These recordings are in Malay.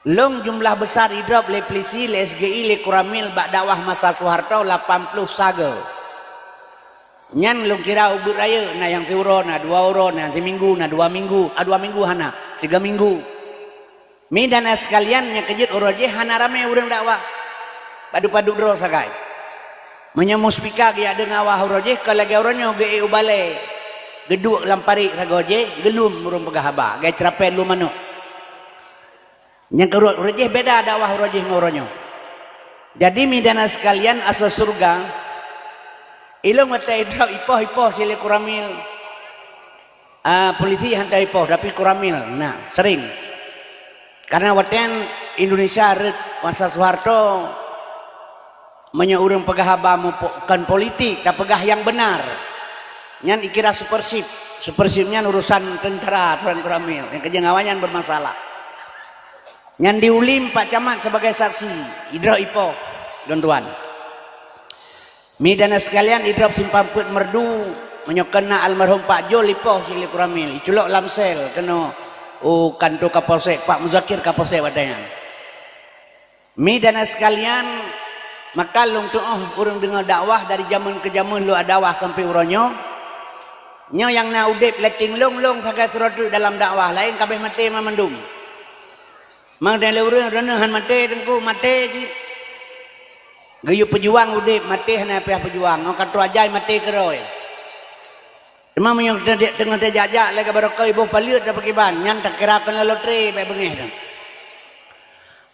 Long jumlah besar idrop le polisi le SGI le kuramil bak dakwah masa Soeharto 80 saga. Nyan long kira ubud raya na yang tiuro na 2 euro na minggu na 2 minggu, 2 minggu hana 3 minggu. Mi dan sekalian nya kejut uroje hana rame urang dakwah. Padu-padu dro sagai. Menyemu spika dia dengawah uroje kalage oronyo ge ubale. Geduk lampari sagoje gelum urung pegahaba, ge trapel lu manuk. Yang kerut urajih beda dakwah urajih ngoronyo. Jadi midana sekalian asal surga ilung mata idrak ipoh sile kuramil. Polisi hantar ipoh tapi kuramil. Nah sering karena watian Indonesia red masa Soeharto menyaurang pegahaba bukan politik tapi pegah yang benar. Nyan ikira supersipnya urusan tentara tuan kuramil yang kejengawannya bermasalah. Yang diulim Pak Camat sebagai saksi idrop ipoh tuan-tuan. Midana sekalian idrop simpang put merdu menyokena almarhum Pak Jol ipoh sili kuramil iculok lamsel kena kantor Kapolsek Pak Muzakir Kapolsek wadanya. Midana sekalian maka long tu urang dengar dakwah dari zaman ke zaman lu dakwah sampai uronyo nyo yang na udip letting long sagai terodu dalam dakwah lain kabeh mati mamandum. Mang dan leureun reunahan mate tengku mate si. Gayu pejuang udip mate hana pihak pejuang. Ngau katu ajai mate keroy. Emang menyong tengah terjajak lagi barokah ibu paliut dah pakai ban. Nyan tak kira kena lotre baik bengih dah.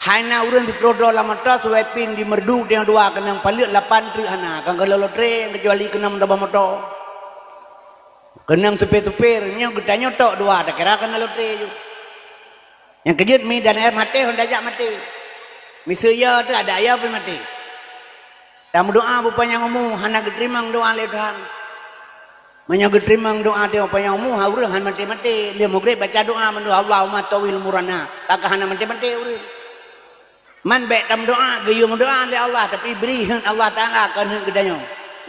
Hana urang di prodol lama ta tu wepin di merdu yang dua kena paliut 8 tu hana. Kang kalau lotre yang kecuali kena mentabah motor. Kena tupe-tupe nyong getanya tok dua tak kira kena lotre juga. Yang kejut mi dan air mati hendak ajak mati. Misaya tu ada ayah pun mati. Dan doa bupanya ngomong hana getrimang doa le Tuhan. Manya getrimang doa dia bupanya ngomong haurang han mati-mati. Dia maghrib baca doa mendoa Allahumma tawil murana. Tak hana mati-mati urang. Man baik tam doa gayu doa le Allah tapi beri Allah Taala kan gedanya.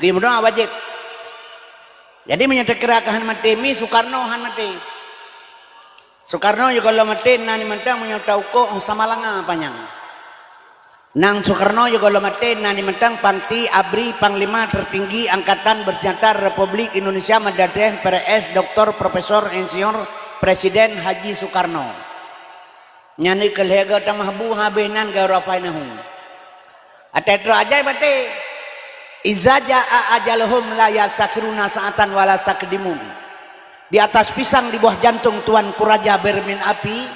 Gayu doa wajib. Jadi menyatakan han mati mi Soekarno han mati. Soekarno juga kalau mati nani mentang menyotau kok sama langa panjang. Nang Soekarno juga kalau mati nani mentang pangti abri panglima tertinggi angkatan bersenjata Republik Indonesia Madadeh PRS Dr. Profesor Insinyur Presiden Haji Soekarno. Nyani kelhega tamahbu habenan garapainahu. Atetro ajai mati. Izaja ajaluhum la yasakruna sa'atan wala sakdimun. Di atas pisang di bawah jantung Tuan Kuraja bermin api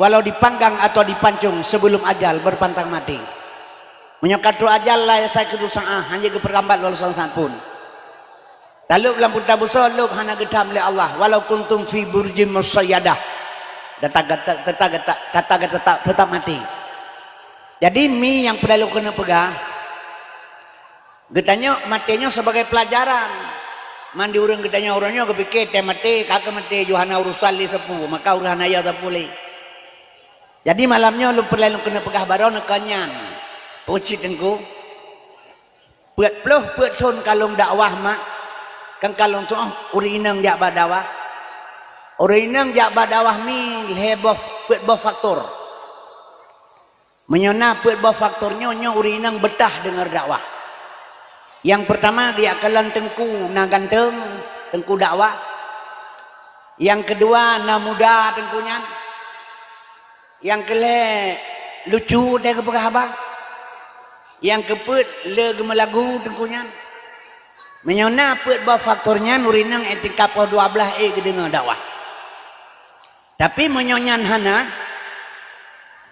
walau dipanggang atau dipancung sebelum ajal berpantang mati. Menyokatu ajal lah ya saya kedusaan hanya keperlambat walau saat pun. Taluk lampu tabuso luk hana gedam le Allah walau kuntum fi burjim musayyadah tetap mati. Jadi mi yang perlu kena pegang getanya matinya sebagai pelajaran. Mandi urang kitanya orangnya kepikir teh mati kakak mati Yohana urusan li sepuh maka urusan ayah tak boleh. Jadi malamnya lu perlu kena pegah barang nekanyang pucit tengku buat peluh buat ton kalung dakwah mak kang kalung tu urinang jak badawah urinang jak badawah mi heboh buat faktor menyona buat faktornya nyo urinang betah dengar dakwah. Yang pertama dia kelan tengku na ganteng tengku dakwah. Yang kedua na muda tengkunya. Yang kele lucu dia kepegah abang. Yang keput le gemelagu tengkunya. Menyona put bawa faktornya nurinang etika po 12 kedengar dakwah. Tapi menyonyan hana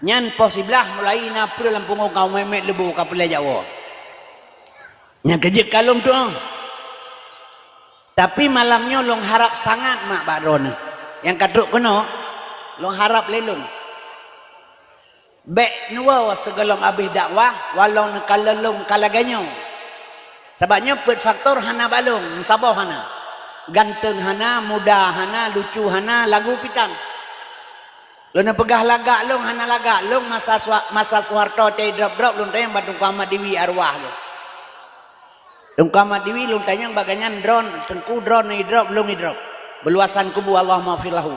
nyan posiblah mulai na pre lampung kau memek lebu kapal Jawa. Yang kejek kalung tu. Tapi malamnya long harap sangat mak Badron. Yang kaduk kono long harap lelung. Bek nuwa segelong abih dakwah walau nekalelung kalaganyo. Sebabnya put faktor hana balung, saboh hana. Ganteng hana, muda hana, lucu hana, lagu pitan. Lu nak pegah lagak long hana lagak long masa Soeharto teh drop long tayang Badung Ahmad Dewi arwah lu. Dungkama diwi lung tanyang baganyan drone tengku drone hidrop belum hidrop beluasan kubu Allah mafilahu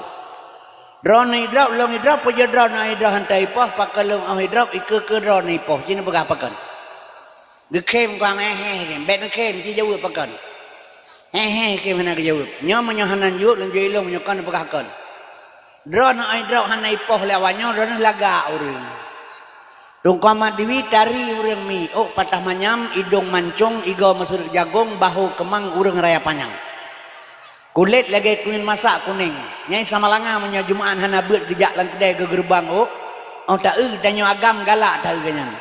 Drone hidrap, long hidrap, puja drone hidrap hantai poh, pakai long hidrap, ke drone poh, sini berapa kan? Gekem kuang bet gekem, si jauh pakan. Ke mana ke jauh? Nyom menyohanan jauh, long jauh long menyokan berapa drone hidrap hantai poh lewatnya, drone laga urang. Tungkamat diwi tari urang mi, oh patah manyam, hidung mancung, igo mesur jagung, bahu kemang urang raya panjang. Kulit lagi kuning masak kuning. Nyai sama langa menyo jumaan hana beut gejak lang kedai ke gerbang oh tak tanyo agam galak tahu ganyan.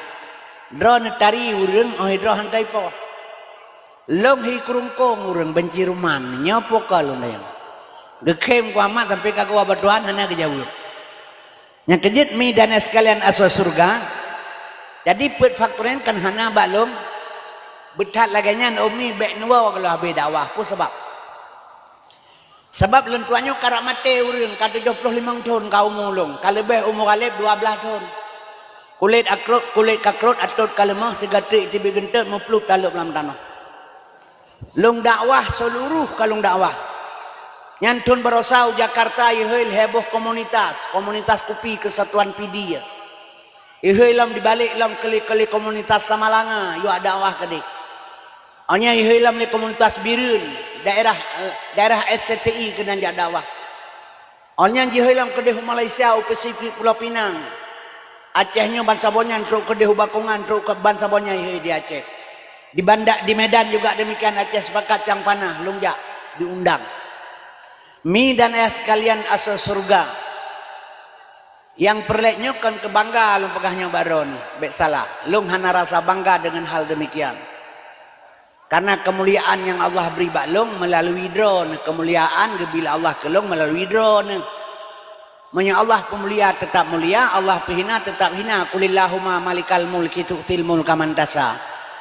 Drone tari urang hidro hantai po. Long hi kurungkong urang benci ruman nyopo ka lu dayang. Gekem ku amat sampai kagak batuan hana kejauh. Nya kejit mi dan sekalian asal surga. Jadi pet faktoren kan hana balong betat laganyan umi bek nuwa kalau habe dakwah ku sebab lentuannya karak mati urang ka 75 tahun kau mulung ka lebih umur alif 12 tahun kulit kakrut atot kalemah segatrik tibi gentet mempeluk taluk dalam tanah lung dakwah seluruh kalung dakwah nyantun berosau Jakarta ihil heboh komunitas kopi kesatuan PD ihil lam dibalik lam keli komunitas Samalanga yu dakwah kedik hanya ihil lam ni komunitas Birun daerah SCTI kena jak dakwah. Onyan jihilang kedeh Malaysia Pasifik Pulau Pinang. Acehnya bangsa bonyan truk kedeh Bakungan truk ke bangsa bonyan di Aceh. Di Medan juga demikian Aceh sepakat cang panah lungjak diundang. Mi dan ayah sekalian asal surga. Yang perleknya kan kebangga lung pegahnya baron. Bek salah. Lung hana rasa bangga dengan hal demikian. Karena kemuliaan yang Allah beri baklong melalui drone. Kemuliaan bila Allah kelong melalui drone. Menya Allah pemulia tetap mulia. Allah pehina tetap hina. Kulillahumma malikal mulki tu'til mulka man tasa.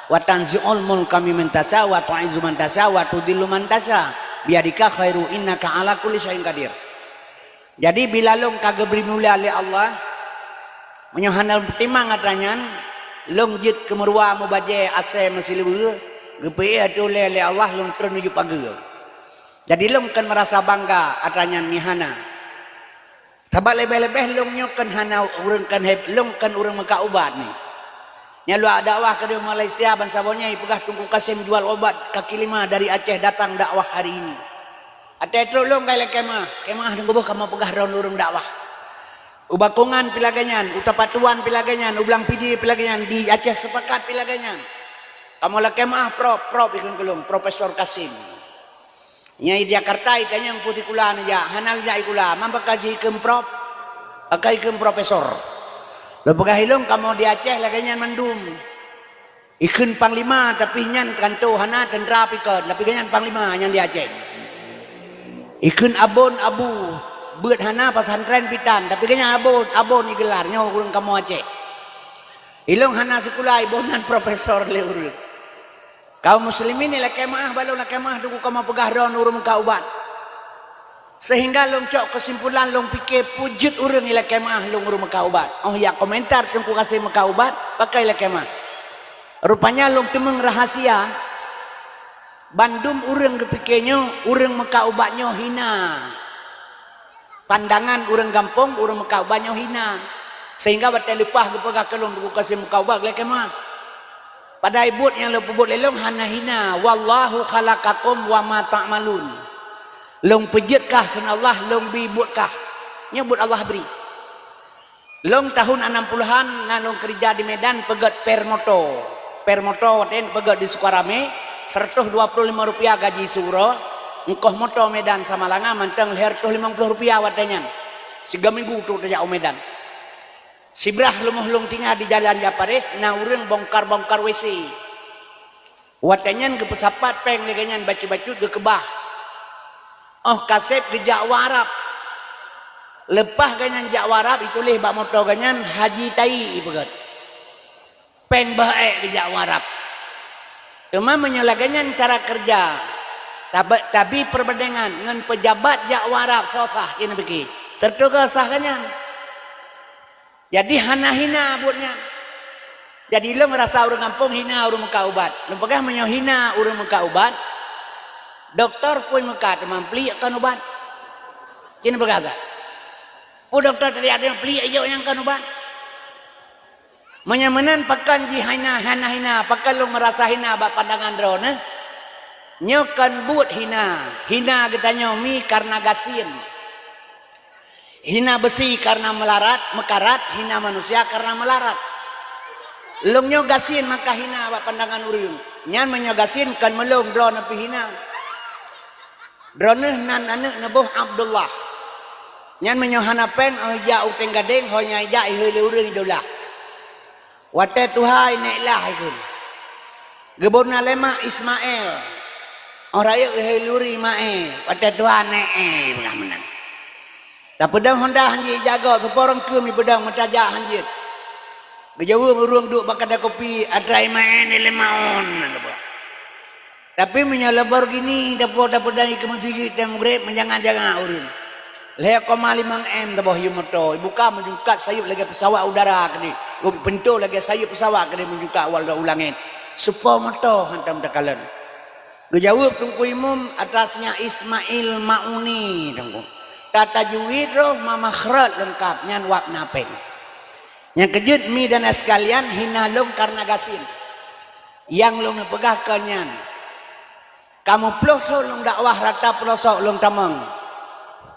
Wa tanzi'ul mulka mimman tasa. Wa tu'izu man tasa. Wa tudillu man tasa. Biadika khairu innaka ala kulli syai'in qadir. Jadi bila long kagak beri mulia oleh Allah. Menya handal timang katanya. Long jit kemerwa mubaje ase masilu. Gepe atu le Allah long ternuju pageu. Jadi long kan merasa bangga atanya mihana. Sabab lebih-lebih long nyokan hana urang kan long kan urang maka obat ni. Nya lu dakwah ke Malaysia bangsa bonya pegah tunggu Kasim jual obat kaki lima dari Aceh datang dakwah hari ini. Ate itu long kaya kemah tunggu kamu pegah raun urang dakwah. Ubakungan pilaganyan, utapatuan pilaganyan, ublang pidi pilaganyan di Aceh sepakat pilaganyan. Kamu lah kemah prof ikun kelung Profesor Kasim. Nyai Jakarta itanya yang putih kula aja hanal ja ikula mampa kaji ikem prof pakai ikem profesor. Lepegah hilung kamu di Aceh laganya mendum. Ikun panglima tapi nyan kanto hana tendra pikon tapi ganyan panglima nyan di Aceh. Ikun abon abu beut hana pesantren pitan tapi ganyan abon igelarnya urang kamu Aceh. Hilung hana sekolah ibonan profesor leurut. Kaum muslimin ni kemah balau kemah tunggu kamu pegah ron urung ka ubat. Sehingga long cok kesimpulan long fikir pujud urang ila kemah long urung ka ubat. Oh ya komentar tunggu kasih maka ubat pakai ila kemah. Rupanya long temeng rahasia. Bandum urang kepikirnya urang maka ubatnya hina. Pandangan urang gampong urang maka ubatnya hina. Sehingga batal lupah kepegah kelong tunggu kasih maka ubat ila kemah. Pada ibut yang lu pebut lelong hana hina wallahu khalaqakum wa ma ta'malun. Long pejetkah kena Allah long bibutkah. Nyebut Allah beri. Long tahun 60-an na long kerja di Medan pegat permoto. Permoto waten pegat di Sukarame 125 rupiah gaji suro. Engkoh moto Medan sama langa manteng leher 50 rupiah watenya. 3 minggu tu kerja Medan. Sibrah lumuh-lung tinggal di jalan Japares, na urang bongkar-bongkar WC. Watanyan ke pesapat peng leganyan bacu-bacu ke kebah. Oh kasep ke Jakwarap. Lepah ganyan Jakwarap itu leh bak motor ganyan Haji Tai ibagat. Peng baik ke Jakwarap. Cuma menyalaganyan cara kerja. Tapi perbandingan dengan pejabat Jakwarap sosah ini begini. Tertugas sah ganyan. Jadi hina buatnya. Jadi lo merasa orang kampung hina orang muka ubat. Lo pegah menyohina orang muka ubat. Doktor pun muka teman peli akan ubat. Kini berkata. doktor tadi ada yang pelik aja yang kan ubat. Menyamanan pakan ji hina pakan lu merasa hina bak pandangan drone. Nyokan but hina katanya mi karena gasin. Hina besi karena mekarat, hina manusia karena melarat. Lung nyo gasin maka hina bak pandangan urang. Nyan menyogasin kan melung drone api hina. Drone nan anak nabuh Abdullah. Nyan menyohana pen ja uteng gadeng honya ja heule urang idola. Wate Tuhan neklah ikun. Gebona lema Ismail. Orang ayo heuluri mae. Wate Tuhan belah menang. Tak pedang Honda hanji jaga keporong ke mi pedang mencaja hanji. Gejawa urung duk bakada kopi atrai main lemaon. Tapi menyalabar gini dapur pedang ke masjid temgrep menjangan-jangan urun. Leh koma 5 M tabah yu moto. Buka menjukat sayup lagi pesawat udara kini. Ubi pentu lagi sayup pesawat kini menjukat awal dah ulangin. Supo moto hantam takalan. Gejawab tungku imum atasnya Ismail Mauni tungku. Tata juwid roh mamakhrat lengkap nyan wak napeng. Yang kejut mi dan sekalian hina long karena gasin. Yang long pegah kanyan. Kamu pelosok long dakwah rata pelosok long tamang.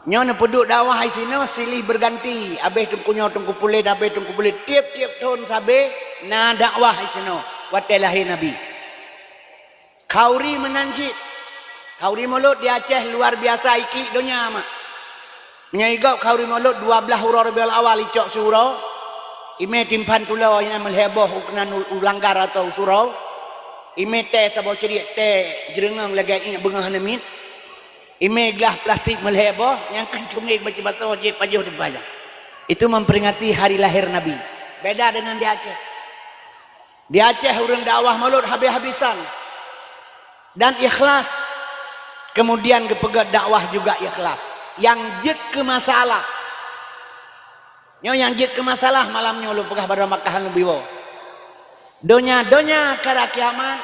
Nyon peduk dakwah ai sino silih berganti. Abeh tungku pulit, abeh tungku pulit tiap-tiap tahun sabe na dakwah ai sino. Watelahi Nabi. Kauri menanjit. Kauri mulut di Aceh luar biasa iklik dunia mak. Menyaigau kauri mulut 12 huruf Rabiul Awal icok surau. Ime timpan pulau yang melheboh ukuran ulanggar atau surau. Ime teh sabau cerit teh jerengang lagi ingat bengah nemit. Ime gelas plastik melheboh yang kencungik baca batu wajib pajuh di bawah. Itu memperingati hari lahir Nabi. Beda dengan di Aceh. Di Aceh orang dakwah mulut habis-habisan dan ikhlas. Kemudian kepegat dakwah juga ikhlas. Yang jet ke masalah. Yang jet ke masalah malamnya lu pegah pada Makkah lebih wo. Donya kara kiamat.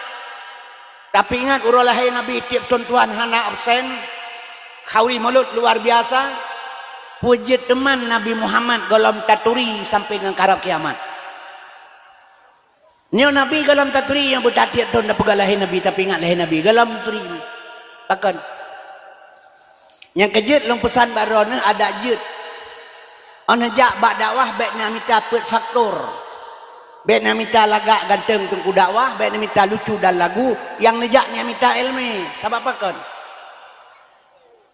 Tapi ingat urolahai Nabi tiap tuan hana absen. Kawi mulut luar biasa. Puji teman Nabi Muhammad golom taturi sampai dengan kara kiamat. Nyo Nabi golom taturi yang bertatiak tuan dah pegah lahir Nabi tapi ingat lahir Nabi golom taturi. Pakan. Yang kejut long pesan barone ada jut. Ana jak bak dakwah baik nak minta pet faktor. Baik nak minta lagak ganteng tungku dakwah, baik nak minta lucu dan lagu, yang nejak ni minta ilmu. Sebab apa kan?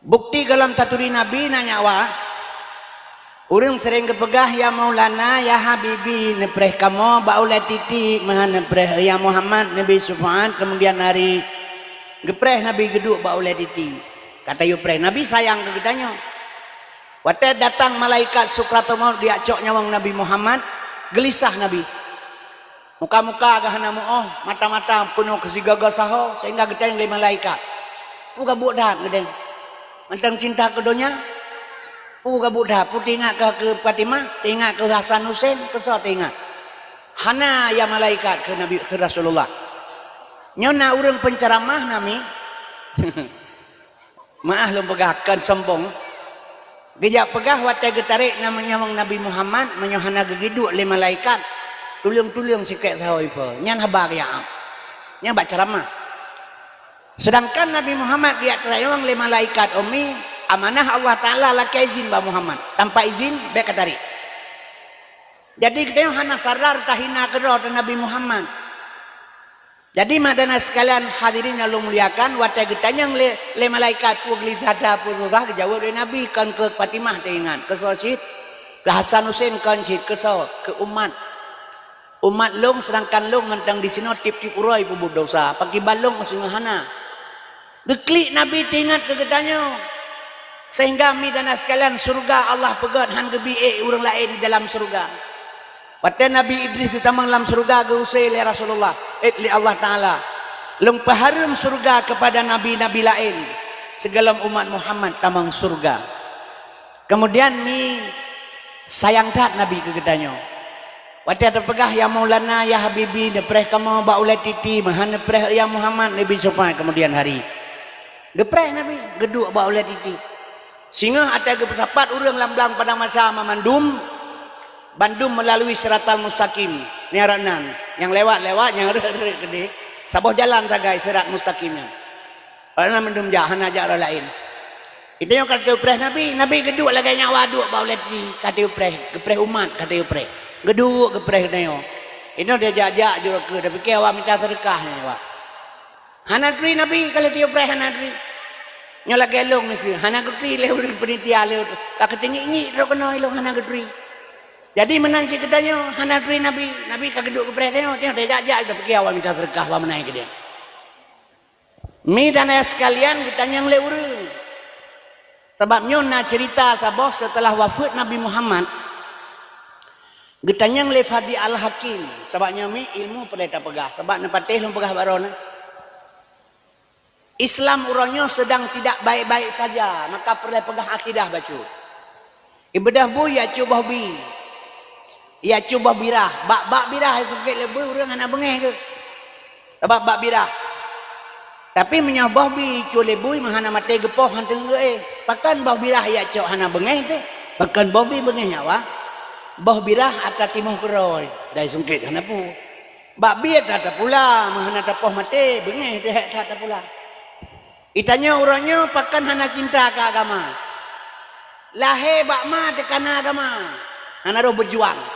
Bukti dalam taturi Nabi nanya wa. Urang sering kepegah ya Maulana ya Habibi nepreh kamu baula titi maha nepreh ya Muhammad Nabi Subhan kemudian hari gepreh Nabi geduk baula titi. Kata yupreh Nabi sayang ke kitanya. Waktu datang malaikat Sukratul Maut diacok nyawang Nabi Muhammad, gelisah Nabi. Muka-muka gahana oh, mata-mata penuh kesigaga saho sehingga kita yang malaikat. Puga budak gede. Mantang cinta ke dunia. Puga budak putih ingat ke Fatimah, ingat ke Hasan Hussein, kesot ingat. Hana ya malaikat ke Nabi ke Rasulullah. Nyona urang penceramah nami. Maaf lu pegahkan sombong. Gejak pegah watai getarik namanya Nabi Muhammad menyohana gegiduk le malaikat. Tuliung-tuliung sikit tahu ipo. Nyan habar ya am. Nyan baca ceramah. Sedangkan Nabi Muhammad dia terayang le malaikat umi amanah Allah Taala laki izin ba Muhammad. Tanpa izin baik katarik. Jadi kita yang hana sadar tahina kedua Nabi Muhammad. Jadi madana sekalian hadirin yang lu muliakan watai getanyang le malaikat pu glizada pu rurah dijawab oleh Nabi kan ke Fatimah teingan ke Sosid ke Hasan Hussein kan sid ke umat long sedangkan long mentang di sini tip-tip urai pu dosa pagi balong masih ngahana geklik Nabi teingat ke getanya sehingga midana sekalian surga Allah pegat han gebi urang lain di dalam surga. Pada Nabi Idris ditamang dalam surga geusai oleh Rasulullah li Allah Ta'ala long paharum surga kepada nabi-nabi lain segala umat Muhammad tamang surga. Kemudian mi sayang tak Nabi ke gedanya waktu ada pegah ya Maulana ya Habibi depreh kamu baulai titi mahan depreh ya Muhammad Nabi Subhan kemudian hari depreh Nabi geduk baulai titi Sehingga ada kepesapat orang lamblang pada masa memandum Bandung melalui Siratal Mustaqim ni aranan yang lewat-lewat yang gede saboh jalan tagai Sirat Mustaqimnya karena mendum jahan aja orang lain itu yang kata upreh Nabi geduk lagi nyawa duk bau leti kata upreh umat kata upreh geduk upreh nayo ini dia jajak juga ke tapi ke awak minta sedekah ni awak hanakri Nabi kalau dia upreh hanakri nyola gelong mesti hanakri lewat penitia lewat tak ketinggi ro kena ilong hanakri. Jadi menanci katanya hanakri Nabi kageduk ke perhatian dia jajak tapi awak minta sedekah awak menaik ke dia. Mi dan ayah sekalian ditanya yang urang. Sebabnya nak cerita sabah setelah wafat Nabi Muhammad ditanya yang Fadi Al-Hakim sebabnya mi ilmu perlu tak pegah sebab nak patih lu pegah barona. Islam urangnya sedang tidak baik-baik saja maka perlu pegah akidah baca. Ibadah bu ya coba bi. Ya coba birah, bak birah itu ke lebih orang anak bengeh ke. Sebab bak birah. Tapi menyabah bi cule bui mahana mate gepoh hanteng ge. Pakan bau birah ya cok hana bengeh te. Pakan bau bi bengeh nyawa. Bau birah atas timuh keroi. Dai sungkit hana pu. Bak bi tak pula mahana tapoh mate bengeh te tak pula. Itanya orangnya pakan hana cinta ke agama. Lahe bak ma tekana agama. Hana ro berjuang.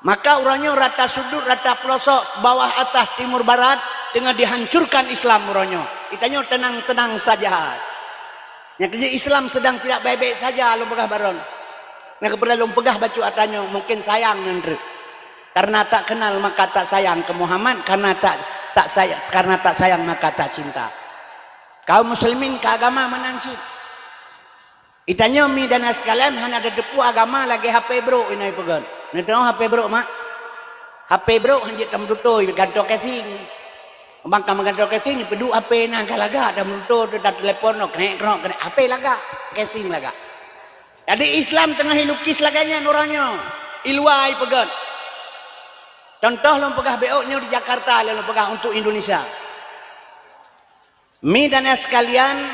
Maka orangnya rata sudut, rata pelosok, bawah atas, timur barat dengan dihancurkan Islam orangnya. Itanya tenang-tenang saja. Yang kerja Islam sedang tidak baik-baik saja lu pegah baron. Yang kepada lu pegah baca atanya mungkin sayang nanti. Karena tak kenal maka tak sayang ke Muhammad, karena tak sayang maka tak cinta. Kaum muslimin ke agama menansi. Itanya mi dan sekalian hanya ada depu agama lagi HP bro ini pegan. Ni tahu HP bro mak. HP bro hanjit tam tutoi ganto casing. Bang kam ganto casing pedu HP nang kalaga tam tutoi dah telefon no kena HP laga casing laga. Jadi Islam tengah hilukis laganya orangnya. Ilwai pegan. Contoh lu pegah BO-nya di Jakarta lu pegah untuk Indonesia. Mi dan sekalian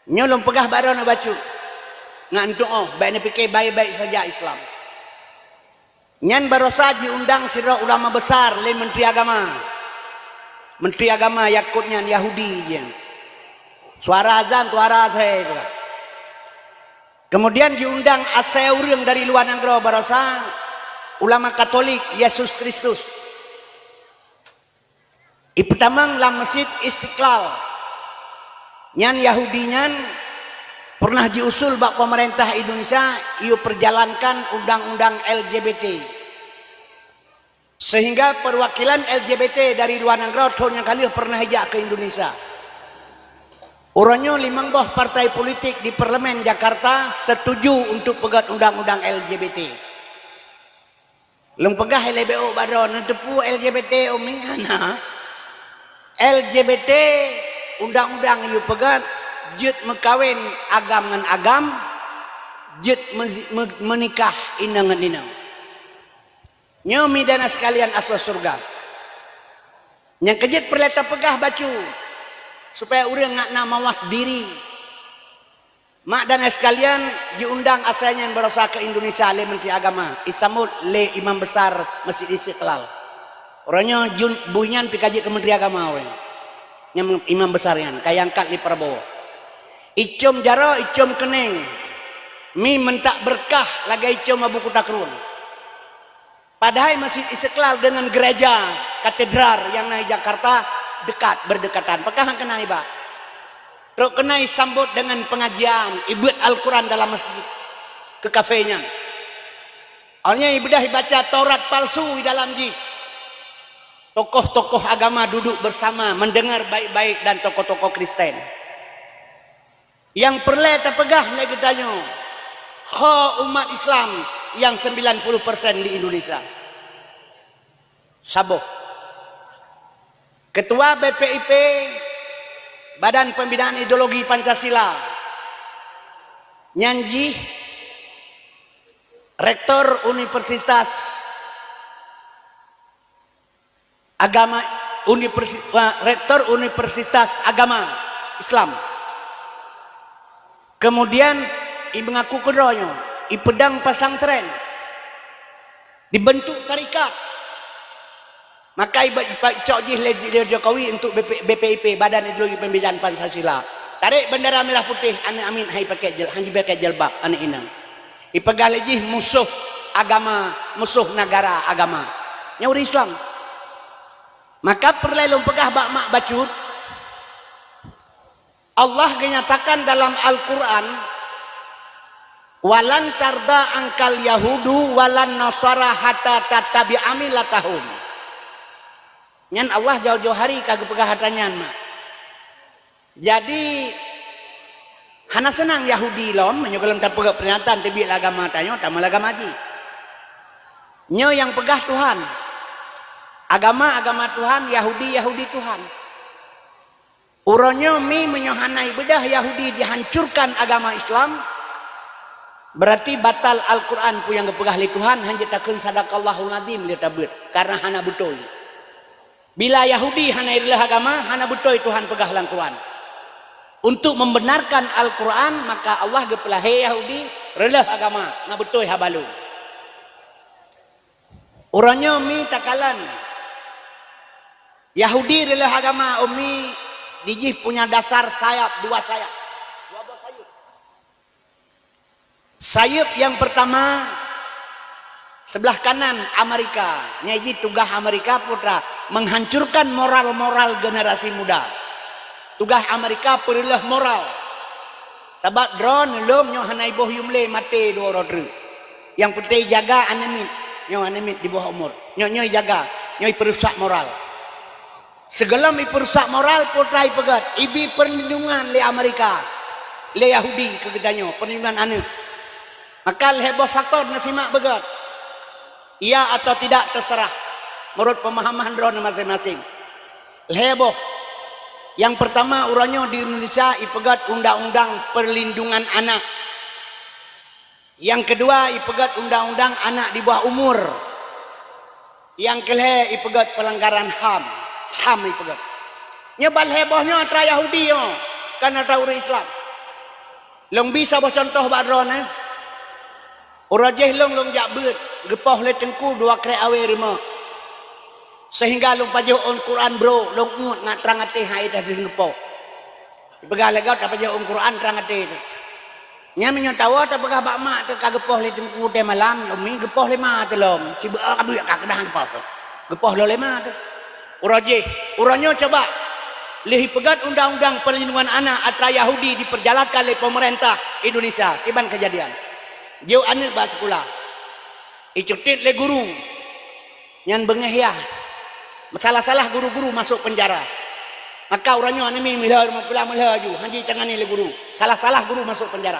nyolong pegah baru nak baca ngantuk baik fikir baik-baik saja Islam nyan baru saja undang sira ulama besar le menteri agama yakutnya Yahudi je suara azan suara saya kemudian diundang asal orang dari luar negeri barasa ulama Katolik Yesus Kristus pertama dalam Masjid Istiqlal nyan Yahudinya pernah diusul bak pemerintah Indonesia ia perjalankan undang-undang LGBT sehingga perwakilan LGBT dari luar negeri tahun yang kali pernah hijak ke Indonesia orangnya 5 buah partai politik di parlemen Jakarta setuju untuk pegat undang-undang LGBT leng pegah LBO baron tepu LGBT omingana LGBT undang-undang yu pegat jet mekawin agam dengan agam jet menikah inang dengan inang nyomi dana sekalian asal surga yang kejet perleta pegah bacu supaya orang nak mawas diri mak dana sekalian diundang asalnya yang berusaha ke Indonesia le menteri agama Isamud le imam besar Masjid Istiqlal orangnya bunyan pikaji ke menteri agama orang yang imam besar yang kayak angkat di Prabowo icom jaro icom kening mi mentak berkah lagi icom abu kutakrun padahal Masjid Istiqlal dengan gereja katedral yang naik Jakarta berdekatan pekah kena iba terus kena sambut dengan pengajian ibadah Al-Quran dalam masjid ke kafenya awalnya ibadah baca Taurat palsu di dalam ji tokoh-tokoh agama duduk bersama mendengar baik-baik dan tokoh-tokoh Kristen yang perlu terpegah lagi tanya umat Islam yang 90% di Indonesia saboh ketua BPIP Badan Pembinaan Ideologi Pancasila nyanji rektor Universitas Agama Rektor Universitas Agama Islam Kemudian ibu ngaku kedonyo, pedang pasang tren, dibentuk tarikat. Maka ibu cok jih Jokowi untuk BPIP, Badan Ideologi Pembinaan Pancasila. Tarik bendera merah putih, ane amin hai pakai hanji pakai jilbab, ane inang. Ipegah lejih musuh agama, musuh negara agama. Nyauri Islam. Maka perlelong pegah bak mak bacut. Allah menyatakan dalam Al-Quran, walan tarda angkal yahudu walan nasara hatta tattabi'a millatahum. Nyan Allah jauh-jauh hari kagak pegah hatanyan mak. Jadi hana senang Yahudi lom menyogalam tak pegah pernyataan tebi agama tanyo tamal agama haji. Nyo yang pegah Tuhan. Agama Tuhan, Yahudi Tuhan. Uronyo mi menyohanai bedah Yahudi dihancurkan agama Islam. Berarti batal Al-Quran pu yang gepegah li Tuhan hanjitakeun sadaqallahul azim li tabut karena hana betul. Bila Yahudi hana irilah agama, hana betul Tuhan pegah lang Quran. Untuk membenarkan Al-Quran maka Allah gepelah he Yahudi relah agama ngabetul habalu. Uronyo mi takalan Yahudi relah agama umi dijih punya dasar sayap, dua sayap. Dua buah sayap. Sayap yang pertama sebelah kanan Amerika. Nyaji tugas Amerika putra menghancurkan moral-moral generasi muda. Tugas Amerika perilah moral. Sebab drone lom nyo hanai boh yumle mate dua rodru. Yang putih jaga anemit. Nyo anemit di bawah umur. Nyo jaga, nyo perusak moral. Segala perusak moral putra pegat. Ibi perlindungan le Amerika, le Yahudi kegedanyo perlindungan anu. Maka heboh faktor nasimak begat. Iya atau tidak terserah menurut pemahaman drone masing-masing. Heboh. Yang pertama uranyo di Indonesia ipegat undang-undang perlindungan anak. Yang kedua ipegat undang-undang anak di bawah umur. Yang kelih ipegat pelanggaran HAM. HAM ipegat. Nyebal hebohnya antara Yahudi yo, kan antara orang Islam. Long bisa bawa contoh badron Orang jeh long jak beut, gepoh le tengku dua kre awe rima. Sehingga long pajoh on Quran bro, long ngut ngat terang ate hai dah di gepoh. Ipegat legat apa pajoh on Quran terang ate. Nya menyotawa ta pegah bak mak te kagepoh le tengku te malam umi gepoh le ma te lom. Ciba kabu ya kakedah gepoh. Gepoh lo le ma te. Urajih, uranyo coba lihi pegat undang-undang perlindungan anak atra Yahudi diperjalankan oleh pemerintah Indonesia. Tiban kejadian. Jauh anak bahas sekolah. Icutit le guru. Nyan bengeh ya. Salah-salah guru-guru masuk penjara. Maka uranyo anemi milah pulang melaju. Hanji tangani le guru. Salah-salah guru masuk penjara.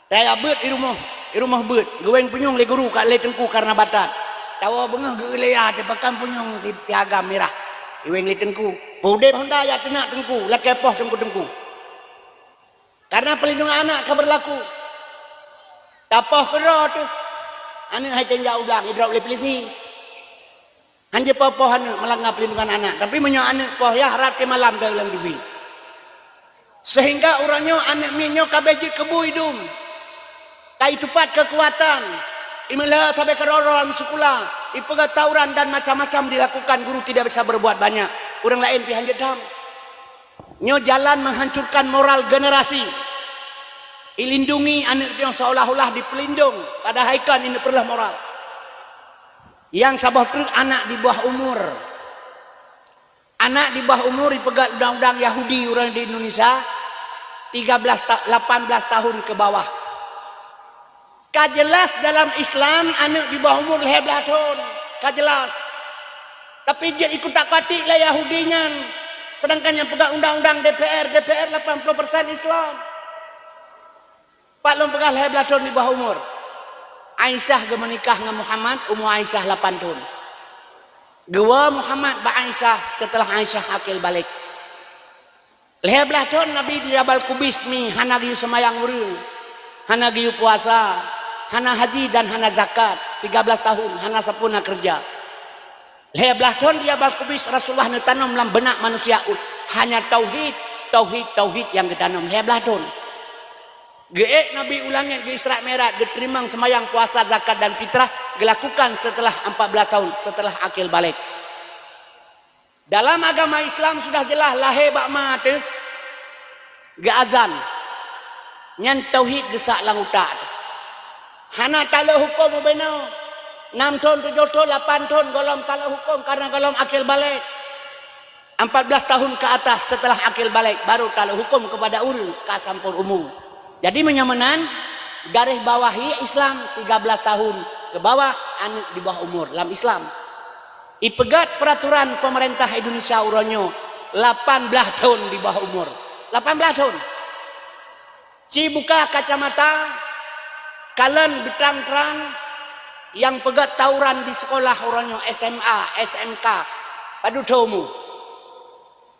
Saya beut di rumah beut. Gaweng punyung le guru kat le tengku karena batat. Tawa bengah gelea te pakan punyung tiaga merah. Iweng li tengku. Pudep honda ya tenak tengku, lakepoh tengku. Karena pelindungan anak kan berlaku. Tapoh kero tu. Anu hai tenja ulang hidrauk le polisi. Hanje poh anu melanggar pelindungan anak, tapi menyo anak poh ya harap ke malam ke dalam TV. Sehingga orangnya anak minyo kabeh kebu hidung. Kai tupat kekuatan. Imilah sampai ke roron sekolah, ipegat tawuran dan macam-macam dilakukan, guru tidak bisa berbuat banyak. Orang lain pihak jedam. Nyo jalan menghancurkan moral generasi. Ilindungi anak yang seolah-olah dipelindung, padahal kan ini perlah moral. Yang sabah truk anak di bawah umur. Anak di bawah umur ipegat undang-undang Yahudi orang di Indonesia 18 tahun ke bawah. Kajelas dalam Islam anak di bawah umur 12 tahun, kajelas. Tapi dia ikut tak patik lah Yahudinya. Sedangkan yang pegang undang-undang DPR 80% Islam. Pak long pegang 12 tahun di bawah umur. Aisyah menikah dengan Muhammad, umur Aisyah 8 tahun. Gua Muhammad ba Aisyah setelah Aisyah akil balik. 12 tahun Nabi di Jabal Kubis mi hana giyu semayang urang. Hana giyu puasa. Hana haji dan hana zakat 13 tahun hana sapuna kerja 12 tahun dia Kubis Rasulullah tanam dalam benak manusia hanya tauhid yang ditanam 12 tahun Geek Nabi ulangnya ke Isra Mi'raj, diterima semayang puasa zakat dan fitrah, dilakukan setelah 14 tahun setelah akil balik. Dalam agama Islam sudah jelas lahir bak mate ge azan nyan tauhid gesak lang utak. Hana tala hukum beno 6 tahun 7 tahun 8 tahun golom tala hukum karena golom akil balik. 14 tahun ke atas setelah akil balik baru tala hukum kepada ulul kasampur umum. Jadi menyamanan garis bawahi Islam 13 tahun ke bawah anak di bawah umur dalam Islam. Ipegat peraturan pemerintah Indonesia uronyo 18 tahun di bawah umur. 18 tahun. Ci buka kacamata kalian berterang-terang yang pegat tawuran di sekolah uronyo SMA, SMK. Padu taumu.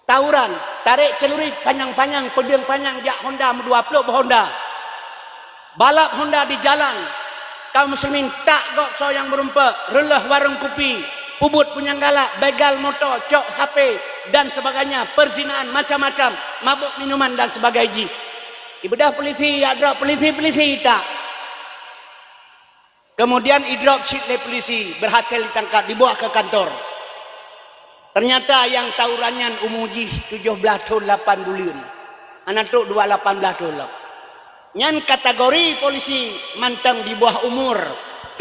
Tawuran, tarik celurit panjang-panjang, pedang panjang jak Honda 20 Honda. Balap Honda di jalan. Kaum muslimin tak gok so yang berumpa, relah warung kopi, pubut punyanggala, begal motor, cok HP dan sebagainya, perzinaan macam-macam, mabuk minuman dan sebagainya. Ibadah polisi, ada polisi tak. Kemudian idrop sheet le polisi berhasil ditangkap, dibawa ke kantor. Ternyata yang tawurannya umuji 17 tahun 8 bulan. Anak tu 18 tahun. Yang kategori polisi mantang di bawah umur,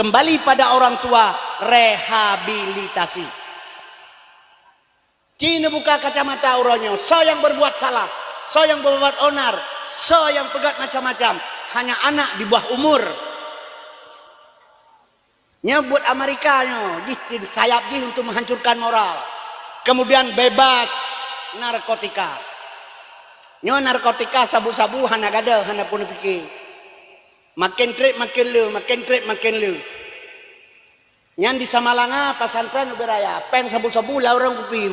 kembali pada orang tua, rehabilitasi. Cina buka kacamata uronyo, so yang berbuat salah, so yang berbuat onar, so yang pegat macam-macam, hanya anak di bawah umur. Nyebut Amerikanya, sayap untuk menghancurkan moral. Kemudian bebas narkotika. Nyo narkotika sabu-sabu hana gada hana pun fikir. Makin trip makin lu, makin trip makin lu. Nyan di Samalanga pasantren beraya, pen sabu-sabu lah orang kupi.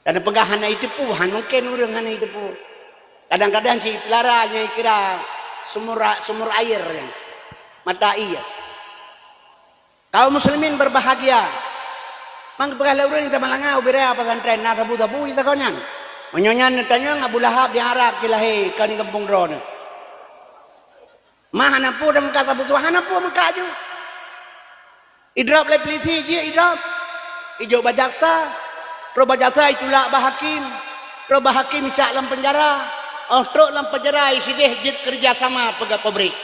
Dan penggahana itu pu, han mungkin orang hana itu pu. Kadang-kadang si pelaranya kira sumur air yang mata iya. Kaum muslimin berbahagia. Mang pegala urang kita malanga ubira pasantren na tabu-tabu kita konyang. Menyonya tanya Abu Lahab di Arab kilahi kani kampung drone. Mahana pu dan kata butuh hana pu mengkaju. Idrap le polisi je idrap. Ijo bajaksa. Pro bajaksa itulah bahakim. Pro bahakim isa dalam penjara. Oh tro dalam penjara isi deh jid kerja sama pegat pabrik.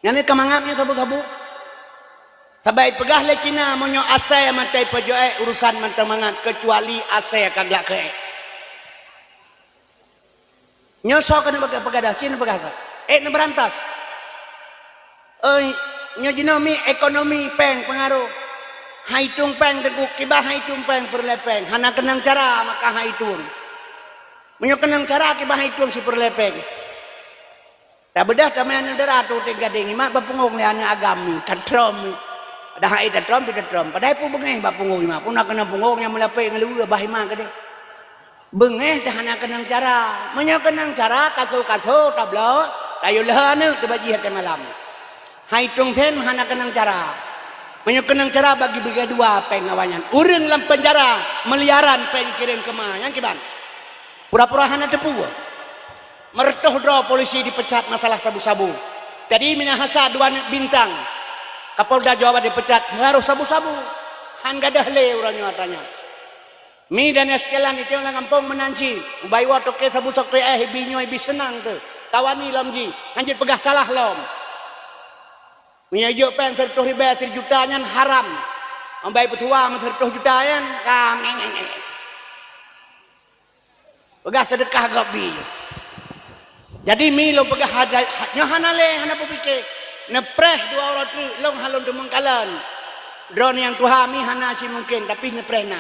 Yang ni kemangapnya tabu-tabu. Sabai pegah le Cina monyo asai mantai pejoe urusan mantamangan kecuali asai kagak ke. Nyoso kena pegadah Cina pegah sa. Na berantas. Nyo jinomi ekonomi peng pengaruh. Haitung peng teguk kibah haitung peng perlepeng. Hana kenang cara maka haitung. Monyo kenang cara kibah haitung si perlepeng. Tak bedah tamen nedera tu tiga dengi mak bapungong le ana agami katrom. Dah hai tetrom pi tetrom padai pu bengeh ba punggung ima pun nak kena punggung yang melapai ngelu bah ima kade bengeh dah nak kenang cara menyo kenang cara kaso tablo kayu lehane tu baji hate malam hai tung ten hana kenang cara menyo kenang cara bagi dua peng awanyan urang dalam penjara meliaran peng kirim ke ma yang kiban pura-pura hana tepu mertoh dro polisi dipecat masalah sabu-sabu jadi minahasa 2 bintang Kapolda Jawa dipecat, ngaruh sabu-sabu. Han gadah le urangnya tanya. Mi dan sekalian itu yang kampung menansi. Ubai waktu ke sabu-sabu binyo ibi senang tu. Tawani lamji, anjir pegah salah lom. Menyajuk pen tertuh riba 3 juta nyan haram. Ambai petua men 30 juta yan kam. Pegah sedekah gabi. Jadi mi lo pegah hada hana le hana pikir. Nepreh 2 orang tu long halon tu mengkalan. Drone yang tuha mi hana si mungkin tapi nepreh na.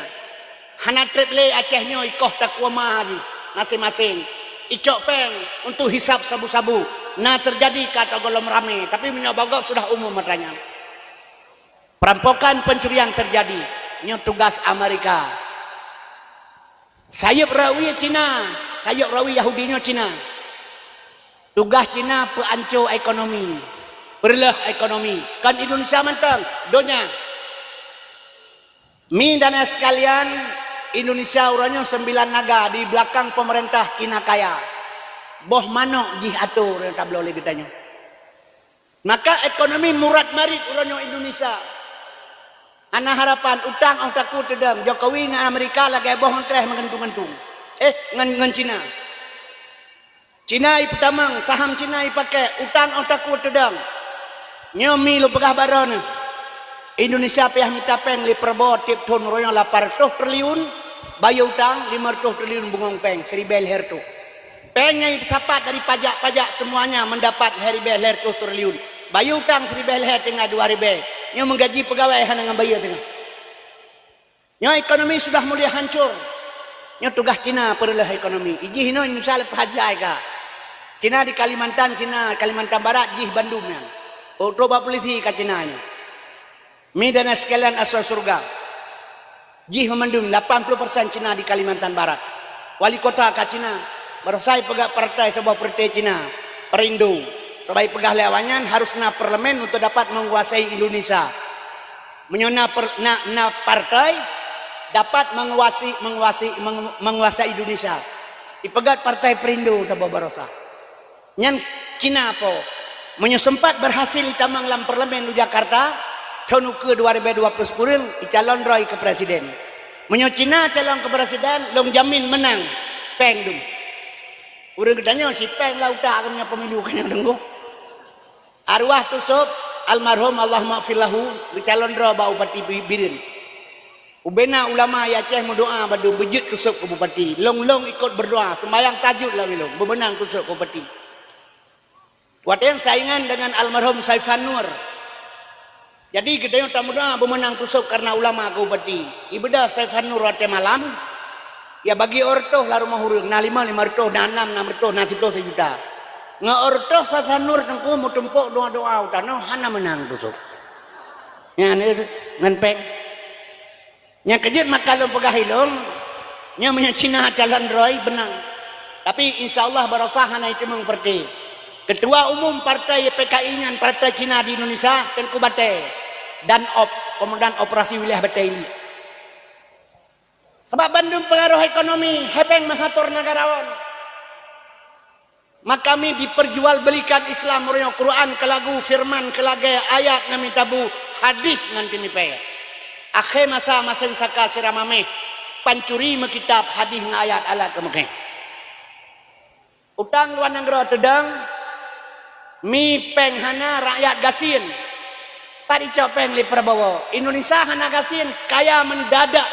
Hana trip le Acehnya ikoh takwama lagi masing-masing. Icok peng untuk hisap sabu-sabu. Nah terjadi kata golom rame tapi menyobogok sudah umum matanya. Perampokan pencurian terjadi. Nya tugas Amerika. Sayap rawi Cina, sayap rawi Yahudinya Cina. Tugas Cina peancur ekonomi. Berlah ekonomi kan Indonesia mentang donya mi dan sekalian Indonesia urangnya 9 naga di belakang pemerintah Cina kaya boh manok jih atur yang tak boleh kitanya. Maka ekonomi murad marit uranyo Indonesia. Ana harapan utang ang takut tedam Jokowi dengan Amerika lagi boh ngetreh mengentung-gentung. Ngan Cina. Cina pertama saham Cina pakai utang ang takut tedam. Nyomi lu pegah baron. Indonesia pihak minta peng li perbo tip ton royong 800 triliun bayu utang 500 triliun bungong peng seribel hertu. Peng yang sapat dari pajak-pajak semuanya mendapat heribel hertu triliun. Bayu utang seribel her tengah 2000. Nyo menggaji pegawai hanya dengan bayu tengah. Nyo ekonomi sudah mulai hancur. Nyo tugas Cina perlah ekonomi. Iji hino Indonesia lepas hajai ka. Cina di Kalimantan, Kalimantan Barat, jih Bandung. Coba polisi ke Cina ni. Mi dan sekalian asal surga. Jih memandung 80% Cina di Kalimantan Barat. Wali kota ke Cina. Bersai pegak partai sebuah partai Cina. Perindo. Sebagai pegah lewanyan harusnya parlemen untuk dapat menguasai Indonesia. Menyona partai dapat menguasai Indonesia. Dipegat partai Perindo sebuah barosa. Nyan Cina apa? Sempat berhasil tamang dalam parlemen di Jakarta. Tahun ke 2020 calon roy ke presiden. Menyo Cina calon ke presiden long jamin menang peng dum. Urang katanya si peng lauta akannya pemilu kan yang denggo. Arwah tusuk almarhum Allah maghfirlahu di calon roy bau bupati Birin. Ubena ulama ya Aceh mendoa badu bejut tusuk ke bupati. Long ikut berdoa sembayang tajud lah long bemenang tusuk ke bupati. Watan saingan dengan almarhum Saifan Nur. Jadi kita yang tamu doa bermenang tusuk karena ulama ke bupati. Ibadah Saifan Nur wate malam. Ya bagi ortoh lah rumah hurung. Na 5 500, na 6 600, na 10 sejuta. Nga ortoh Saifan Nur tengku mau tempuk doa-doa utano hana menang tusuk. Ya ni ngan peng. Nya kejut makalong pegahilong. Nya punya Cina calon roy benang. Tapi insyaallah barosah hana itu mengerti. Ketua Umum Partai PKI-nya Partai Cina di Indonesia Tengku Bate dan Komandan Operasi Wilayah Bataili. Sebab Bandung pengaruh ekonomi hepeng mengatur negarawan. Maka kami diperjualbelikan Islam murni Quran ke lagu firman ke lagu ayat ngami tabu hadis ngan tinipe. Akhir masa saka siramame pancuri mekitab hadis ngayat alat kemake. Utang luar negara tedang mi peng hana rakyat gasin padi copeng li Prabowo. Indonesia hana gasin kaya mendadak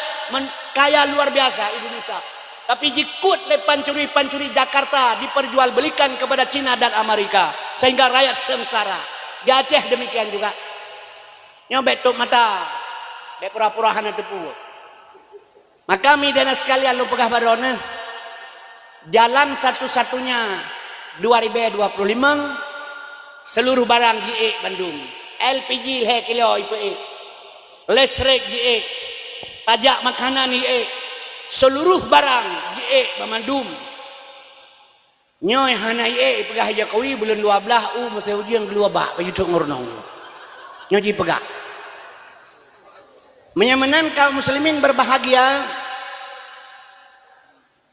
kaya luar biasa Indonesia. Tapi jikut le pancuri Jakarta diperjualbelikan kepada Cina dan Amerika sehingga rakyat sengsara. Di Aceh demikian juga. Nyobek tuk mata be pura-pura hana tepu. Maka mi dana sekalian lu pegah barone jalan satu-satunya 2025 seluruh barang GE Bandung. LPG he kilo IPE. Listrik GE. Pajak makanan GE. Seluruh barang GE Bandung. Nyoy hana GE pegah Jokowi bulan 12 masa ujian keluar bah pajutuk ngurnong. Nyoy pegah. Menyamanan kaum muslimin berbahagia.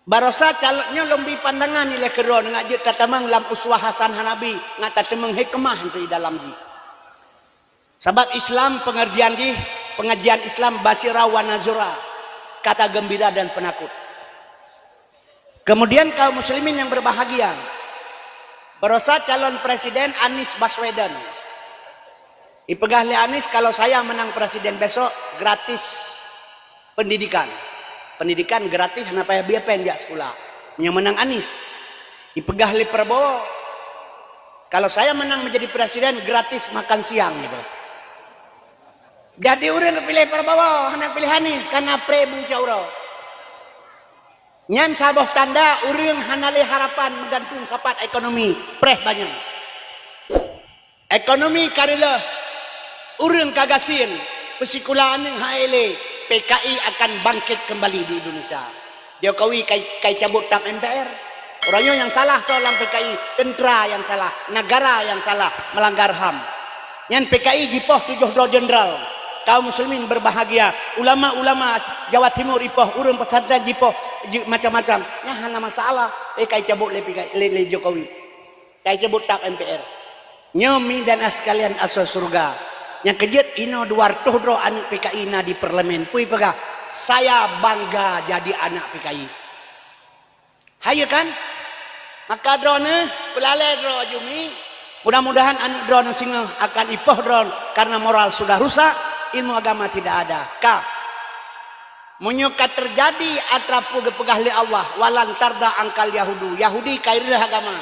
Barosa calonnya lebih pandangan nilai kedua ngajak tatamang lam uswah hasan hanabi ngata temeng hikmah itu di dalam di. Sebab Islam pengajian Islam basira wa nazura kata gembira dan penakut. Kemudian kaum muslimin yang berbahagia. Barosa calon presiden Anies Baswedan. Ipegah le Anies kalau saya menang presiden besok gratis pendidikan. Pendidikan gratis kenapa ya biar pendek sekolah. Yang menang Anies. Dipegah li Prabowo. Kalau saya menang menjadi presiden gratis makan siang gitu. Jadi orang pilih Prabowo, hendak pilih Anies karena prebu cauro. Nyan saboh tanda orang hanale harapan menggantung sapat ekonomi preh banyak. Ekonomi karela orang kagasin pesikulaan yang haile. PKI akan bangkit kembali di Indonesia. Jokowi kai cabut tang MPR. Orangnya yang salah soal PKI, tentara yang salah, negara yang salah melanggar HAM. Yang PKI jipoh 72 jenderal. Kaum muslimin berbahagia. Ulama-ulama Jawa Timur ipoh, urang pesantren jipoh macam-macam. Nya hana masalah. Kai cabut le Jokowi. Kai cabut tap MPR. Nyomi dan sekalian asal surga. Yang kejut ino 200 dro anak PKI na di parlemen. Pui pegah. Saya bangga jadi anak PKI. Hayu kan? Maka drone pelalai dro jumi. Mudah-mudahan anak drone singa akan ipoh drone karena moral sudah rusak, ilmu agama tidak ada. Ka menyuka terjadi atrapu gepegah li Allah walan tarda angkal Yahudu. Yahudi kairlah agama.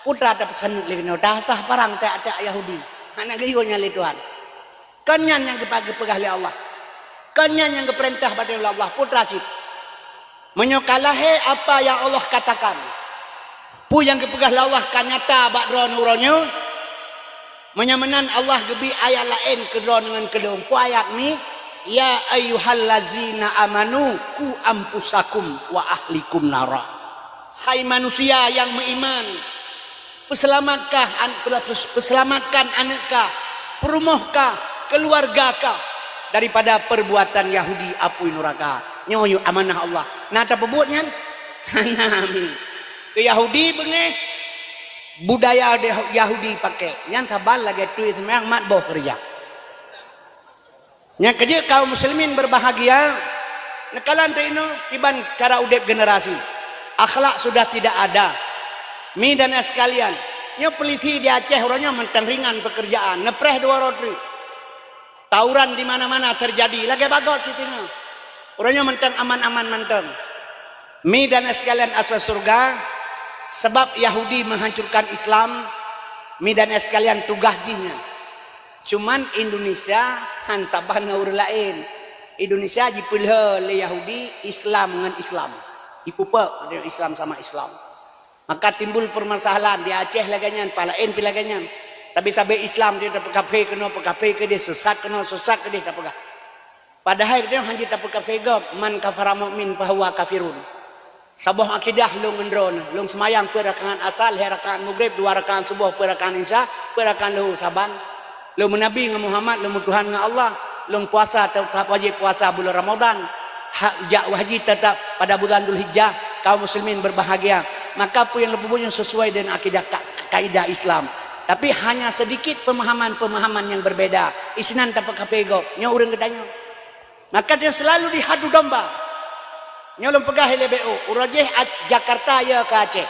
Putra ada pesan lino dasah parang tak Yahudi. Anak gayunya li Tuhan. Kenyan yang gepegah li Allah. Kenyan yang geperintah pada Allah putra sip. Menyukalahe apa yang Allah katakan. Pu yang kepegah Allah kanyata bakdron uronyo menyamenan Allah gebi ayat lain kedron dengan kedong pu ayat ni ya ayyuhallazina amanu ku ampusakum wa ahlikum nara. Hai manusia yang beriman, peselamatkan anakkah, perumahkah, keluargakah daripada perbuatan Yahudi apui neraka. Nyoyo amanah Allah. Nah tak perbuatnya hanami ke Yahudi bengeh budaya Yahudi pakai yang tabal lagi tuit memang mat boh kerja yang kerja kaum muslimin berbahagia nekalan tu kiban cara udep generasi akhlak sudah tidak ada mi dan sekalian nyo peliti di Aceh orangnya mentang ringan pekerjaan nepreh 2 roti tawuran di mana-mana terjadi lagi bagot situ orangnya mentang aman-aman mentang mi dan sekalian asal surga. Sebab Yahudi menghancurkan Islam, midan sekalian tugas jinya. Cuman Indonesia han sabah naur lain. Indonesia dipilih oleh Yahudi Islam dengan Islam. Dipupak dengan Islam sama Islam. Maka timbul permasalahan di Aceh laganyan, palain pilaganyan. Tapi sampai Islam dia tak pekape ke dia sesat ke dia tak pekah. Padahal dia hanya tak pekape man kafara mu'min fahuwa kafirun. Sabah akidah long ngendron, long semayang perakaan asal, herakaan maghrib, 2 rakaat subuh perakaan isya, perakaan lahu saban. Long menabi dengan Muhammad, long Tuhan dengan Allah, long puasa tetap wajib puasa bulan Ramadan, haji tetap pada bulan Dzulhijjah, kaum muslimin berbahagia. Maka pun yang lebih banyak sesuai dengan akidah kaidah Islam. Tapi hanya sedikit pemahaman-pemahaman yang berbeda. Isinan tak pekapego, nya urang ketanya. Maka dia selalu dihadu domba. Nyolong pegah LBO, urajeh Jakarta ya ke Aceh.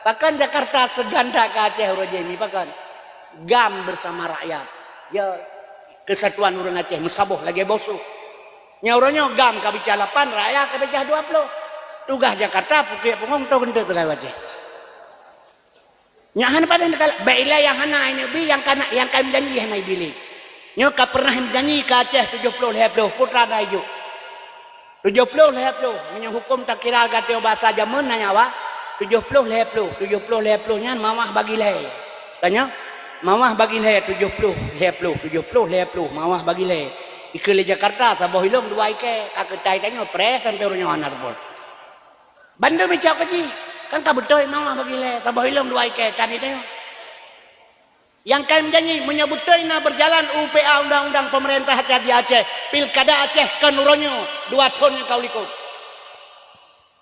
Pakan Jakarta seganda ke Aceh urajeh ni pakan. Gam bersama rakyat. Ya kesatuan orang Aceh mesaboh lagi bosu. Nyauranyo gam kabicah 8, rakyat kabicah 20. Tugas Jakarta pukul pengong tu gende tu Aceh. Nyahan pada nekal baila yang hana ini bi yang kami janji hana bili. Nyo ka pernah janji ke Aceh 70 putra dayu. 70 menyang hukum tak kira gateo bahasa jaman nanya wa 70 nya mamah bagi leh tanya mamah bagi leh 70 mamah bagi leh ikele Jakarta sabah hilong 2 ike kaketai tanya pres sampai urang anar pun bandel mecak kaji kan tak betul mamah bagi leh sabah hilong 2 ike tadi tanya yang kami janji menyebutkan berjalan UPA undang-undang pemerintah Aceh di Aceh pilkada Aceh ke Nuronyo 2 tahun yang kau likut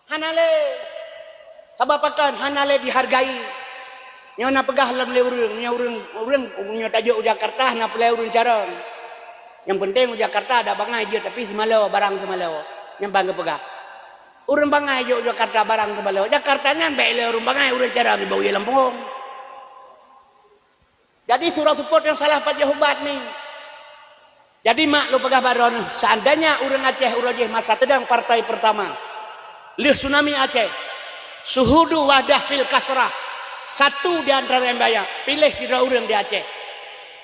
hanale sabapakan hanale dihargai nyona pegah lam le urang nya tajuk Jakarta na pele urang carang yang penting Jakarta ada bangai je tapi semalau barang semalau yang bangga pegah urang bangai je Jakarta barang semalau Jakarta ngan bele urang bangai urang carang di bawah Lampung. Jadi surah support yang salah Pak Jahubat ni. Jadi mak lu pegah baron seandainya urang Aceh urajeh masa tedang partai pertama. Lih tsunami Aceh. Suhudu wadah fil kasrah. Satu di antara yang bayar. Pilih sidra urang di Aceh.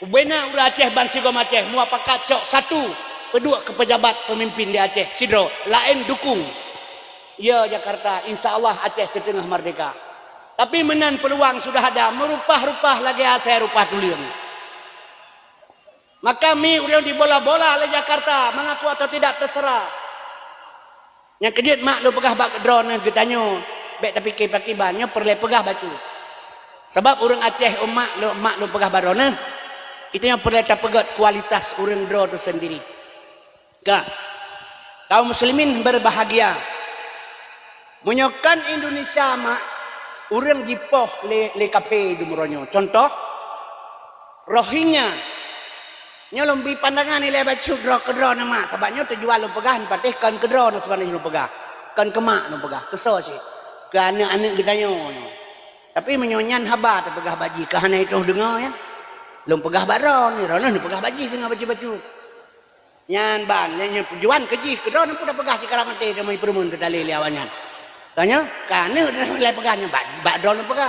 Ubena urang Aceh ban sigom Aceh mua pakat cok satu. Kedua ke pejabat pemimpin di Aceh sidro lain dukung. Ya Jakarta insyaallah Aceh setengah merdeka. Tapi menan peluang sudah ada merupah-rupah lagi Aceh rupah tuliang. Maka mi udah dibola-bola oleh Jakarta mengaku atau tidak terserah. Yang kejut mak lu pegah bak drone getanyo baik tapi kiban-kibannya perle pegah batu. Sebab orang Aceh mak lu pegah barone itu yang perle tak pegat kualitas orang drone itu sendiri. Ka Kaum muslimin berbahagia. Menyokan Indonesia mak urang jipoh le kape dumuronyo. Contoh Rohingya nyolombi pandangan ni le bacu dro kedro nama tabaknya terjual lo pegahan patih kan kedro no sebenarnya lo pegah. Kan kemak no pegah. Kesel sih. Ke anak-anak gedanyo. Tapi menyonyan haba terpegah baji kahana itu dengar ya. Lom pegah baron ni rono ni pegah baji tengah baju-baju. Nyan ban nyan tujuan keji kedro no pun dah pegah sekarang mati kami perumun ke dalil awannya. Tanya, kana dah pegahnya bak drone pegah.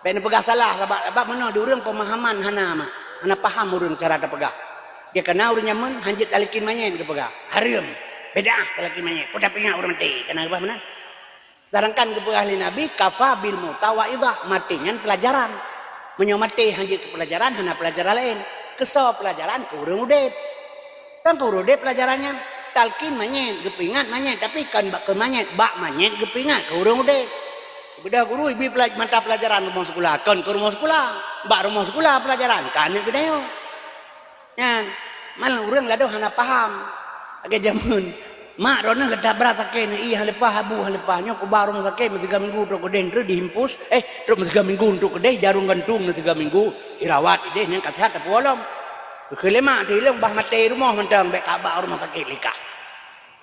Ben pegah salah sebab mana diurang pemahaman hana mak. Hana paham urang cara pegah. Dia kena urang nyaman hanjit alikin manyen ke pegah. Haram. Beda alikin manyen. Poda pingat urang mati. Kena apa mana? Sedangkan ke pegah Nabi kafa bil mutawaidah matinya pelajaran. Menyomati hanjit ke pelajaran hana pelajaran lain. Kesal pelajaran ke urang udep. Kan ke urang udep pelajarannya. Talkin manyet, gepingat manyet, tapi kan bak ke manyet, bak manyet gepingat, ke urang udah. Beda guru ibu mata pelajaran rumah sekolah, kan ke rumah sekolah, bak rumah sekolah pelajaran, kan ke dayo. Yan, malah urang lado hana paham. Agak jamun, mak rona kata berata kene, iya halepah habu halepahnya, ku baru masa kene 3 minggu untuk ke dendro dihimpus, terus 3 minggu untuk ke deh jarum gantung 3 minggu, irawat deh yang kata puolom. Kelima di ilmu bah mati rumah mentang bek kabak rumah sakit likah.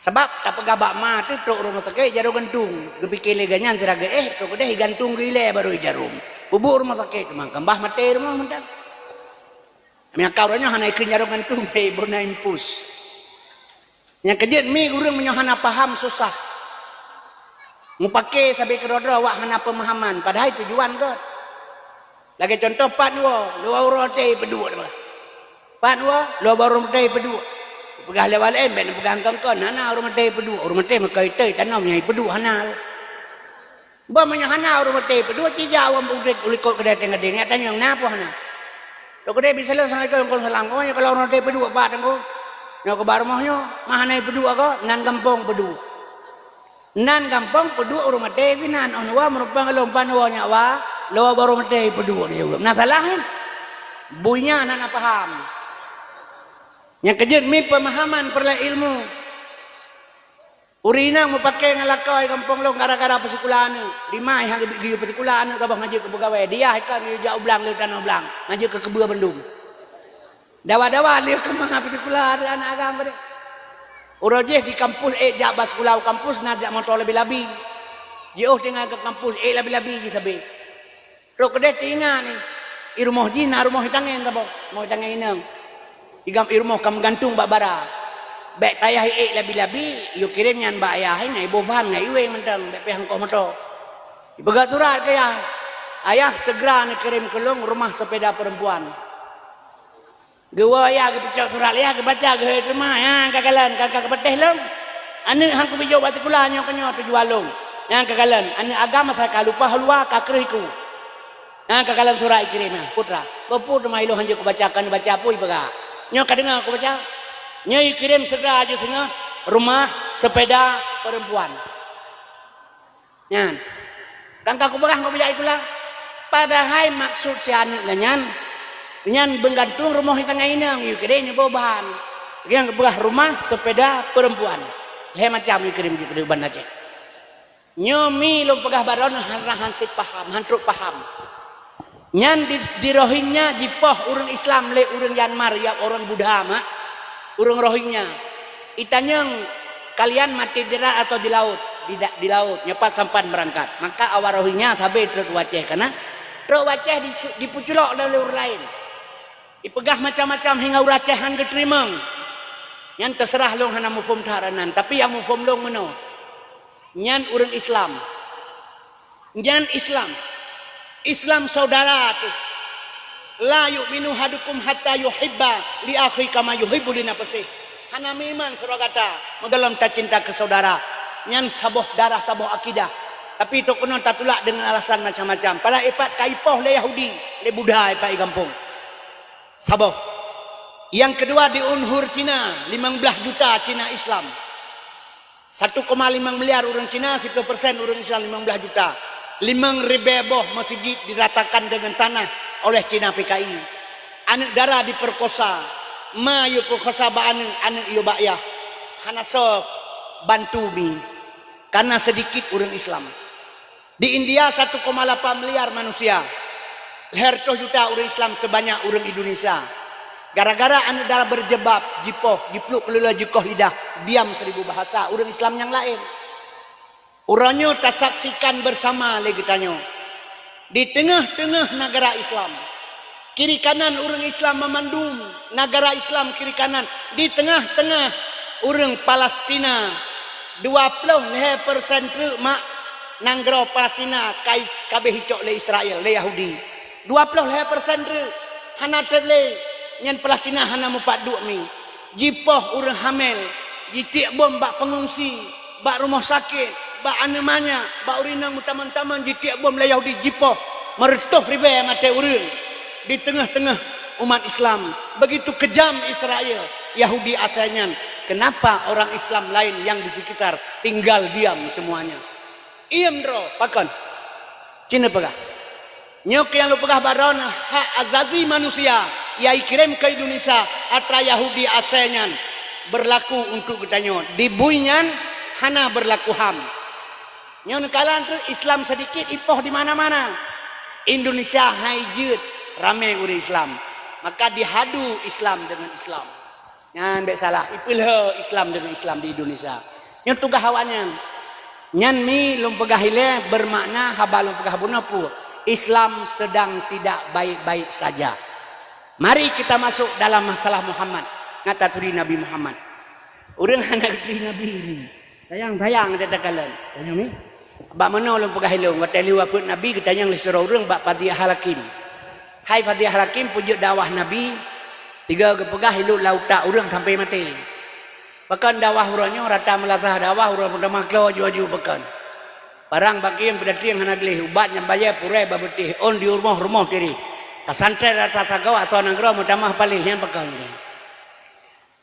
Sebab tak pegabak mati tok rumah sakit jarum gantung. Gepikir leganyan tiraga tok deh gantung gile baru jarum. Bubur rumah sakit mangkam bah mati rumah mentang. Amiak kauranya hana ikrin jarum gantung bona impus. Yang kejadian mi urang menyohana paham susah. Mu pakai sampai kerodro wak hana pemahaman padahal tujuan God. Lagi contoh patwa, luar rote pedua dah. Patwa, luar baru rote pedua. Pegah lewat ben pegang kongkon hana urang rote pedua, urang rote makai tei tanam nyai pedua hana. Ba menyahana urang rote pedua cija awam udik ulikot kedai tengah ding tanya yang napa hana. Lo kedai bisa le assalamualaikum salam ko kalau urang rote pedua ba tangko. Nya ke barmohnyo mahana pedua ko nan gampong pedua. Nan gampang pedua urang rote nan onwa merupakan lompan wanya wa lo baru mati pedua dia urang. Nah salahin. Buinya anak paham. Yang kejut mi pemahaman perla ilmu. Urina mau pakai ngalakai kampung lo gara-gara pesikulan ni. 5 yang giu pesikulan ni tabah ngaji ke pegawai. Dia kan jauh belang le tanah belang. Ngaji ke Kebua Bandung. Dawa-dawa dia ke mana pesikulan anak agama dia. Urojeh di kampus jabas sekolah kampus nak jak motor lebih-lebih. Jauh tinggal ke kampus lebih-lebih je sabe. Ro kedai tinggal ni. Irmoh jina rumah hitangen tabo. Mau hitangen inang. Igam irmoh kam gantung bak bara. Bek payah labi-labi, yo kirim nyan bak ayah ngai boban ngai iwe mentang bek pehang ko moto. Ibagat surat ke ayah segera nak kirim kelong rumah sepeda perempuan. Gewa ya ke pecah surat ya ke baca ke rumah ya kakalan kakak kepeteh long. Ane hang ku bijau batu kula nyo kenyo tujuan long. Yang kakalan ane agama saya lupa halua kakriku. Yang kakalan surat kirim putra. Beput rumah ilo hanjo ku bacakan baca apa ibaga. Nyo kadengar aku baca. Nyo kirim segera aja tengah rumah sepeda perempuan. Nyan. Kangka aku berah aku baca itulah. Padahal maksud si anak nyan. Nyan menggantung rumah di tengah inang. Yuk kirim boban. Yang berah rumah sepeda perempuan. He macam yuk kirim di ban aja. Nyo mi lo pegah baron hansip paham, hantruk paham. Nyan di Rohingya jipoh orang Islam le orang Myanmar ya orang Buddha mak orang Rohingya itanyang kalian mati di darat atau di laut di laut nyepat sampan berangkat maka awal Rohingya tabe truk waceh karena truk waceh dipuculok oleh orang lain dipegah macam-macam hingga uracehan keterimang nyan terserah long hana mufum taranan tapi yang mufum long meno nyan orang Islam nyan Islam saudara tu. La yu'minu hadukum hatta yuhibba li akhi kama yuhibbu li nafsihi. Hana memang surah kata, mendalam tak cinta ke saudara. Nyan saboh darah saboh akidah. Tapi itu kena tak tulak dengan alasan macam-macam. Pada ipat kaipoh le Yahudi, le Buddha ipat di kampung. Saboh. Yang kedua di Unhur Cina, 15 juta Cina Islam. 1,5 miliar orang Cina, 10% orang Islam 15 juta. 5.000 masjid diratakan dengan tanah oleh Cina PKI. Anak darah diperkosa, ma yu perkosa ba anak yu bakyah. hana so bantu mi karena sedikit orang Islam. Di India 1,8 miliar manusia. Leher juta orang Islam sebanyak orang Indonesia. Gara-gara anda darah berjebab, jipoh, jipluk, kelula, jikoh, lidah, diam 1000 bahasa. Orang Islam yang lain. Orangnya tak saksikan bersama lagi tanya. Di tengah-tengah negara Islam. Kiri kanan orang Islam memandung. Negara Islam kiri kanan. Di tengah-tengah orang Palestina. 20% mak nanggro Palestina kai kabeh hicok le Israel, le Yahudi. 20% hana terle nyan Palestina hana mupat duk mi. Jipoh orang hamil, jitik bom bak pengungsi, bak rumah sakit, bak anemanya, bak urinang taman-taman jitik bom le Yahudi jipoh meretuh ribe mate urang di tengah-tengah umat Islam. Begitu kejam Israel, Yahudi asalnya. Kenapa orang Islam lain yang di sekitar tinggal diam semuanya? Iem dro, pakan. Cina pegah. Nyok yang lu pegah baron hak azazi manusia yang kirim ke Indonesia atra Yahudi asalnya berlaku untuk kecanyon. Di buinyan hana berlaku ham. Nyon kalan tu Islam sedikit ipoh di mana-mana. Indonesia haijut ramai urang Islam. Maka dihadu Islam dengan Islam. Nyan bek salah. Ipilha Islam dengan Islam di Indonesia. Nyon tugah hawanyan. Nyan mi lum pegahile bermakna haba lum pegah bunapu. Islam sedang tidak baik-baik saja. Mari kita masuk dalam masalah Muhammad. Ngata turi Nabi Muhammad. Urang anak turi Nabi ini. Sayang-sayang kata kalian. Tanya mi. Bak mana lum pegahile ngata liwa pun Nabi kita yang lisura urang bak Fatihah Hakim. Hai Fatihah Hakim pujuk dakwah Nabi. 3 kepegah hilu lauta urang sampai mati. Bahkan dakwah urangnya rata melatah dakwah urang pertama klo jual-jual bahkan. Barang bagi yang berdati yang hendak lih ubat yang bayar purai babetih on di rumah diri. Kasantri rata tagaw atau nanggro mutamah palih yang bahkan.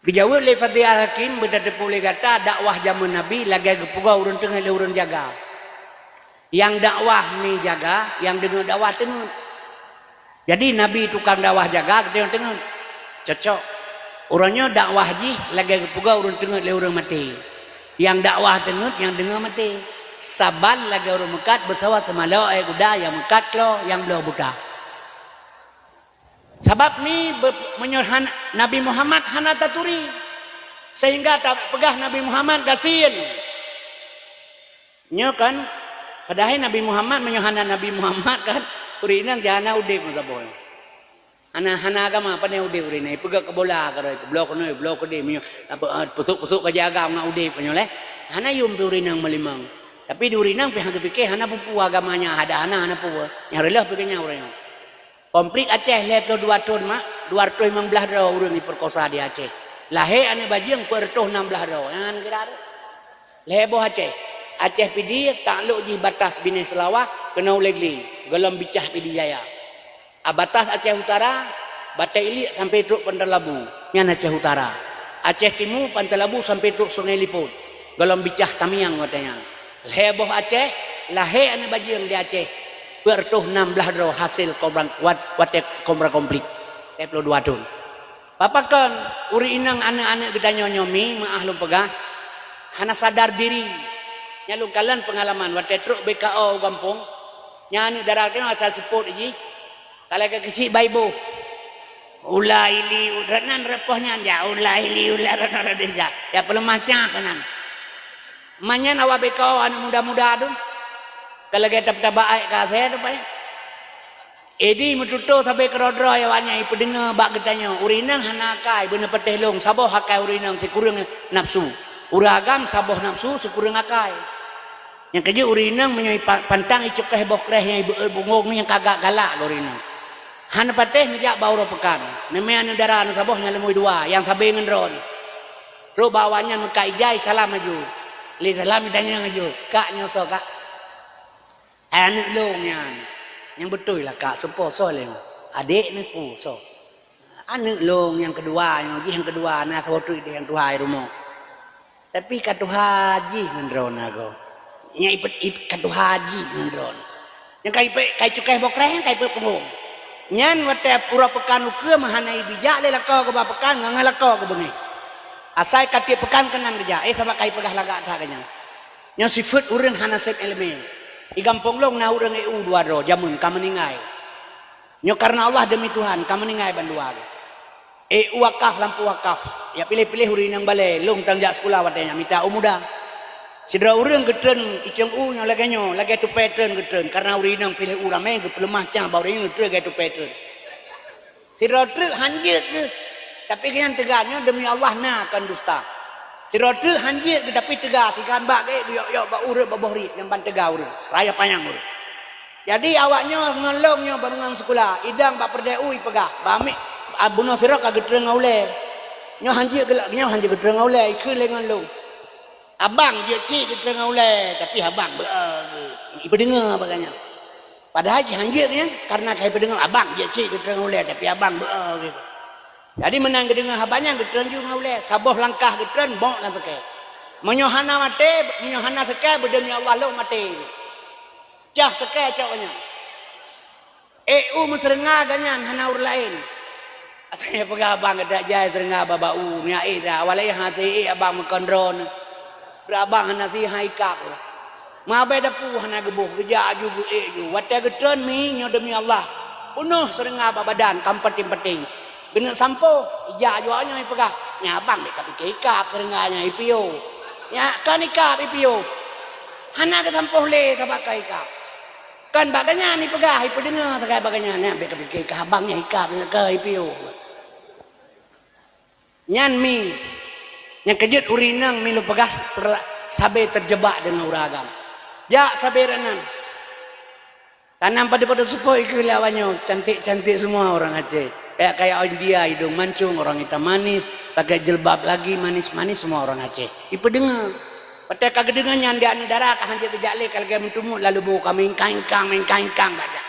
Bijawil le Fatihah Hakim berdati pulih kata dakwah zaman Nabi lagi kepuga urang tengah le urang jaga. Yang dakwah ni jaga, yang dengar dakwah tenut. Jadi Nabi tukang dakwah jaga kita yang tenut. Cocok. Orangnya dakwah ji lagi kepuga urang tengah le urang mati. Yang dakwah tenut yang dengar mati. Saban lagi orang mekat bersawat sama lo kuda yang mekat lo yang belah buta. Sebab ni menyerhan Nabi Muhammad hana taturi sehingga tak pegah Nabi Muhammad gasin. Nya kan padahal Nabi Muhammad menyerhan Nabi Muhammad kan urinan jana udip mengabol. Ana hana agama apa ni udip urinai pegah ke bola ke blok ni blok ke dia apa pusuk-pusuk ke jaga ngau udip penyoleh. Hana yum urinang melimang. Tapi di urinang pihak fikir hana pupu agamanya ada hana pupu yang relah pikirnya orang komplit Aceh lep 2 tahun mak 215 dah orang diperkosa di Aceh lahir ane bajing pertoh 16 dah yang kira lebo Aceh pidi takluk di batas Bini Selawah kena ulegli gelam bicah pidi jaya batas Aceh Utara Batai Ilik sampai truk Pantai Labu yang Aceh Utara Aceh Timur Pantai Labu sampai truk Sungai Liput gelam bicah Tamiang katanya Leboh Aceh, lahir ane baju yang di Aceh. Bertuh 16 doh hasil kobra watek kobra komplit. 22 tahun. Papakan uri inang anak-anak kita nyonyomi maahlum pegah. Hana sadar diri. Nyalu kalian pengalaman watek truk BKO kampung. Nyani daratnya asal support ji. Kalau ke kisi baibo. Ulah ili udranan repohnya aja. Ulah ili ulah ranan radeja. Ya perlu macam kanan. Manya nawa bekau anak muda-muda tu. Kalau kita tak baik kasih tu baik. Edi metutup sampai kerodro ya wanya ipu dengar bak ketanya. Urinang hanakai benar petih long saboh hakai urinang sekurang nafsu. Uragam saboh nafsu sekurang akai. Yang kerja urinang menyai pantang icuk keh bokreh yang ibu bungong yang kagak galak urinang. Hana petih ngejak bau pekan. Namanya anu darah anu saboh nyalemui 2 yang sabi ngendron. Ro bawanya muka ijai salam maju. Li salam ditanya ngaju, kak nyoso kak. Anak long yang betul lah kak sepo so leng. Adik ni ku so. Anak long yang kedua yang kedua anak waktu itu yang tuhai rumah. Tapi katu haji ngendron aku. Yang ipet katu haji ngendron. Yang kai cukai bokreh kai pengong. Nyan wate pura pekan uke mahanai bijak le lakau ke bapekan ngangal lakau ke bengi. Asai kati pekan kenan kerja. Sama kai pegah lagak tak kenyang. Yang sifat urang hanasib ilmi. Igampong long na urang EU dua ro jamun kameningai. Nyo karena Allah demi Tuhan kameningai banduan. Wakaf lampu wakaf. Ya pilih-pilih urin yang balai long tangjak sekolah wadanya minta umuda. Sidra urang getren iceng nya laganyo lagi tu pattern getren karena urin yang pilih urame ke pelemah cang bau ring tu lagi tu pattern. Sidra tu hanjit ke tapi kan tegaknya demi Allah na akan dusta. Sidra tu hanjit ke tapi tegak ikan bak ke yok bak urut babohri yang ban tegak urut raya panjang urut. Jadi awaknya ngelongnya barengan sekolah idang bak perdeu pegah bamik abuno sira ka getren ngaule. Nyo hanjit gelak nyo hanjit getren ngaule ikeu lengan long. Abang je cik kita ngaulai tapi abang ibu dengar baganya. Padahal si hanjir ni karena kai pendengar abang je cik kita ngaulai tapi abang gitu. Jadi menang kedengar abangnya kita juga ngaulai. Saboh langkah kita bok lan pakai. Menyohana mate, menyohana sekai berdemi Allah lo mate. Cah sekai caknya. Mesrengah ganyan hana ur lain. Asanya pegah abang ada jai terengah babau nya dah awalai hati abang mekondron. Berabang nasi haikap. Mabai dapu hana gebuh geja juga ju. Watai getron mi nyo demi Allah. Penuh serengah badan kampeting-peting. Bener sampo ija jualnya pegah. Nya abang mek kapik ikap serengahnya IPO. Ya kan ikap IPO. Hana ke sampo le tabak ikap. Kan baganya ni pegah ipo dengar takai baganya nya mek kapik ikap abangnya ikap ke IPO. Nyan mi yang kejut urinang milu pegah sabe terjebak dengan uragam. Jak sabe renan. Tanam pada supoi ke lawannya cantik-cantik semua orang Aceh. Kayak India hidung mancung, orang hitam manis, pakai jilbab lagi manis-manis semua orang Aceh. Ipa dengar. Pakai kagak dengar nyandak negara kah hanjat terjale kalau dia mentumuk lalu bawa kami mengkaingkang baca.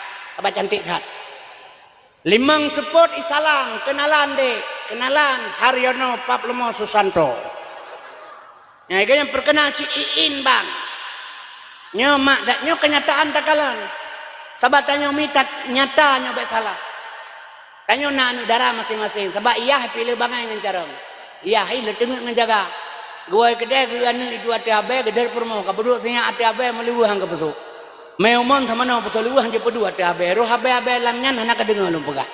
Apa cantik hat. Limang sepot isalang kenalan dek. Kenalan Haryono Paplomo Susanto. Ya, yang perkenal si Iin bang. Nyo mak dak nyo kenyataan takalan. Sabatannya minta nyata nyo baik salah. Tanyo na negara masing-masing. Sebab iya pilih bangai dengan cara. Iya le tengok ngejaga. Gua kedai ke anu itu ati abe gedar permo kabuduk tanya ati abe meliwah hang kebesu. Meumon sama no betul liwah je pedu ati abe. Roh abe lamnyan hana kedengar lum pegah.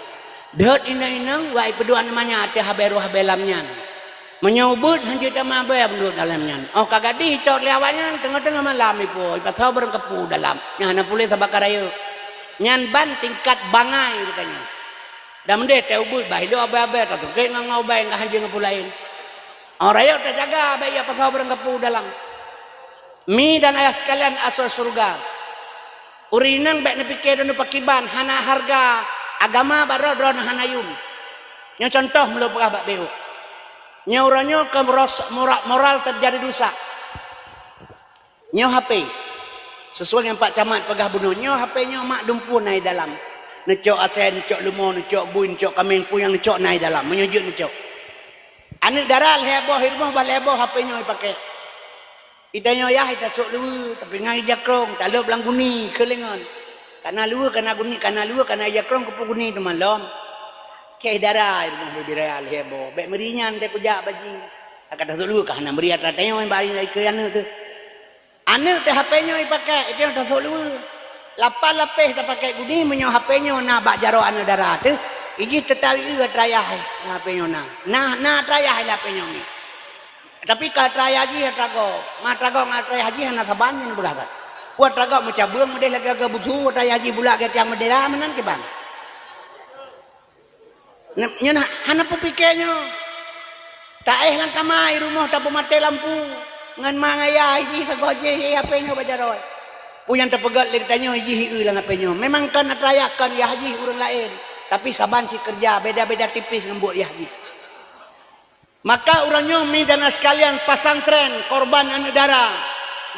Deut inang-inang wai pedua namanya ati haberu habelamnyan. Menyobut hanjut sama abe menurut dalamnyan. Oh kagak dicor lewatnya tengah-tengah malam ipo. Ipa tahu berkepu dalam. Nya hana pulih tabakar ayo. Nyan ban tingkat bangai katanya. Dan mende teu but bae do abe-abe tu ke ngau bae ngah hanjing ngapulain. Orang ayo terjaga abe ya tahu berkepu dalam. Mi dan ayah sekalian asal surga. Urinang baik nepikir dan pakiban hana harga agama barodron hanayum. Yang contoh belum pernah beu. Nyauranyo ke moral terjadi dosa. Nyo HP. Sesuai dengan Pak Camat pegah bunuh. Nyo HP nyo mak dumpu naik dalam. Necok asen, necok lemon, necok buin, necok kameng puyang, necok naik dalam. Menyujud necok. Anak darah heboh hirmah baleboh HP nyo dipakai. Kita nyo ya kita sok lu tapi ngai jakrong, tak lu belang guni kelengan. Karena lu karena guni, karena lu karena jakrong kepu guni tu malam. Kei darah hirmah bebirai heboh. Baik merinyan dia kujak baji. Kata sok lu kah nak meriat ratanya main bari ke anak tu. Anak tu HP nyo dipakai, itu yang tak sok lu. Lapan lapeh tak pakai guni menyo HP nyo na bak jaro anak darah tu. Iji tetawi atrayah HP nyo na. Nah atrayah HP nyo ni. Tapi kalau raya haji ya trago, mah trago ngatraya haji hana sabanyan berada. Buat trago macam buang model lagi agak butuh, raya haji bulat ke tiang medera menan ke bang. Nyen hana pupikenya. Tak lang kamai rumah tak mati lampu. Ngan mangaya haji sagoje HP nyo bajaroi. Puyan terpegat leritanya haji hiu lang HP nyo. Memang kan atrayakan ya haji urang lain, tapi saban si kerja beda-beda tipis ngembut ya haji. Maka orangnya dan sekalian pasantren korban anak darah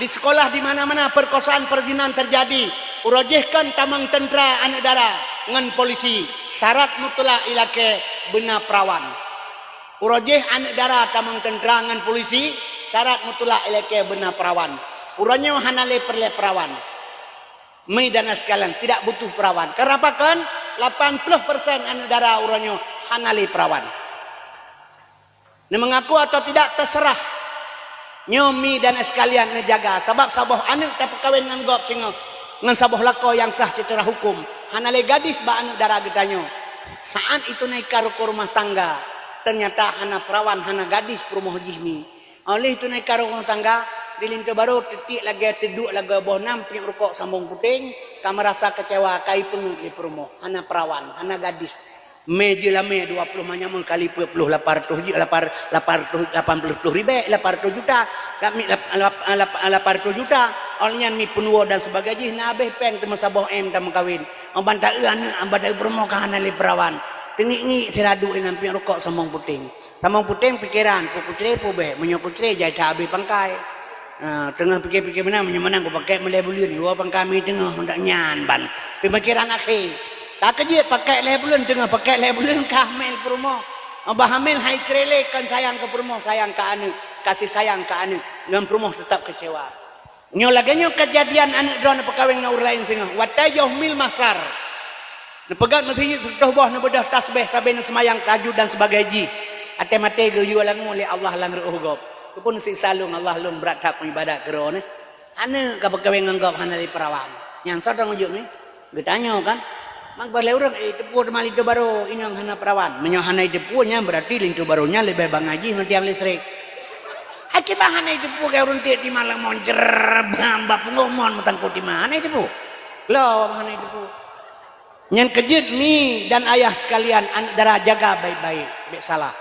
di sekolah di mana-mana perkosaan perzinahan terjadi urajihkan tamang tentera anak darah dengan polisi syarat mutlak ilake benar perawan urajih anak darah tamang tentera dengan polisi syarat mutlak ilake benar perawan urangnya hanale perle perawan dan sekalian tidak butuh perawan kenapa kan 80% anak darah orangnya hanale perawan. mengaku atau tidak terserah. Nyomi dan sekalian ngejaga sebab saboh anak tak kawin ngan gop singo ngan saboh lako yang sah secara hukum. Hanale gadis ba anak darah getanyo. Saat itu naik karo ke rumah tangga. Ternyata hana perawan hana gadis perumoh jihmi. Oleh itu naik karo rumah tangga dilintu baru titik lagi teduk lagi bonam punya rokok sambung puting. Kamu rasa kecewa kai penuh di perumoh. Hana perawan hana gadis. Meji lame 20 manyamun kali 20 800 ribu 800 juta kami 800 juta olehnya mi penuo dan sebagainya nabeh peng temu saboh em tam kawin ambanta anak ambanta permokahan ali perawan tengi seradu nampi rokok samong puting pikiran puku cepu be menyokut cere jai cabe pangkai tengah pikir-pikir mana menang aku pakai melebulin dua pangkami tengah hendak nyan ban pemikiran akhir tak kerja pakai lebulun tengah pakai lebulun kahmel perumo. Abah hamil hai cerele kan sayang ke perumo sayang ke anu kasih sayang ke anu dengan perumo tetap kecewa. Nyo lagi nyo kejadian anak drone perkawin ngaur lain tengah. Watayoh mil masar. Nepegat masih sudah boh nebedah tasbih sabena semayang tajud dan sebagainya. Ate mate ge yulang oleh Allah lang reuh gop. Kepun si salung Allah lung berat tak ibadat gerone. Anu ka perkawin nganggap hanali perawan. Yang sadang ujuk ni. Getanya kan. Mak balai orang tepu mali itu baru ini yang hana perawan. Menyohana tepunya berarti lintu barunya lebih bang ngaji nanti yang listrik. Akibat hana tepu kayak orang tiap di malam moncer bamba pengomon matangku di mana tepu. Lo hana tepu. Yang kejut ni dan ayah sekalian anak darah jaga baik-baik, baik salah.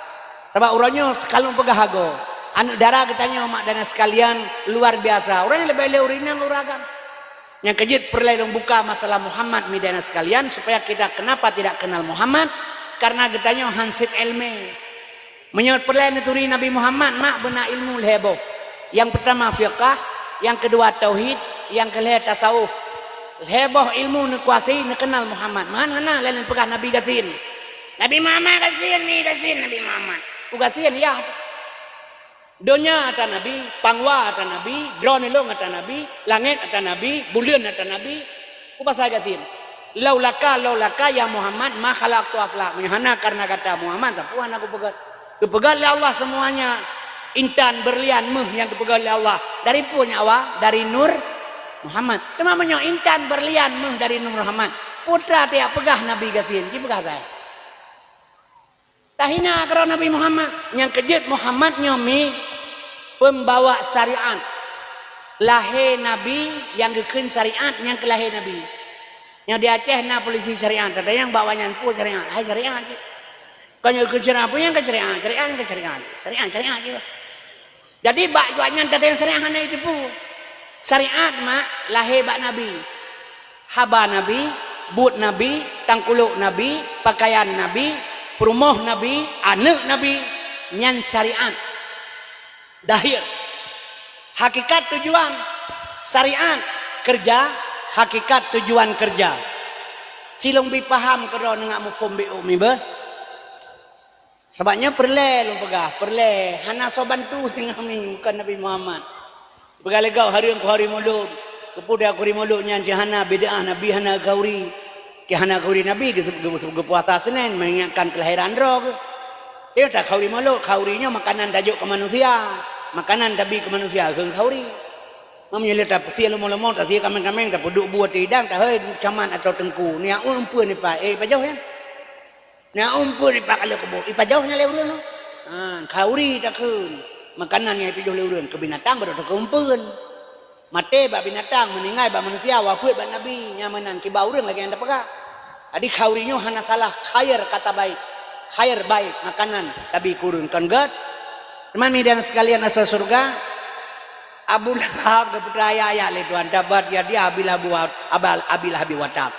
Sebab orangnya kalau pegahago anak darah katanya mak dan sekalian luar biasa. Orangnya lebih leurinan luragan. Yang kejut perlu buka masalah Muhammad midana sekalian supaya kita kenapa tidak kenal Muhammad karena getanya hansip ilmu menyebut perlu turi Nabi Muhammad mak benar ilmu leheboh yang pertama fiqah yang kedua tauhid yang kelihatan tasawuf leheboh ilmu nekuasai nekenal Muhammad mana lain pegah Nabi gasin Nabi Muhammad gasin Nabi Muhammad gasin ya Donya ata Nabi, pangwa ata Nabi, drone long ata Nabi, langit ata Nabi, bulan ata Nabi. Apa saja tin? Laulaka ya Muhammad ma khalaqtu afla. Menyahana karena kata Muhammad tapuan aku pegat. Kepegat oleh Allah semuanya. Intan berlian meh yang kepegat oleh Allah. Dari punya Allah, dari nur Muhammad. Temamanya intan berlian meh dari nur Muhammad. Putra tiap pegah Nabi gatin, ci pegah saya. Tahina kalau Nabi Muhammad yang kejut Muhammad nyomi pembawa syariat lahir Nabi yang gekun syariat yang kelahir Nabi yang di Aceh na polisi syariat ada yang bawanya pun syariat hai syariat kalau ke syariat punya ke syariat syariat juga jadi bak jualnya ada yang syariat itu pun syariat mak lahir bak Nabi haba Nabi but Nabi tangkuluk Nabi pakaian Nabi perumoh Nabi anak Nabi nyan syariat dahir hakikat tujuan syariat kerja hakikat tujuan kerja cilung bi paham kalau nengak mufum bi umi bah sebabnya perle lu pegah perle hana so bantu sing kami bukan Nabi Muhammad pegah legau hari maulud kepuda hari maulud nyan hana bid'ah Nabi hana gauri ki hana gauri Nabi ke puasa Senin mengingatkan kelahiran roh dia tak kauri malu, kaurinya makanan tajuk ke manusia, makanan tabi ke manusia, keng kauri. Mamnya lihat pesi lemo-lemo, tadi kameng-kameng, tak duduk buat tidang, tak hei caman atau tengku. Ni aku umpun ni pak, pajauh ya. Ni aku umpun ni pak kalau kebo, pajauhnya lewurun. Kauri tak keng, makanannya pajauh lewurun, ke binatang baru tak keumpun. Mate bak binatang, meninggal bak manusia, wafat bak nabi, nyamanan kibaurun lagi yang tak pegah. Adik kaurinya hana salah, khair kata baik. Khair baik makanan tapi kurun kan God teman medan sekalian asal surga Abu Lahab keputraya ya le tuan dapat ya dia abilah watab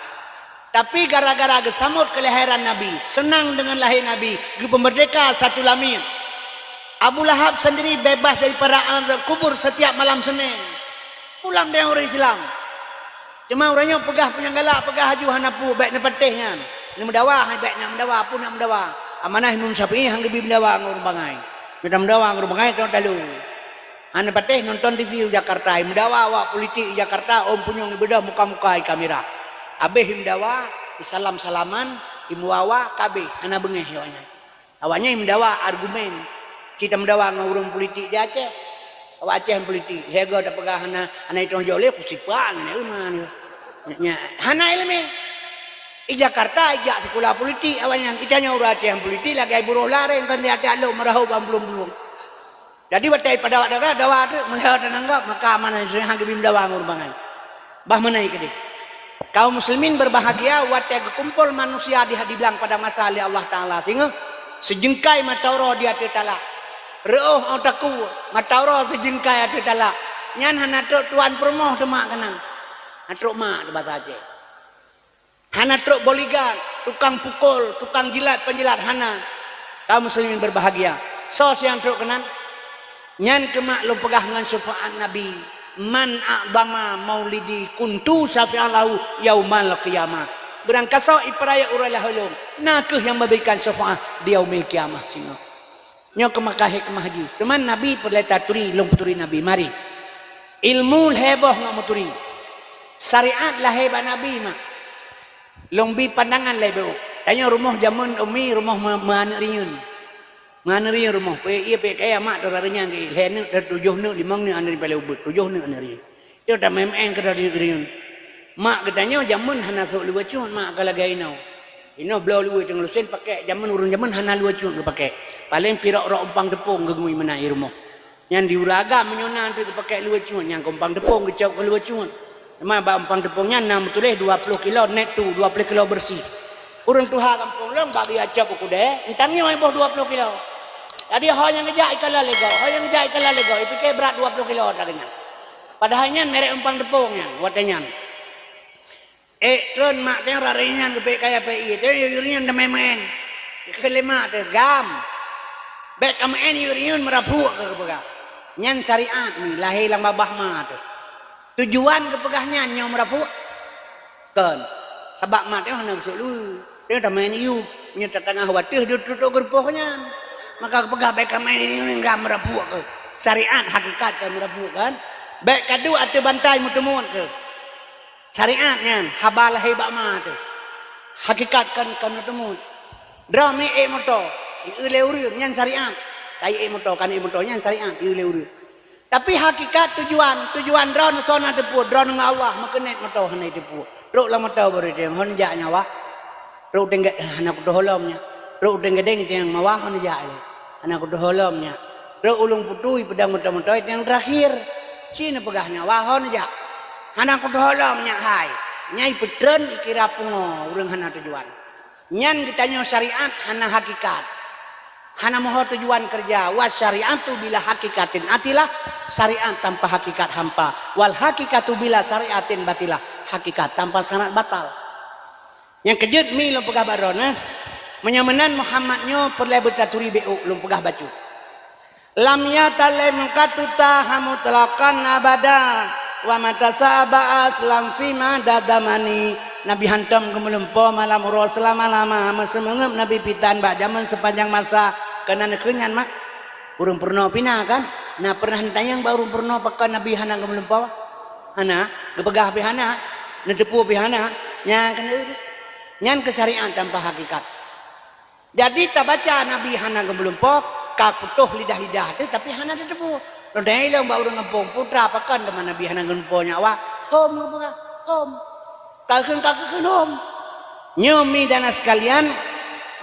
tapi gara-gara gesamut kelahiran Nabi senang dengan lahir Nabi pemerdeka satu lamin Abu Lahab sendiri bebas dari para kubur setiap malam Senin pulang dengan orang Islam cuma orangnya pegah penyanggala pegah haju hanapu baik nepetihnya ini mendawa, hai baiknya mendawa, pun nak mendawa. Amanah Imam Syafi'i hang lebih mendawa ngurung bangai. Kita mendawa ngurung bangai tu dalu. Ane pateh nonton TV Jakarta, mendawa awak politik Jakarta, om punyong beda muka-muka kamera. Abeh mendawa, salam-salaman, imuawa kabeh, ana bengeh awaknya. Awaknya mendawa argumen. Kita mendawa dengan urung politik di Aceh. Awak Aceh yang politik. Saya ada pegah anak itu jauh aku sipang ni rumah ni. Hana ilmu. Di Jakarta ijak sekolah politik awalnya. Itanya urang Aceh yang politik lagi buruh lareng kan dia ada lo merahau belum. Jadi batai pada waktu dawa tu melihat dan anggap maka mana yang hang bim dawa ngurbangan. Bah menai ke dia. Kaum muslimin berbahagia watai kumpul manusia dibilang pada masa Allah Taala sehingga sejengkai matauro dia tetala. Reuh otaku matauro sejengkai atu tala. Nyan hana tuan permoh tu mak kenang. Atruk mak tu bahasa Aceh. Hana truk boligan, tukang pukul, tukang jilat, penjilat hana. Kaum muslimin berbahagia. Sos yang truk kenang. Nyan kemak lo pegah dengan syafaat Nabi. Man a'dama maulidi kuntu syafi'alahu yaumal qiyamah. Berangkasa iparaya uralah hulung. Nakah yang memberikan syafaat di yaumil qiyamah sino. Nyo ke Makkah ke haji. Teman Nabi perleta turi long turi Nabi mari. Ilmu heboh ngak muturi. Syariat lah hebat Nabi mak. Long bi pandangan lebo. Tanya rumah zaman umi rumah mana riun. Mana riun rumah. Ia pe kaya mak dararnya ke lene 7 ne 5 ne ane pale ubut 7 ne ane riun. Dia tak memang ke dari riun. Mak katanya zaman hana sok lu cun mak kala gainau. Ino belau lu teng lusen pakai zaman urang zaman hana lu cun ke pakai. Paling pirak-rak umpang tepung ke gui mana rumah. Yang diuraga menyonan tu pakai lu cun yang umpang tepung ke cau ke lu cun. Memang ba umpang tepungnya 6 betul 20 kilo net tu 20 kilo bersih. Urang tuha kampung long bagi acap ku deh. Entangnya ai boh 20 kilo. Jadi hal yang ngejak ikan lalego, ipike berat 20 kilo tadinya. Padahalnya merek umpang tepungnya, watanya. Tron mak teh rarinya ke kaya PI, teh yurian de memen. Kelima teh gam. Bek kamen yurian merapu ke pegah. Nyan syariat ni lahir lang babah mah teh. Tujuan ke pegahnya nyo merapu. Kan. Sebab mak teh hendak masuk lu. Teh tak main iu, punya tetangga khawatir dia tutuk gerpohnya. Maka pegah baik kami ini enggak merapu ke syariat hakikat kan merapu kan baik kadu atau bantai mutemun ke syariatnya habal hebat mah tu hakikat kan mutemun drama moto ileuri nyan syariat tai moto kan moto nyan syariat ileuri tapi hakikat tujuan drone sona depu drone dengan Allah makenet moto hana depu ruk la moto beri dia hon ja nyawa ruk dengge hana kudoholomnya ruk dengge deng yang mawah hon ja anak kudoholomnya ruk ulung putui pedang moto-moto yang terakhir cina pegahnya wahon ja anak kudoholomnya hai nyai petren ikira pungo urang hana tujuan nyan ditanya syariat hana hakikat hana moho tujuan kerja was syariatu bila hakikatin atilah syariat tanpa hakikat hampa wal hakikatu bila syariatin batilah hakikat tanpa syarat batal yang kejut mi lo pegah barona menyamanan Muhammadnya perle betaturi beu lum pegah bacu lam yatalem katuta hamutlakan abada wa matasaba aslam fi madadamani Nabi hantam gemelempo malam uro selama-lama mesemengep Nabi pitan bak zaman sepanjang masa kena nekenyan mak urang pernah pina kan nah pernah tanyang ba urang pernah pakai Nabi hana gemelempo hana gepegah pi hana nedepu pi hana nya kena nyan kesyariat tanpa hakikat. Jadi tak baca Nabi hana gemelumpok, kakutuh lidah-lidah tu tapi hana debu. Rodai lang ba urang ngempong putra pakan teman Nabi hana gemelumpok nyawa. Hom ngapa? Hom. Kalkeun hom. Nyomi dan sekalian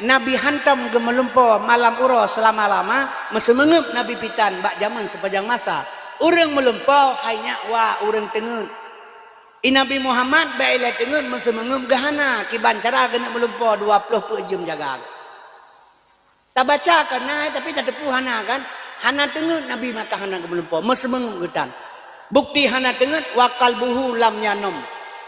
Nabi hantam gemelumpok malam uro selama-lama mesemengep Nabi pitan bak zaman sepanjang masa. Urang melumpok hanya wa urang tengeun. Nabi Muhammad ba ila tengeun mesemengep gahana kiban cara gena melumpok 20 jam jaga. Tak baca kan naik tapi tak tepu hana kan hana tengut Nabi maka hana kemelempo mesemeng getan bukti hana tengut wakal buhu lam yanom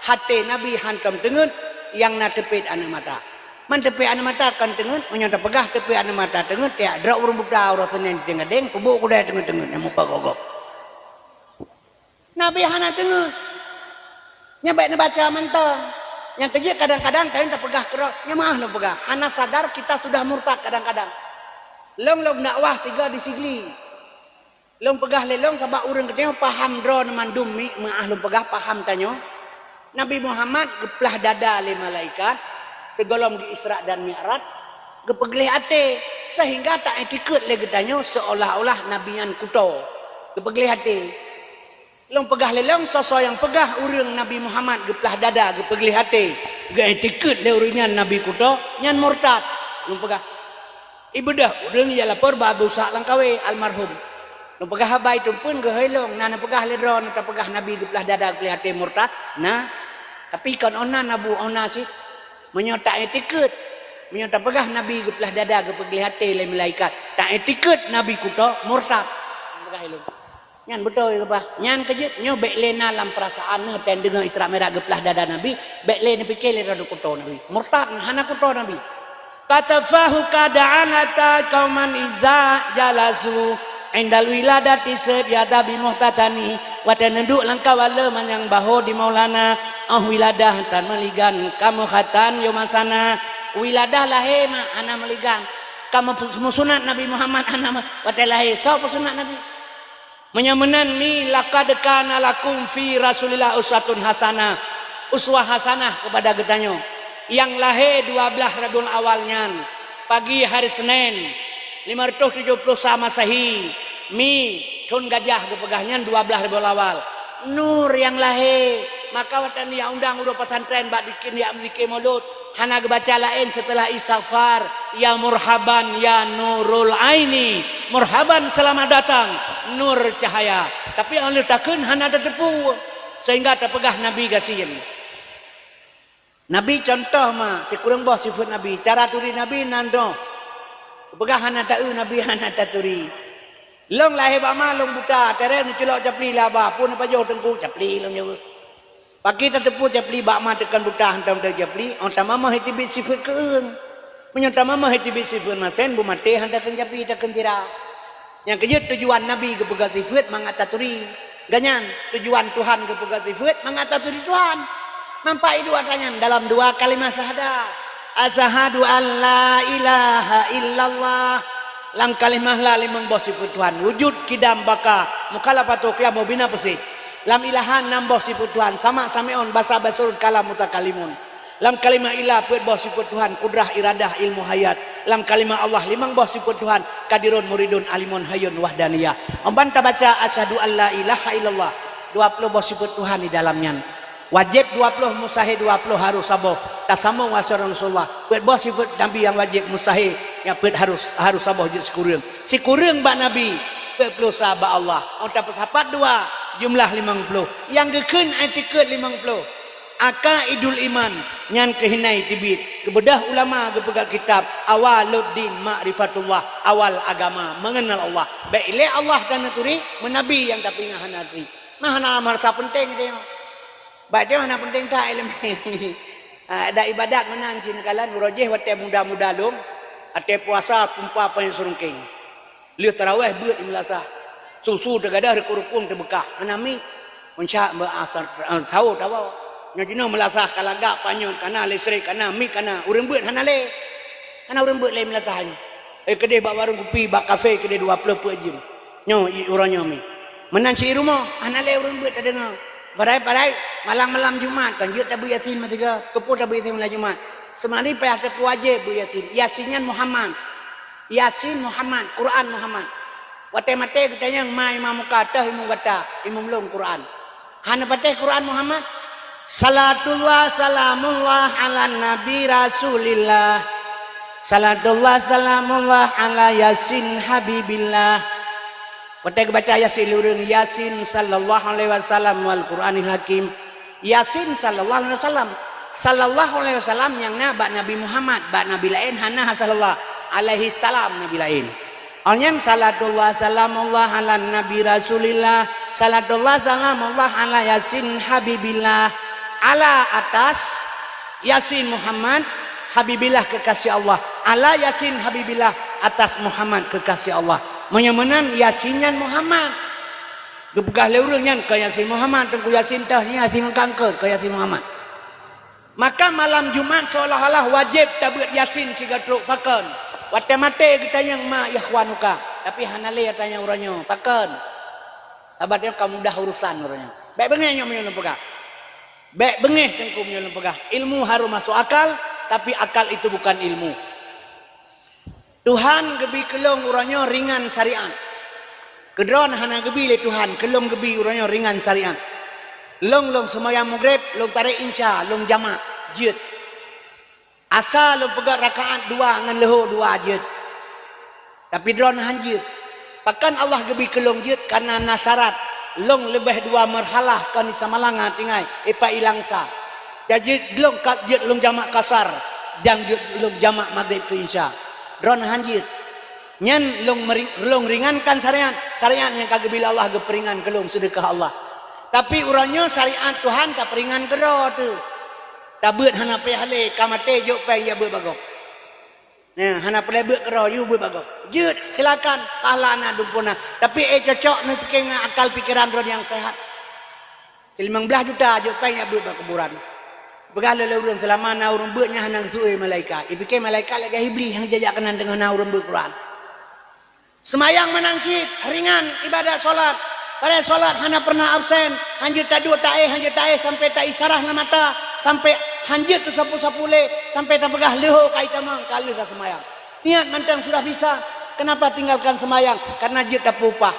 hati Nabi hantam tengut yang na tepit anu mata man tepit anu mata kan tengut menyata pegah tepit anu mata tengut ya dra urung buka urang senen jengadeng pebuk kuda tengut-tengut yang muka gogok Nabi hana tengut nyabek baca mentong yang kerja kadang-kadang kalian tak pegah kerok nyamah lo pegah hana sadar kita sudah murtad kadang-kadang long dakwah siga disigli long pegah lelong sabak urang ketemu paham drone mandum mi maah long pegah paham tanyo Nabi Muhammad geplah dada le malaikat segolong di Isra dan Mi'raj Gepeglih hati sehingga tak etikut lagi tanya seolah-olah Nabi yang kuto. Gepeglih hati. Long pegah lelong sosok yang pegah urang Nabi Muhammad geplah dada gepeglih hati. Ge etikut le uringan Nabi kuto nyan murtad. Long pegah. Ibadah urang ya lapor babu sak langkawe almarhum. Long pegah habai tu pun ge helong nana pegah ledron ta pegah Nabi geplah dada gepeglih hati murtad. Nah, tapi kan ona nabu ona sih menyotak etikut. Menyata pegah Nabi geplah dada gepeglih hati le malaikat. Tak etikut Nabi kuto murtad. Pegah helong. Nyan betul ke bah? Nyan kejut nyo bekle dalam perasaan ne ten dengan Isra Mi'raj geplah dada Nabi, bekle ne pikir le rada kuto Nabi. Murtad hana kuto Nabi. Katafahu kada'anata kauman iza jalasu indal wiladati sedyada bi muhtatani wa tanaduk langka wala manyang baho di maulana wiladah tan meligan kamu khatan yomasana wiladah lahir ana meligang kamu musunat Nabi Muhammad ana wate lahir so sunat Nabi menyamenan mi laqad kana lakum fi Rasulillah uswatun hasanah uswah hasanah kepada getanyo yang lahir 12 Rabiul Awalnya pagi hari Senin 570 Masehi mi tun gajah gepegahnya 12 Rabiul Awal nur yang lahir maka watan ya undang udah pesantren bak dikin ya memiliki mulut hana baca lain setelah istighfar ya murhaban ya nurul aini murhaban selamat datang nur cahaya tapi oleh takun hana ada tepu sehingga terpegah Nabi gasin Nabi contoh mah sekurang bos sifat Nabi cara turi Nabi nando pegah hana tahu Nabi hana taturi long lahir bama long buta terem celok capli lah ba pun apa jauh tengku capli long jauh pagi tetepu capli bak ma tekan buta hantam dah capli onta mama hiti bi sifat keung menyata mama hiti bi sifat masen bu mate hantakan capli tekan tira yang kejut tujuan Nabi ke pegat sifat mangataturi ganyan tujuan Tuhan ke pegat sifat mangataturi Tuhan nampak itu artinya dalam dua kalimat syahadat asyhadu an la ilaha illallah lang kalimah la limang bos sifat Tuhan wujud kidam baka mukhalafatu qiyam bina pesi lam ilahan nam bos sifat Tuhan sama samion basa basul kalam mutakalimun lam kalimah ilah pet bos sifat Tuhan kudrah iradah ilmu hayat lam kalimah Allah limang bos sifat Tuhan kadirun muridun alimun hayun wahdaniyah ombanta baca asyhadu an la ilaha illallah 20 bos sifat Tuhan di dalamnya wajib 20 mustahil 20 harus saboh tasamu wasar Rasulullah pet bos sifat Nabi yang wajib mustahil yang pet harus saboh je sikurang bak Nabi pet plus sahabat Allah onta peshapat 2 jumlah 50 yang gekeun etikut 50 akaidul iman nyan kehinai tibit kebedah ulama gepegat kitab awaluddin ma'rifatullah awal agama mengenal Allah baik ile Allah dan naturi menabi yang tapi ngahanatri mahana merasa penting dia baik dia mana penting tak ilmu ada ibadat menan sini kalan murajih wate muda-muda lum ate puasa pumpa apa yang surungking lihat tarawih beut imlasah susu tergadah rekurupung terbekah anami mencak berasar sahur tawa nyajina melasah kalagak panyon kana listrik kana mi kana urang beut hanale kana urang beut lain melatahnya kedai bak warung kopi bak kafe kedai 20 per jam nyo urangnya mi menan si rumah hanale urang beut ada dengar barai-barai malam-malam Jumat kan jut tabu yasin matiga keput tabu yasin malam Jumat semali payah tepu wajib bu yasin yasinnya Muhammad yasin Muhammad Quran Muhammad wate mate katanya ma imam kata imam kata imam long Quran hana pate Quran Muhammad salatullah salamullah ala nabi rasulillah salatullah salamullah ala yasin habibillah wate baca yasin urang yasin sallallahu alaihi wasallam wal Quranil hakim yasin sallallahu alaihi wasallam yang bak Nabi Muhammad bak nabi lain hana sallallahu alaihi salam nabi lain Alnyang salatullah salamullah ala nabi rasulillah salatullah salamullah ala yasin habibillah ala atas yasin Muhammad habibillah kekasih Allah ala yasin habibillah atas Muhammad kekasih Allah menyemenan yasinnya Muhammad gepegah leurungnya ke yasin Muhammad tengku yasin tahnya yasin kangke ke yasin Muhammad maka malam Jumat seolah-olah wajib tabut yasin siga truk pakan wate mate kita yang ma ikhwanuka tapi hanale tanya urangnya pakan sahabatnya kamu dah urusan urangnya baik bengeh nyo menyo pegah baik bengeh tengku menyo pegah ilmu harus masuk akal tapi akal itu bukan ilmu Tuhan gebi kelong urangnya ringan syariat. Kedron hana gebi le Tuhan, kelong gebi urangnya ringan syariat. Long semayang maghrib, long tarik insya, long jamak, jid. Asa long pegat rakaat 2 ngan leho 2 jid. Tapi dron hanjid. Pakan Allah gebi kelong jid karena nasarat. Long lebih 2 marhalah kan samalanga tingai, epa ilang sa. Jadi long kat jid long jamak kasar, jang jid long jamak maghrib ke insya. Dron hanjid. Nyan long ringankan syariat yang kagak bila Allah geperingan kelong sedekah Allah. Tapi urangnya syariat Tuhan tak peringan kero tu. Tak beut hana pe hale kamate jok pe ya beut bagok. Nah, hana pe beut kero yu beut bagok. Jut silakan pahala na dumpuna. Tapi cocok ni pikir akal pikiran ron yang sehat. 15 juta jok pe ya beut kuburan. Begala le urang selama na urang beutnya hanang suai malaikat. Ipikir malaikat lagi iblis yang jajak kenan dengan na urang beut Quran. Semayang menangsit, ringan ibadah solat. Pada solat hana pernah absen. Hanjir tak dua tak sampai tak isyarah na mata. Sampai hanjir tersapu-sapule. Sampai tak pegah leho kaitamang kali tak semayang. Niat mantang sudah bisa. Kenapa tinggalkan semayang? Karena jir tak pupah.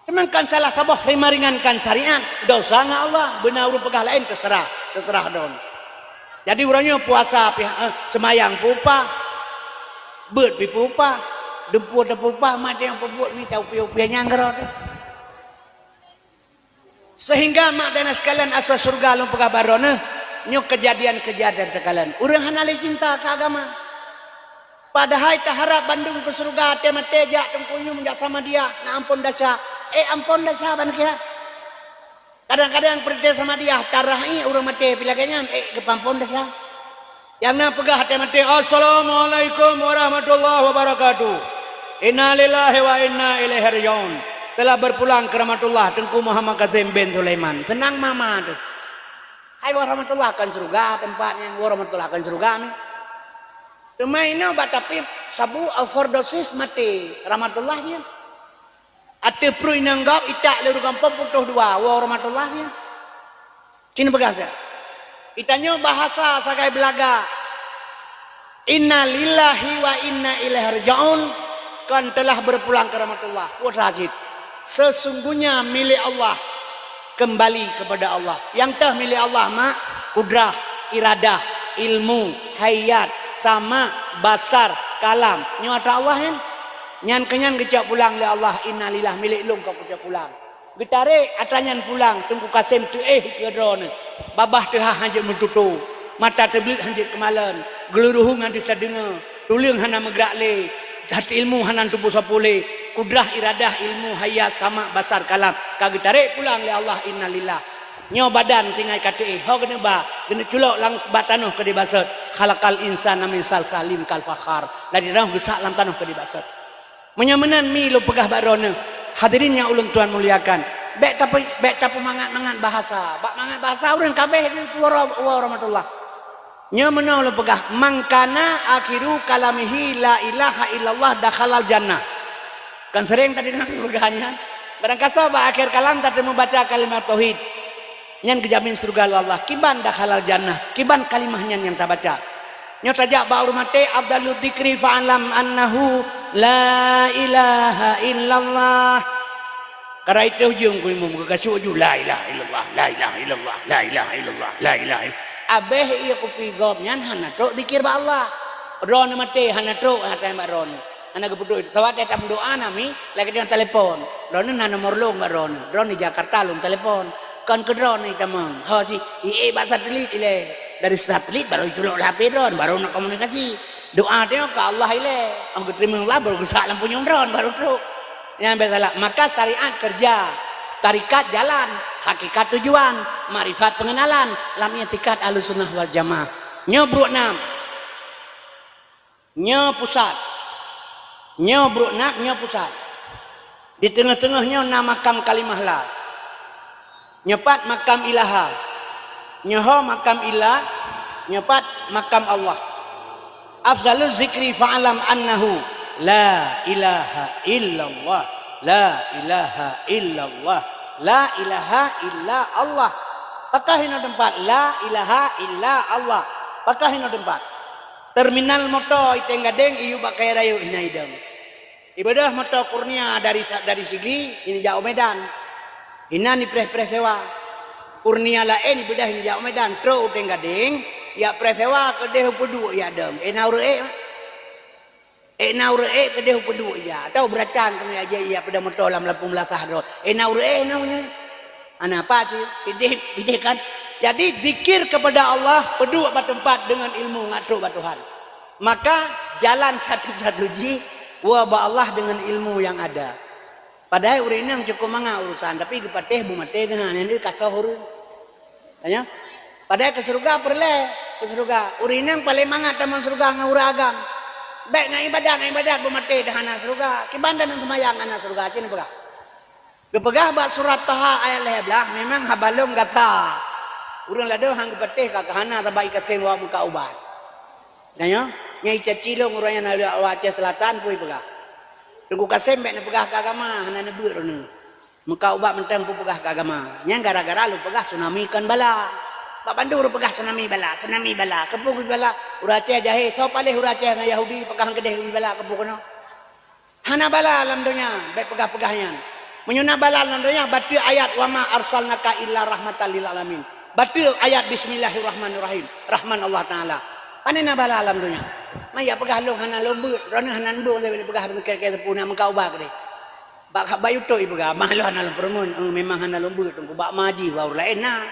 Memangkan salah sabah ringankan syariat. Dosa ngah Allah. Benar urut pegah lain terserah don. Jadi urangnya puasa semayang pupah. Beut pi pupah. Depur pupah mak yang pebut ni tahu piu-piunya ngerot. Sehingga mak dan sekalian asal surga lu pekabarona nyok kejadian-kejadian sekalian. Urang hanali cinta ke agama. Padahal tak harap Bandung ke surga tema tejak tengkunya menjak sama dia. Na ampun dasa. Ampun dasa ban kira. Kadang-kadang pergi sama dia tarahi urang mati pilaganya ke pampun dasa. Yang na pegah tema te assalamualaikum warahmatullahi wabarakatuh. Inna lillahi wa inna ilaihi raji'un. Telah berpulang ke rahmatullah Tengku Muhammad Kazim bin Sulaiman. Tenang mama tu. Hai warahmatullah kan surga tempatnya warahmatullah kan surga ni. Temaino batapi sabu overdosis mati rahmatullah ya. Ate pru inanggap itak leru kampung putuh 2 warahmatullah ya. Kini begas ya. Itanya bahasa sakai belaga. Inna lillahi wa inna ilaihi raji'un. Kan telah berpulang ke rahmatullah. Wajib. Sesungguhnya milik Allah kembali kepada Allah. Yang tah milik Allah mak kudrah, iradah, ilmu, hayat, sama, basar, kalam. Nyata Allah kan? Nyan kenyan gecak pulang le Allah innalillah milik lung kau gecak pulang. Getare atanyan pulang Tengku Kasim tu kedron. Babah teh hanjir mentutu. Mata teblit hanjir kemalan. Geluruh nganti terdengar. Tuling hana megrak le. Hati ilmu hanan tubuh sapule, kudrah iradah ilmu hayat sama basar kalam. Kagak tarik pulang le Allah innalillah. Nyo badan tinggal kate ho kena ba, kena culok lang batanuh ke dibasat. Khalaqal insana min salsalin kal fakhar. Ladi dah gesak lam tanuh ke dibasat. Menyamenan mi lo pegah barona. Hadirin yang ulun Tuhan muliakan. Bek tapi mangat bahasa. Bak mangat bahasa urang kabeh di warahmatullah. Nya menol pegah mangkana akhiru kalamihi la ilaha illallah dakhalal jannah. Kan sering tadi nang pegahnya. Barang kasaba akhir kalam tadi membaca kalimat tauhid. Nyan kejamin surga Allah. Kiban dakhalal jannah. Kiban kalimahnya yang tak baca. Nya tajak baur mate abdalul dzikri fa'alam annahu la ilaha illallah. Karena itu ujung ku imum kasuju la ilaha illallah la ilaha illallah la ilaha illallah la ilaha illallah. Abeh iya kupi gob nyan hana trok dikir ba Allah. Ron mate hana trok hata mbak ron. Hana kebutuh tawat eta doa nami lagi dengan telepon. Ron na nomor long mbak ron. Ron di Jakarta long telepon. Kan ke ron ni tamang. Ha si ba satelit ile. Dari satelit baru culuk HP ron baru nak komunikasi. Doa dia ke Allah ile. Anggo terima Allah baru gesak lampu ron baru trok. Yang besalah maka syariat kerja. Tarikat jalan, hakikat tujuan, marifat pengenalan, lam i'tiqad ahlussunnah wal jamaah. Nya bruk nam. Nya pusat. Nya bruk nak, nya pusat. Di tengah-tengahnya nama makam kalimah la. Nyepat makam ilaha. Nyaho makam ilah, nyepat makam Allah. Afdalul zikri fa'alam annahu la ilaha illallah. La ilaha illallah. La ilaha illa Allah. Pakah hina tempat la ilaha illa Allah. Pakah hina tempat. terminal moto iteng gadeng iyu bakai rayu hinaidem. Ibadah moto kurnia dari segi ini jauh Medan. Ina ni presewa. Kurnia lain ibadah ini jauh Medan. Tro iteng gadeng ya presewa kedeh pedu ya dem. Naure kedeh pedu ya. Tahu beracan kami aja ya pada moto lam lapung belatah do. Naure namanya. Ana apa sih? Ide kan. Jadi zikir kepada Allah pedu apa tempat dengan ilmu ngatu Tuhan. Maka jalan satu-satunya wabah Allah dengan ilmu yang ada. Padahal urang yang cukup manga urusan tapi gepateh bumate dengan ini kacau hurun. Tanya? Padahal ke surga perle, ke surga. Urang yang paling manga taman surga ngaura agam. Baik ngai ibadah bumate dengan surga. Kibandan yang semayang anak surga cina pegah. Gepegah bak surat Taha ayat leblah memang habalong gata. Urang lado hang gepateh kakahana tabai katen wa muka ubat. Tanya? Nyai cacilong urang yang ada Aceh Selatan pui pegah. Tunggu kasembek na pegah ke agama hana nebeur nu. Muka ubat mentang pu pegah ke agama. Nya gara-gara lu pegah tsunami kan bala. Pak Bandur pegah tsunami bala. Kepuk bala. Urang Aceh jahe so paleh urang Aceh dengan Yahudi pegah kedeh bala kepuk kono. Hana bala alam dunia baik pegah-pegahnya. Menyuna bala alam dunia batu ayat wa ma arsalnaka illa rahmatan lil alamin. Batu ayat bismillahirrahmanirrahim. Rahman Allah Taala. Panena bala alam dunia. Maya pegah long hana lombu, rona hana nbu saya pegah ke puna mengkau bak deh. Bak bayu to pegah mahlo hana lompermun memang hana lombu tunggu bak maji baru lain na.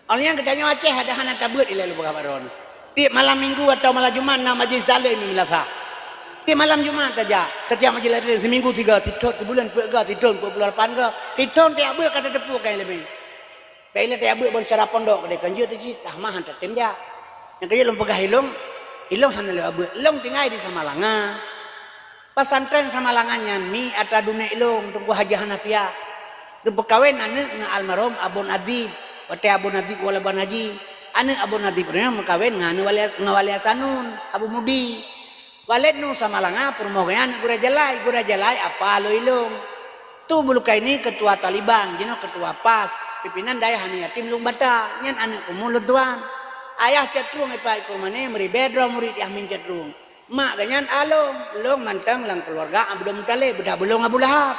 Alnya katanya Aceh ada hana tabut ilalu pegah baron. Tiap malam Minggu atau malam Jumat na majlis zalim milasa. Tiap malam Jumat saja setiap majlis seminggu 3 titot sebulan pegah titon 28 ke titon tiap ber kata tepu kai lebih. Baiklah tiap ber bon cara pondok kedai kanjut tu tah mahan tetem dia. Yang kaya lom pegah ilong hana le abu ilong tinggal di Samalanga pesantren Samalangannya mi ata dunia ilong tunggu Haji Hanafiah kawin anak nga almarhum Abun Adib wate Abun Adib wala ban haji anak Abun Adib pernah mengkawin ngawali asanun Abu Mudi walid nu Samalanga permohonan gura jalai apa lo ilong tu buluka ini ketua Taliban jino ketua PAS pimpinan daya hana yatim lung bata nyan anak umulut tuan ayah catrung ipai kumane meri bedro murid Yahmin catrung mak ganyan along long mantang lang keluarga Abdul Muttalib bedah belum Abu Lahab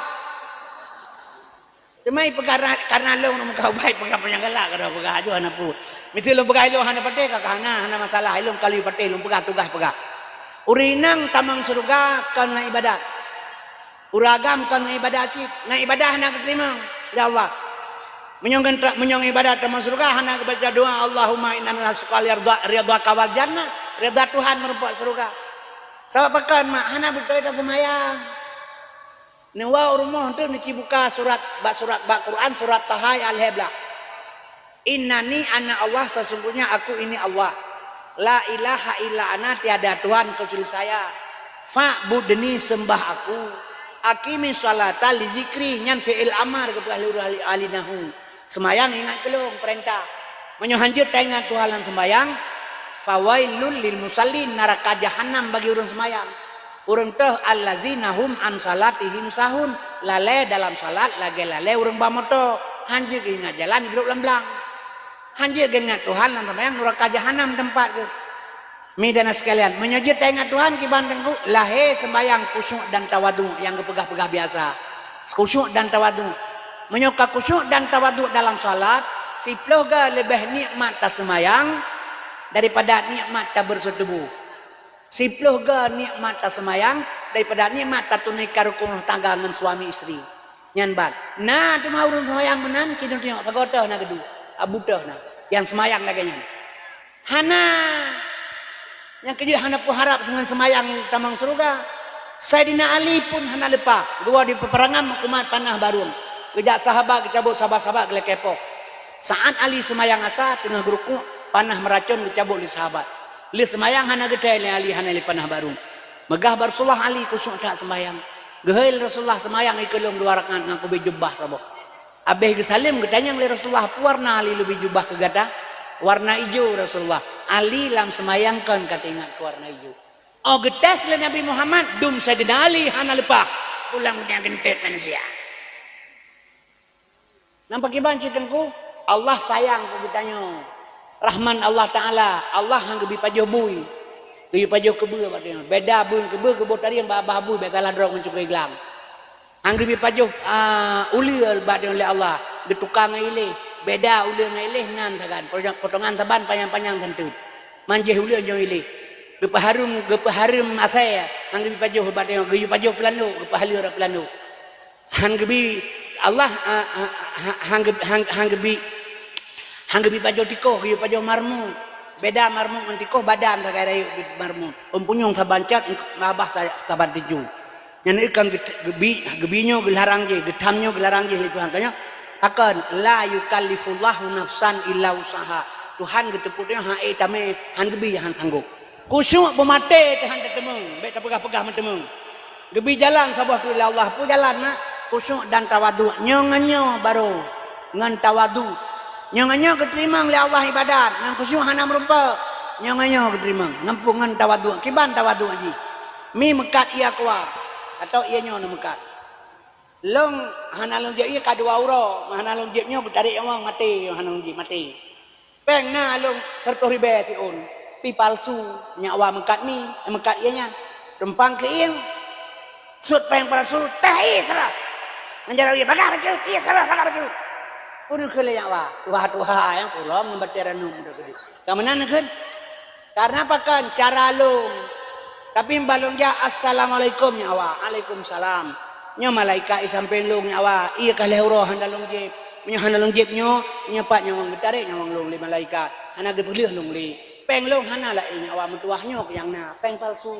temai perkara karena long muka baik pegah penyanggala kada pegah ajo hana pu mesti long pegah ilong hana pate ka hana masalah ilong kali pate long pegah tugas pegah urinang tamang surga kan ibadat uragam kan ibadat sih ibadah hana keterima ya Allah menyong ibadat sama surga hana baca doa Allahumma inna nasuka ridha wal jannah ridha Tuhan merupakan surga sama pekan mak hana betul itu semayang newa rumah tu nici buka surat bak Quran surat Taha al-Heblah innani ana Allah sesungguhnya aku ini Allah la ilaha illa ana tiada Tuhan kecuali saya fa'budni sembah aku akimi salata li zikri nyan fi'il amar kepada alinahu semayang ingat kelong perintah menyohanjut ingat Tuhan semayang fawailul lil musallin neraka jahanam bagi orang semayang orang teh allazina hum an salatihim sahun lale dalam salat lagi lale orang bamoto hanjir ingat jalan hidup lemblang hanjir ingat Tuhan semayang neraka jahanam tempat ke midana sekalian menyojit ingat Tuhan kibandengku lahe sembayang kusyuk dan tawadu yang kepegah-pegah biasa kusyuk dan tawadu menyoka kusyuk dan tawaduk dalam salat siploh ga lebih nikmat tak semayang daripada nikmat tak bersetubuh siploh ga nikmat tak semayang daripada nikmat tak tunaikan rukun tangga dengan suami istri nyanbat nah tu mau urun semayang menan kini tengok pagotoh na kedua abutoh na yang semayang lagi hana yang kedua hana pun harap dengan semayang tamang surga Sayyidina Ali pun hana lepas dua di peperangan kumat panah barun kejak sahabat kecabut sahabat-sahabat kelekepok saat Ali semayang asa tengah gerukuk panah meracun kecabut li sahabat li semayang hana gedai li Ali hana li panah baru megah Rasulullah Ali kusuk tak semayang gehail Rasulullah semayang ikelong 2 rakaat ngaku bijubah sabok abeh gesalim gedanyang li Rasulullah warna Ali lebih jubah kegada warna hijau Rasulullah Ali lam semayangkan kata ingat ke warna hijau oh getas li Nabi Muhammad dum Sayyidina Ali hana lepah pulang punya gentet manusia nampak iban citengku Allah sayang ke kitanya Rahman Allah Ta'ala Allah yang lebih pajobui Gaya pajo kebe badan. Beda bun kebe tadi yang bahabu betalah drong mencukai gelang. Anggi pajo ulir badan oleh Allah. Getukang ilih. Beda ulir ilih nan tagan. Potongan taban panjang-panjang tentu. Manjih ulir jong ilih. Gepaharum asaya. Anggi pajo badan gaya pajo pelanu. Gepahalir pelanu. Anggi Allah hanggebi pajo tiko gaya pajo marmu. Beda marmuk mentiko badan tak kaya marmuk. Umpunyong tabancak mabah taban tiju. Yang ikan gebinyo gelarang je, getamnyo gelarang je Tuhan tanya. Akan la yukallifullahu nafsan illa usaha. Tuhan geteputnya hae tame han gebi han sanggup. Kusyuk pemate Tuhan tetemung, bet pegah-pegah mentemung. Gebi jalan sabah tu Allah pu jalan nak kusyuk dan tawadu. Nyonganyo baru ngan tawadu. Nyonganyo keterima oleh Allah ibadat ngan khusyuk hana merupa nyonganyo keterima ngampungan tawadu kiban tawadu haji mi mekat ia kuat atau ia nyo mekat long hana long je ia kadua uro hana long je nyo betarik yang mati hana long je mati peng na long serto ribe tiun pi palsu nyawa mekat mi mekat ia nya rempang ke ing sud peng palsu teh salah menjara ia bagah baju ia salah bagah baju pun kele nyawa tuha yang pulang membateran num gede. Kamanan kan? Karena apa kan cara long. Tapi balong ja assalamualaikum nyawa. Waalaikumsalam. Nya malaikat sampai long nyawa. Iya kalih uro handalong jeb. Nya handalong jeb nyo nya pak nyawang getare nyawang long li malaikat. Hana getulih long li. Peng long hana la nyawa metuah nyo yang na. Peng palsu.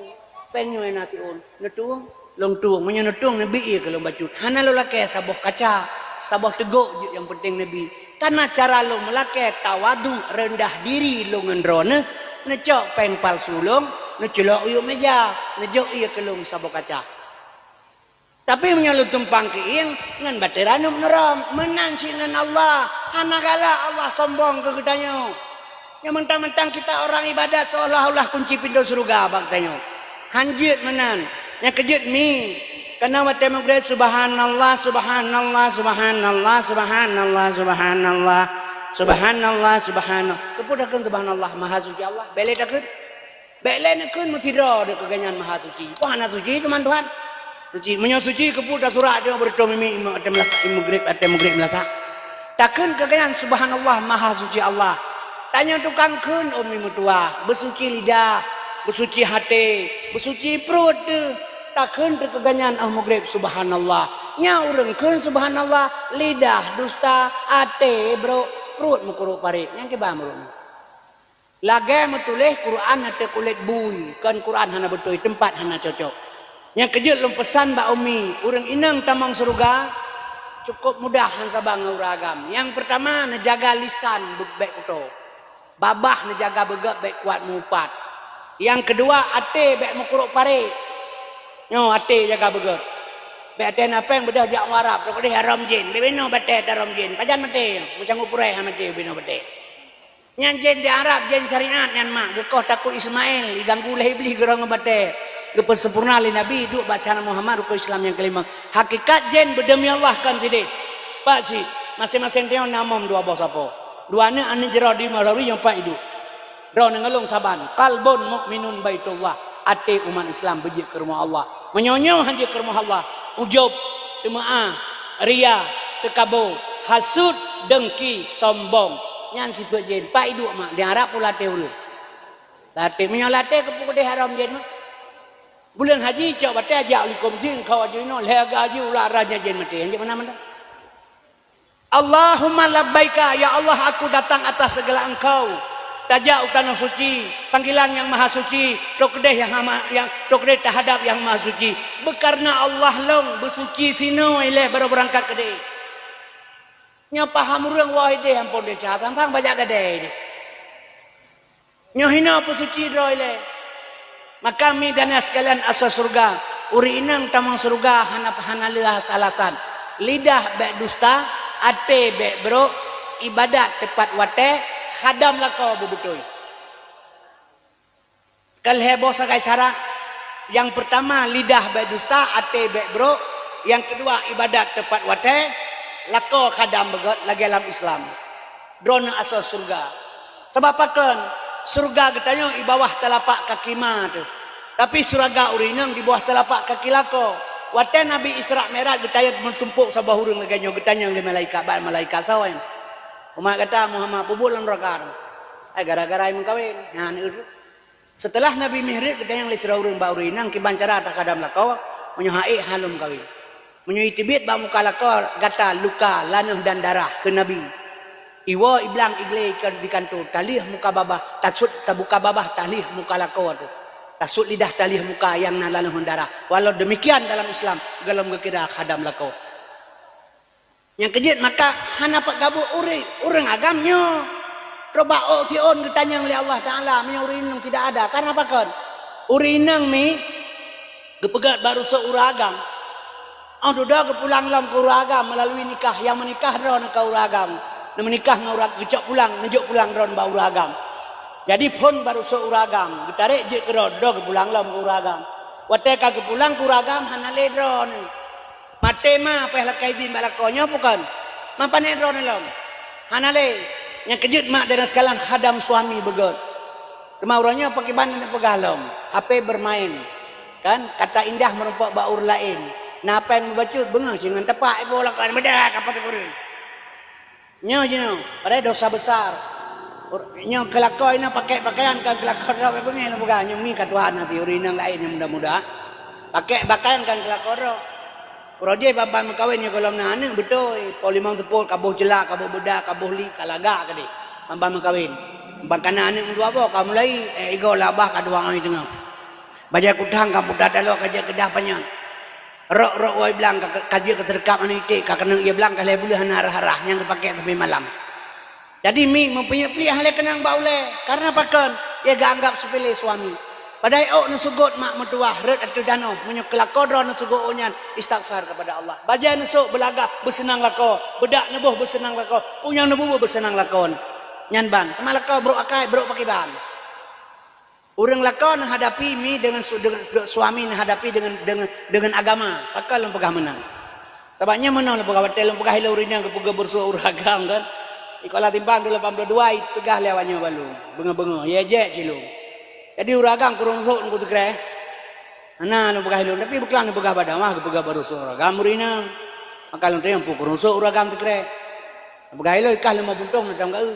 Peng nyo nasiun. Netung long tuang. Nya netung nabi iya kalau bacut. Hana lo lake saboh kaca. Sabah teguk yang penting Nabi. Karena cara lo melake tawadu rendah diri lo ngendrone, necok peng palsu long, necelok uyuk meja, nejok iya kelung sabah kaca. Tapi menyalut tumpang kiing ngan bateranum neram, menan si ngan Allah, anagala Allah sombong ke kitanya. Yang mentang-mentang kita orang ibadah seolah-olah kunci pintu surga bang tanyo. Hanjit menan, yang kejut mi. Karena wate mugret subhanallah subhanallah subhanallah subhanallah subhanallah subhanallah subhanallah kepudakeun subhanallah maha suci Allah bele dakeun bele nekeun mutidra de keganyan maha suci wahana suci teman Tuhan suci menyo suci kepuda surat dia berdoa mimi ate mugret melata takeun keganyan subhanallah maha suci Allah tanya tukang keun umi mutua besuci lidah besuci hati besuci perut takkan terkeganyan maghrib subhanallah nya urengkeun subhanallah lidah dusta ate bro perut mukuru pare yang keba murung lage metuleh Quran ate kulit bui kan Quran hana betul tempat hana cocok yang kejut lum pesan Mbak Umi urang inang tamang surga cukup mudah han sabang uragam yang pertama nejaga lisan baik kuto babah nejaga begak baik kuat mupat yang kedua ate baik mukuru pare nyo ate jaga beger. Be ate apa yang bedah jak Arab, tok deh haram jin. Be beno bate haram jin. Pajan mate, macam upure ha mate beno bate. Nyan jin di Arab jin syariat nyan mak gekoh takut Ismail diganggu lah iblis gerang bate. Gepe sempurna li Nabi duk baca Muhammad rukun Islam yang kelima. Hakikat jin berdemi Allah kan sidi. Pak si, masing-masing teo namam dua bos apa. Duanya ane jero di Malawi yang pak itu. Ro ngalung saban. Qalbun mukminun baitullah. Ate umat Islam bejik ke rumah Allah. Menyonyo hanya ke rumah Allah. Ujub, temaah, ria, tekabo, hasud, dengki, sombong. Nyan si pejin. Pak idu mak diharap pula teul. Late menyolate ke pukul haram jen mak. Bulan haji cak bate ajak likum jin kau ajino lega haji ulah raja jen mati. Yang mana? Allahumma labbaika ya Allah aku datang atas segala engkau. Tajak utana suci, panggilan yang maha suci, tokdeh yang tokdeh terhadap yang maha suci. Bekarna Allah long bersuci sino ileh baru berangkat ke deh. Nya paham urang wahide ampun desa tang banyak gede. Nya hina apa suci ro ileh. Maka mi dan sekalian asal surga, uri inang tamang surga hana leuh alasan. Lidah bek dusta, ate bek bro, ibadat tepat wate. Khadam lah kau bebetul. Kalhebo sagai cara. Yang pertama lidah baik dusta, ate baik bro. Yang kedua ibadat tepat wate. Lako khadam begot lagi dalam Islam. Drona asal surga. Sebab akan surga katanya di bawah telapak kaki ma tu. Tapi surga urinang di bawah telapak kaki lako. Waktu Nabi Isra Mi'raj getaya mentumpuk sabah hurung leganyo getanya oleh malaikat ba malaikat sawan. Umat kata Muhammad pubulan rakaat. Gara-gara yang kawin. Setelah Nabi Mi'raj getanya oleh surah hurung ba urinang kibancara tak kadam lako menyohai halum kawin. Menyuitibit ba muka lako gata luka lanuh dan darah ke Nabi. Iwa iblang igle di kantor talih muka babah tasut tabuka babah talih muka lako tu. Tasut lidah talih muka yang nalanuh darah. Walau demikian dalam Islam galam gekira khadam lako. Yang kejut maka hana pak gabu orang agamnya. Coba kion ditanya oleh Allah Taala nya urinang tidak ada. Karena apa kan? Urinang mi gepegat baru seuragam. Dah kepulang lam ke uragam melalui nikah yang menikah ron ke uragam. Menikah ngaurat gecok pulang nejuk pulang ron ba uragam. Jadi pun baru seuragam, ditarik je ke ron do kepulang lam ke uragam. Wate ka kepulang ke uragam hanale ron. Mate ma peh lakai din balakonyo bukan. Mapane ron lam. Hanale yang kejut mak dan sekalan khadam suami begot. Kemaurannya pakai banan pegalom, HP bermain. Kan kata indah merompak baur lain. Napa yang membacut bengang singan tepak ibu lakukan bedak apa tu kurin. Nyo jino, pada dosa besar. Nyo kelakor ina pakai pakaian kan kelakor ro bengang bukan nyo mi katuan nanti urinang lain yang muda-muda. Pakai pakaian kan kelakor ro. Proje babam kawin nyo kolom nane betul. Polimang tepul kabuh jelak, kabuh bedak, kabuh li kalaga kadi. Babam kawin. Bakana ane dua apa kamu lai ego labah kadua ngai tengah. Baja kutang kamu dadalo kaja kedah panjang. Rok wai bilang kaji keterkap ane ite kakenang ia bilang kalau boleh harah-harah yang kepakai tapi malam. Jadi mi mempunyai pilih hal kenang baule karena pakan ia gak anggap sepele suami. Padai ok nasugot mak mertua red atau dano menyuk kelakor nasugot onyan istighfar kepada Allah. Baja nasuk belaga bersenang lako, bedak nebuh bersenang lako, punya nebuh bersenang lakon. Nyan ban, kemalakau bro akai bro pakai ban. Orang lakon hadapi mi dengan suami hadapi dengan agama, pakal lempegah menang. Sebabnya menang lempegah batel lempegah hilurinya kepegah bersuara uragam kan. Ikola timbang 82 tegah lewatnya balu. Benga-benga ya je cilung. Jadi uragam kurung sok ngku tegre. Ana lempegah hilur tapi bukan lempegah badan mah kepegah bersuara uragam urina. Maka lempegah yang kurung sok uragam tegre. Lempegah hilur ikah lemah buntung macam kau.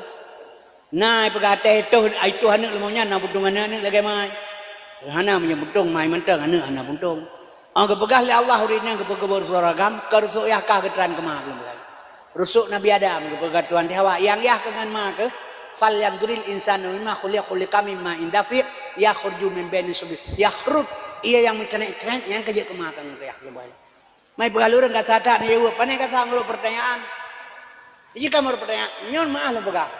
Nah, pegate itu anak lemonya na buntung anak lagi mai. Hana punya buntung mai mentang anak buntung. Ang kepegah le Allah urina kepegah bersoragam kerusuk yah kah ketran kemah belum lagi. Rusuk Nabi Adam kepegah Tuhan Dewa yang yah dengan ma ke fal yang duril insanu mimma khuliqa mimma indafi yakhruju min baini subi yakhrut ia yang mencenek-cenek yang kerja kemah kan yah belum lagi. Mai pegalur enggak tata ni eu pane kata ngulu pertanyaan. Jika mau pertanyaan nyon maah le pegah.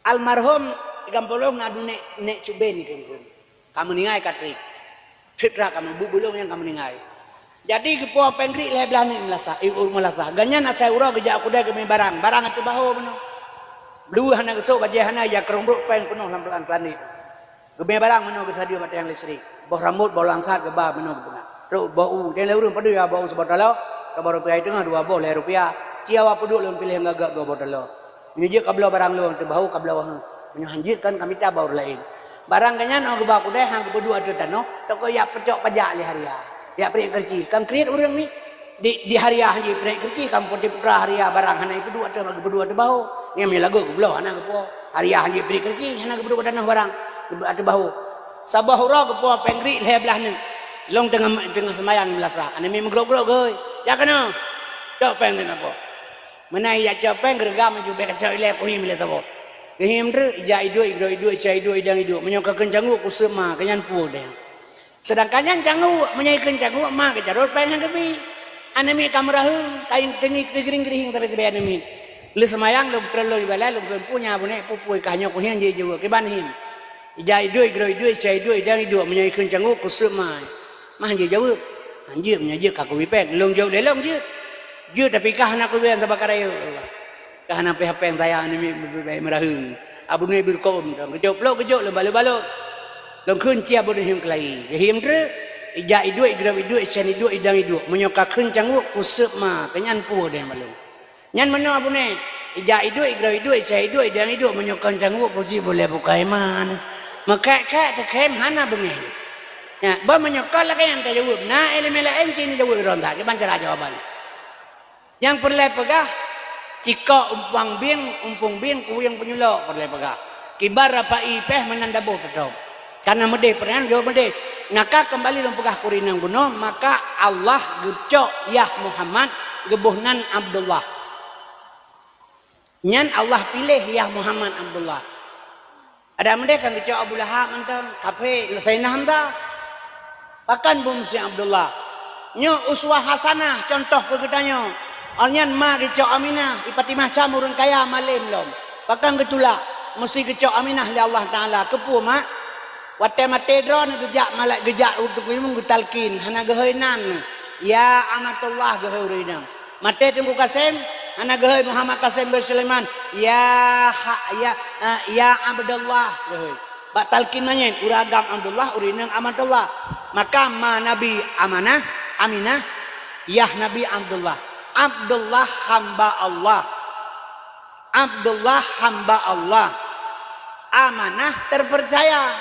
Almarhum gampolong ngadu nek cubeni kan. Kamu ningai katri. Fitra kamu bubulung yang kamu ningai. Jadi kepo pengri le belani melasa, melasa. Ganyan asai ura geja aku dah kemi barang atu baho beno. Belu hana gesok baje hana ya kerumbruk pen penuh lampelan planet. Geme barang meno ke sadio mata yang listrik. Boh rambut boh langsat ke ba meno benar. Ro bau den le urang padu ya bau sebotalo. Kabar rupiah itu ngah 2 bol rupiah. Ciawa peduk lem pilih ngagak go botalo. Menyujuk kabel barang lu untuk bahu kabel wah menyuhanjirkan kami tak baur lain barang kanyan aku baku deh hang berdua tu tano toko ya pecok pajak li haria ya peri kerci kam kriat orang ni di haria haji peri kerci kam putih putra haria barang hana itu berdua tu bahu ngemi lagu kabel hana kepo haria haji peri kerci hana berdua tanah barang tu bahu sabah hura kepo pengri le belah ni long tengah semayang melasa ane mi mgrok-grok geuy ya kana tok peng ten apa menai ya capeng gergam juga kacau ile ko him le tabo him dre ja idu cai idu idang idu menyoka kencangu ku sema kenyan pu deh sedangkan yang cangu menyai kencangu ma ke jarot pengen kebi anemi kameraheung kain tengik tegering-gering tapi tebe anemi le semayang le perlu ibala le punya bune pupui kanyo ku hian je juga ke ban him ja idu cai idu idang idu menyai kencangu ku sema mah je jauh anjir menyaji kaku wipek long jauh le long je Ju tapi kah nak kuliah terbakar ayo. Kah nak PHP yang tayang ni merahung. Abu ni berkom. Kejok le balo. Long kun cia bodoh him kelai. Him dre ija idu isen idu idang idu menyoka kun cangguk kusep ma kenyan pu den malu. Nyan mana abu ni ija hidup igra hidup saya hidup dia hidup menyokong canggu puji boleh buka iman maka te kem hana bengeng ya ba menyokong lah yang jawab na elemela enci ni jawab ronda ke bancara jawaban yang perlu pegah cika umpung biang kuyang penyulok perlu pegah kibar apa ipeh menandabuh betul karena medeh pernah jawab medeh naka kembali pegah kurinang bunuh maka Allah gecok ya Muhammad gebuhnan Abdullah nyan Allah pilih ya Muhammad Abdullah. Ada mereka yang kecok Abu Lahab mantan, kafe lesai hamda. Bahkan bumsi Abdullah. Nyo uswah hasanah contoh kegetanya. Alnyan ma kecok Aminah ipati masa murun kaya malim lom. Bahkan ketula mesti kecok Aminah li Allah Taala kepu mak. Wate mate dron gejak malak gejak untuk minum gutalkin hana geheunan. Ya amatullah geheurinang. Mate tunggu kasem ana geheuy Muhammad Qasim bin Sulaiman ya Abdullah geheuy bak talkin manyen uragam Abdullah urinang amatullah maka ma nabi amanah Aminah ya nabi Abdullah Abdullah hamba Allah Abdullah hamba Allah amanah terpercaya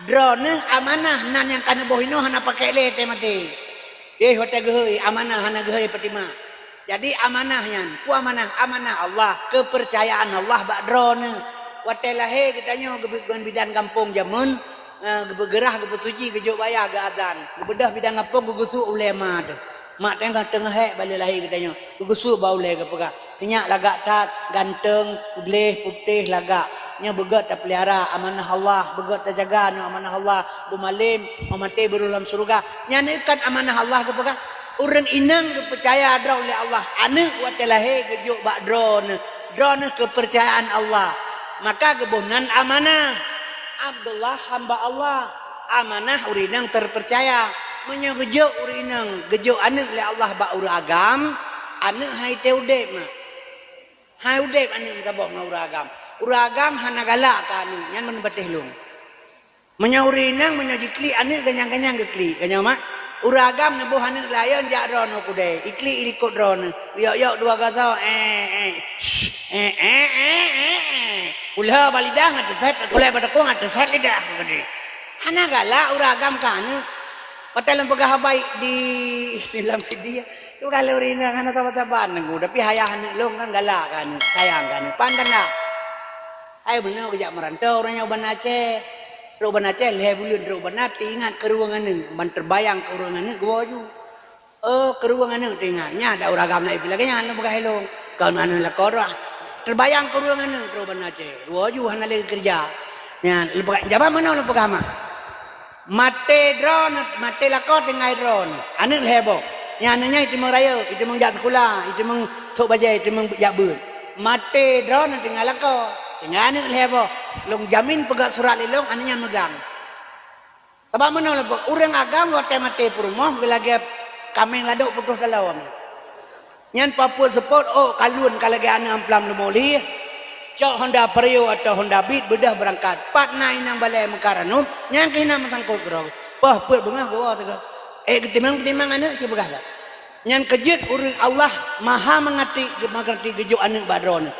drone amanah nan yang kana bohino hana pakai le teh mati hote geheuy amanah hana geheuy petima. Jadi amanahnya, ku amanah Allah, kepercayaan Allah bakdrone. Watelahe kitanya gebegan bidang kampung jamun, gebegerah gebetuji gejuk bayar ge adan. Gebedah bidang kampung gegusu ulema tu. Mak tengah hek balik lahir kitanya. Gegusu bau le ke pegak. Senyak lagak tat, ganteng, geleh, putih lagak. Nya begat tak pelihara amanah Allah, begat tak jaga amanah Allah, bumalim, mamate berulam surga. Nya ikan amanah Allah ke pegak. Urang inang kepercaya ada oleh Allah. Ane watelahe gejuk bak drone kepercayaan Allah. Maka gebunan amanah. Abdullah hamba Allah. Amanah urinang terpercaya. Menyegejuk urinang gejuk ane oleh Allah bak uragam. Ane hai teudep mah. Hai udep ane kabok na uragam. Uragam hana galak ka ane nyan men beteh lung. Menyaurinang menyajikli ane ganyang-ganyang gekli. Ganyang mak. Uragam nebuh hanek layan jak rono kude ikli ilikut rono yok dua kata ulah balidah ngatet kulai pada ko ngatet lidah kude hana gala uragam kanu patelan pegah baik di film dia tu kalau rina hana taba-taban ngu tapi hayah hanek long kan gala kanu sayang kanu pandang lah ayo bener kejak merantau orangnya Uban Aceh Uban Aceh leh bulan Uban Aceh ingat ke ruangan ni ban terbayang ke ruangan ni gua ju ke ruangan ni ingatnya ada uragam naik lagi nya anu begai long kalau anu la korah terbayang ke ruangan ni Uban Aceh gua ju hana lagi kerja nya lepas jaba mana lu pegama mate drone mate lakor tengah drone anu lebo nya ananya itu meraya itu mengjak sekolah itu meng tok bajai itu meng jak beun mate drone tengah lakor tinggal ni lebo long jamin pegat surat lelong ananya megang tabak mana lebo urang agam wate mate perumah gelage kameng ladok putus dalawam nyan Papua support oh kalun kalage ana amplam lemoli cok Honda Vario atau Honda Beat bedah berangkat pat naik nang balai Mekaranum nyan kena matangkut bro wah puat bengah gua tu ketimang anak si begah lah nyan kejut urang Allah maha mengerti gejuk anak badron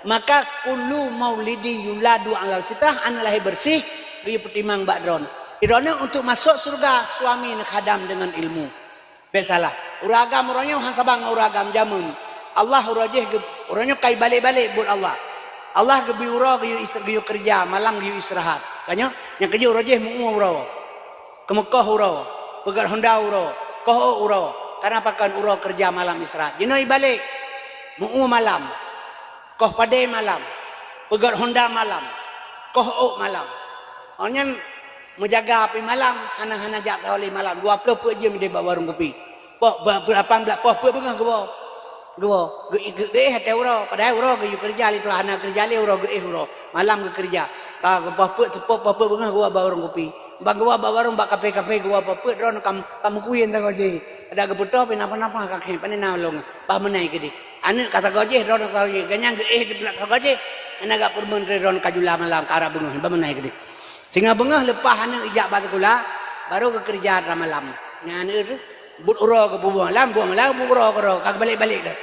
maka kullu maulidi yuladu alal fitrah an lahir bersih dia pertimang badron irona untuk masuk surga suami nak hadam dengan ilmu besalah uragam orangnya han sabang uragam jamun Allah urajih orangnya kai balik-balik buat Allah gebi ura geyu kerja malam geyu istirahat kanyo yang kerja urajih mu ura ke Mekah ura pegat Honda ura koh ura karena pakan ura kerja malam istirahat jenoi balik mu malam koh padai malam pegat Honda malam koh malam onyan menjaga api malam hana-hana jak oleh malam 20 jam dia bawa warung kopi pok berapa belas pok bengah gua ge hate uro padahal uro ge kerja li tulah anak kerja li uro ge uro malam ge kerja ka pok bengah gua bawa warung kopi bang gua bawa warung bak kafe gua pok ron kam kuyen ta goje ada ge puto napa kakek pane nalong pa menai ke di anak kata goje ron goje ganyang ge di belak goje anak gak purmun ron kajula malam ka arah bengah pa menai ke di singa bengah lepas anak ijak batu kula baru ke kerja malam nyan itu but uro ke buang malam bu uro kag balik-balik dah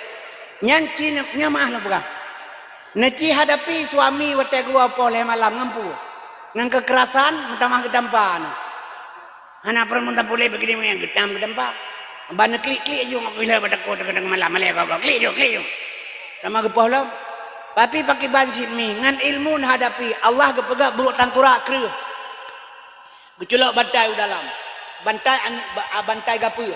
nyan cina nya mah lah bukan Neci hadapi suami wate gua poleh malam ngampu. Ngan kekerasan mutamah gedampan. Hana permunta boleh begini yang gedam gedampa. Bana klik-klik aja ngapila pada kota kadang malam malai kau klik jo. Sama gepoh lam. Tapi pakai bansit mi ngan ilmu hadapi Allah gepegak buruk tangkurak kreuh. Geculok bantai dalam. Bantai gapu.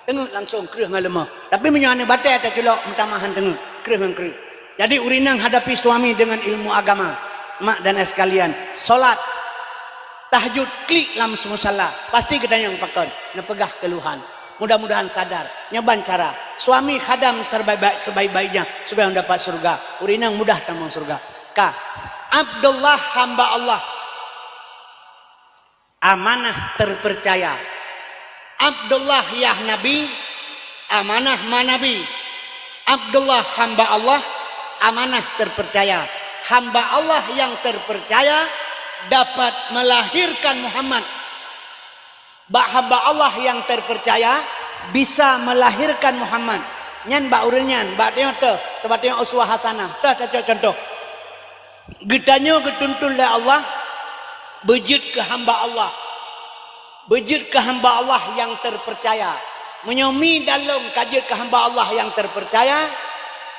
Tengok langsung kreuh ngan lemah. Tapi menyana bantai tak culok mutamahan tengok kreuh ngan kreuh. Jadi urinang hadapi suami dengan ilmu agama. Mak dan sekalian, solat tahajud klik lam musalla. Pasti kita yang pakon nepegah keluhan. Mudah-mudahan sadar, nyoban cara. Suami khadam sebaik-baiknya supaya mendapat surga. Urinang mudah tamang surga. Ka Abdullah hamba Allah. Amanah terpercaya. Abdullah ya Nabi, amanah manabi. Abdullah hamba Allah, amanah terpercaya. Hamba Allah yang terpercaya dapat melahirkan Muhammad. Hamba Allah yang terpercaya bisa melahirkan Muhammad. Nyan ba urinyan, ba tengok tu, sebab tengok uswah hasanah. Tu contoh. Getanya getuntun oleh Allah, bejit ke hamba Allah. Bejit ke hamba Allah yang terpercaya. Menyomi dalam kajit ke hamba Allah yang terpercaya.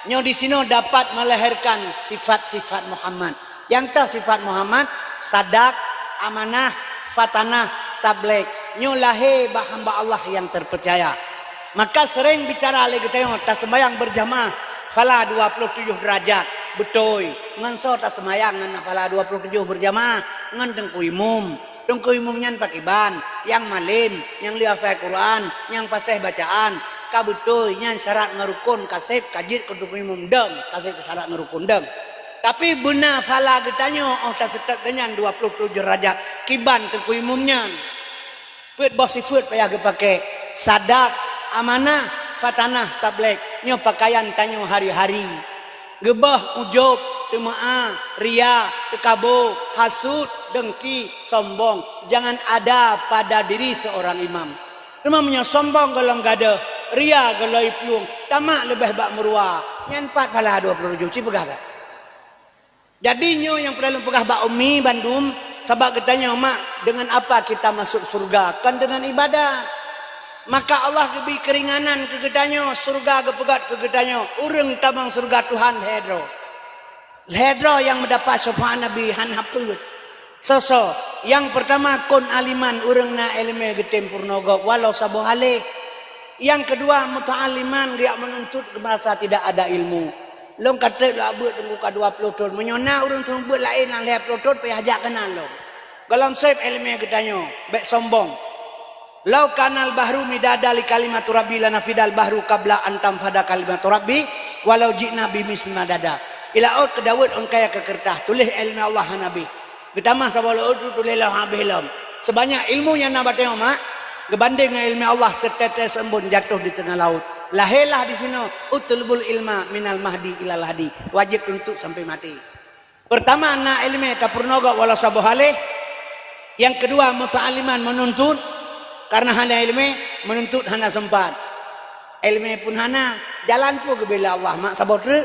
Nyo di sini dapat melahirkan sifat-sifat Muhammad. Yang tak sifat Muhammad, sadak, amanah, fatanah, tabligh. Nyo lahir bah hamba Allah yang terpercaya. Maka sering bicara lagi tengok tak sembahyang berjamaah fala 27 derajat. Betul. Ngan so tak sembahyang ngan fala 27 berjamaah ngan tengku imum. Tengku imum nyan pakai ban, yang malim, yang lihafal Quran, yang pasih bacaan. Kabetul nyan syarat ngerukun kasih kajit kudu imum deng kasih syarat ngerukun deng. Tapi benar fala getanya tak setek dengan 27 derajat kiban tengku imumnya. Put bos sifat payah pakai sadak, amanah, fatanah, tabligh. Nyo pakaian tanyo hari-hari. Gebah ujub, temaah, ria, tekabo, hasud, dengki, sombong. Jangan ada pada diri seorang imam. Imamnya sombong kalau enggak ada, ria kalau ipung, tamak lebih bak meruah. Nyan 4 pala 27 ci pegah tak? Jadi nyo yang perlu pegah bak umi Bandung sebab katanya mak dengan apa kita masuk surga? Kan dengan ibadah. Maka Allah lebih keringanan ke gedanya surga kepegat ke gedanya urang tabang surga Tuhan hedro. Hedro yang mendapat syafaat Nabi han haput. So yang pertama kun aliman urang na ilmu getem purnogo walau sabuh halih. Yang kedua muta'aliman dia menuntut merasa tidak ada ilmu. Long kata lah buat tunggu ka 20 tahun menyona urang tunggu buat lain lang 20 tahun payah ajak kenal long. Galam saib ilmu getanyo baik sombong. Lau kanal bahru midada li kalimatu rabbi lana fidal bahru qabla antam fada kalimatu rabbi walau ji'na bi misli madada. Ila out ke Daud on kaya ke kertas tulis ilmu Allah nabi. Getamah sabala ut tulis lah habis lam. Sebanyak ilmu yang nak bateo mak gebanding dengan ilmu Allah setetes embun jatuh di tengah laut. Lahirlah di sini utulbul ilma minal mahdi ilal hadi. Wajib untuk sampai mati. Pertama anak ilmu tapurnoga wala sabuhalih. Yang kedua muta'aliman menuntut karena hana ilmu menuntut hana sempat. Ilmu pun hana jalan pun ke bila Allah mak sabotre.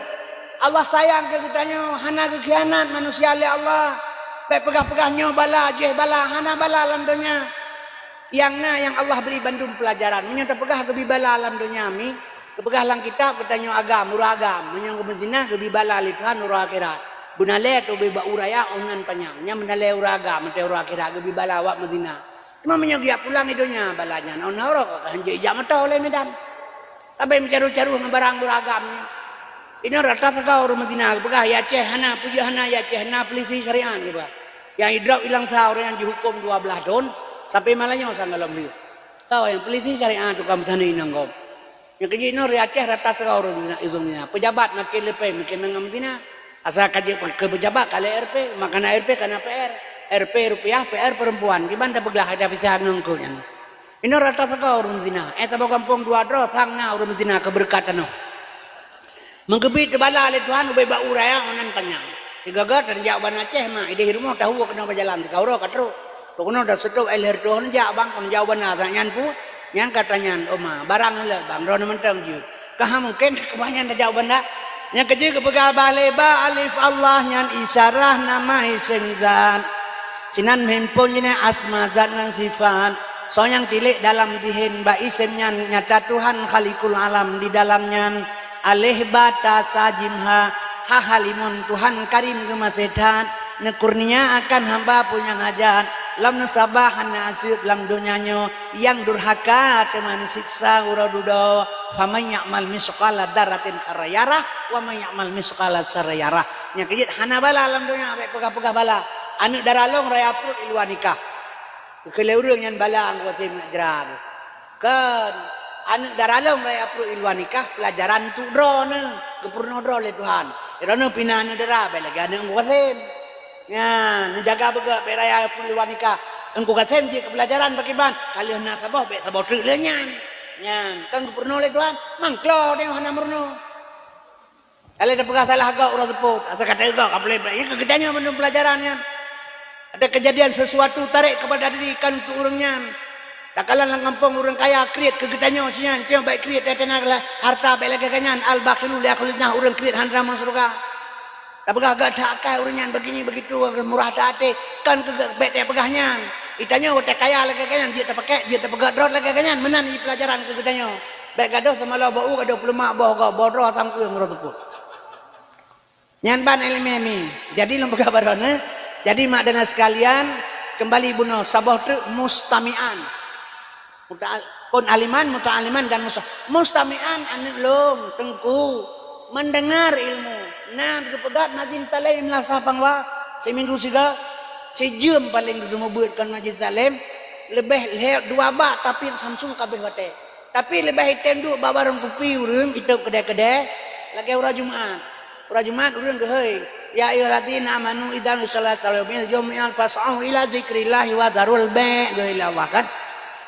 Allah sayang ke kitanya hana kekhianat manusia oleh Allah. Baik pegah-pegahnya bala jeh bala hana bala alam dunia. Yang Allah beri bandung pelajaran. Menyata pegah kebi bala alam dunia mi. Kepegah lang kita bertanya agam, murah agam. Menyang kebencinah kebi bala lithan urah akhirat. Bunale tu beba uraya onan panjang. Nya menale urah agam, mete urah akhirat kebi bala wak Madinah. Cuma menyogya pulang idonya balanya. Naon harok hanjai ijak mata oleh medan. Tapi mencaru-caru dengan barang beragam. Ini rata tegau rumah Madinah. Kepegah ya ceh hana puja hana ya ceh hana pelisi syariah gitu. Yang hidrap hilang sahur yang dihukum 12 tahun. Sampai malahnya usah dalam dia. Tahu yang peliti syariah tu kamu tanah inangkom. Yang kerja ini Aceh rata sekau itu ni. Pejabat makin lepai makin nangam tina. Asal kerja ke pejabat kali RP, makan RP kena PR. RP rupiah, PR perempuan. Gimana beglah ada pisah nangkunya. Ini rata sekau urun tina. Tahu kampung 2 dro sang na urun tina keberkatan no. Menggebit bala oleh Tuhan ubay ba uraya onan panjang. Tiga gat dan jawaban Aceh mah ide rumah tahu kena berjalan kau ro katro. Pokoknya dah setup air tuh nja bang kon jawaban nyan pu yang katanya oma barang le bang ron mentang jut. Kah mungkin kebanyakan jawaban dah Yang kerja ke pegabah leba alif Allah nyan isyarah nama isengzan. Sinan himpun jine asma zat ngan sifat. So yang tilik dalam dihin ba isem nyan nyata Tuhan khalikul alam di dalamnya. Alih bata sajimha ha halimun Tuhan karim gemasedan. Nekurnia akan hamba punya hajat. Lam nasabahan nasib lam dunianya yang durhaka teman siksa uradudo faman ya'mal misqala daratin kharayarah wa man ya'mal misqala sarayarah nya kejit hana bala lam dunya bae pegah-pegah bala anu daralong raya prut iluan nikah kele urang nyan bala anggo tim ngajran kan anu daralong raya prut iluan nikah pelajaran tu drone gepurno dro le Tuhan irana pinana dara bae lagi anu anggo tim ya, menjaga bega beraya puluhan nikah. Engkau kata je pelajaran bagaimana? Kalian nak sabah, bet sabah terlenya. Ya, kan gubernur le Tuhan, mangklo dia hana murno. Kalau ada pegah salah agak orang tepuk, atau kata agak boleh boleh. Ini kegetanya menurut pelajarannya. Ada kejadian sesuatu tarik kepada diri kan untuk orangnya. Tak kalah lang kampung orang kaya kreat kegetanya sian, tiang baik kreat tetenak lah harta baik lagi kanyan al bakhilul yakulitna orang kreat handra masuk surga. Tapi agak tak kaya orangnya begini begitu murah hati kan bete pegahnya. Itanya otak kaya lagi kanyan dia terpakai dia terpegat drot lagi kanyan menan di pelajaran kegetanya. Baik gaduh sama lo bau gaduh pelemak bau gak bodoh tangku yang murah tepuk. Nyan ban ilmi. Jadi lembaga barone. Jadi mak dan sekalian kembali bunuh sabah tu mustamian. Pun aliman, muta'aliman dan mustamian anak long tengku mendengar ilmu. Nah, kepegat majlis talim lah sapang wa. Seminggu siga sejam paling semua buatkan majlis talim lebih dua bak tapi Samsung kabeh wate. Tapi lebih hitam duk babarang kopi urang kita kedai-kedai lagi ura Jumat. Ura Jumat urang geheuy. Ya ayyuhalladzina amanu idza nusalatu yaumil jumu'ah fas'au ila zikrillah wa darul bai' geuy Allah kan.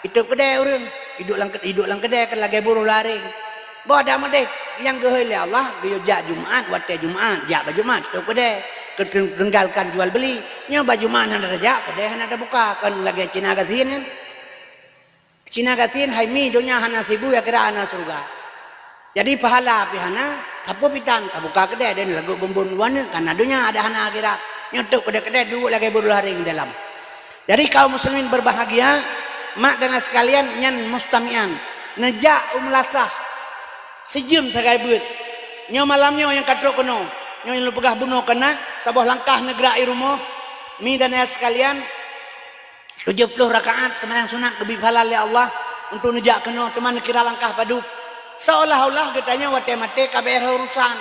Itu kedai urang hidup lang kedai kan lagi buru laring. Bawa dah madek yang geheuy Allah dia jak Jumat wate Jumat jak baju Jumat tu kedai tinggalkan jual beli nya baju mana ada jak kedai hana ada buka kan lagi Cina gatin hai mi dunia hana sibu ya kira ana surga. Jadi pahala pihana kapo pitan buka kedai dan lagu bumbun wana karena dunia ada hana akhirat nyotok kedai dulu lagi buru haring dalam. Jadi kaum muslimin berbahagia mak dan sekalian nyan mustamian nejak umlasah sejam sagai buat. Nyo malamnya yang katrok kono. Nyo yang pegah bunuh kena sebuah langkah negara rumah. Mi dan ayah sekalian 70 rakaat sembahyang sunat lebih halal ya Allah untuk nejak kena teman kira langkah padu. Seolah-olah katanya wate mate kabeh urusan.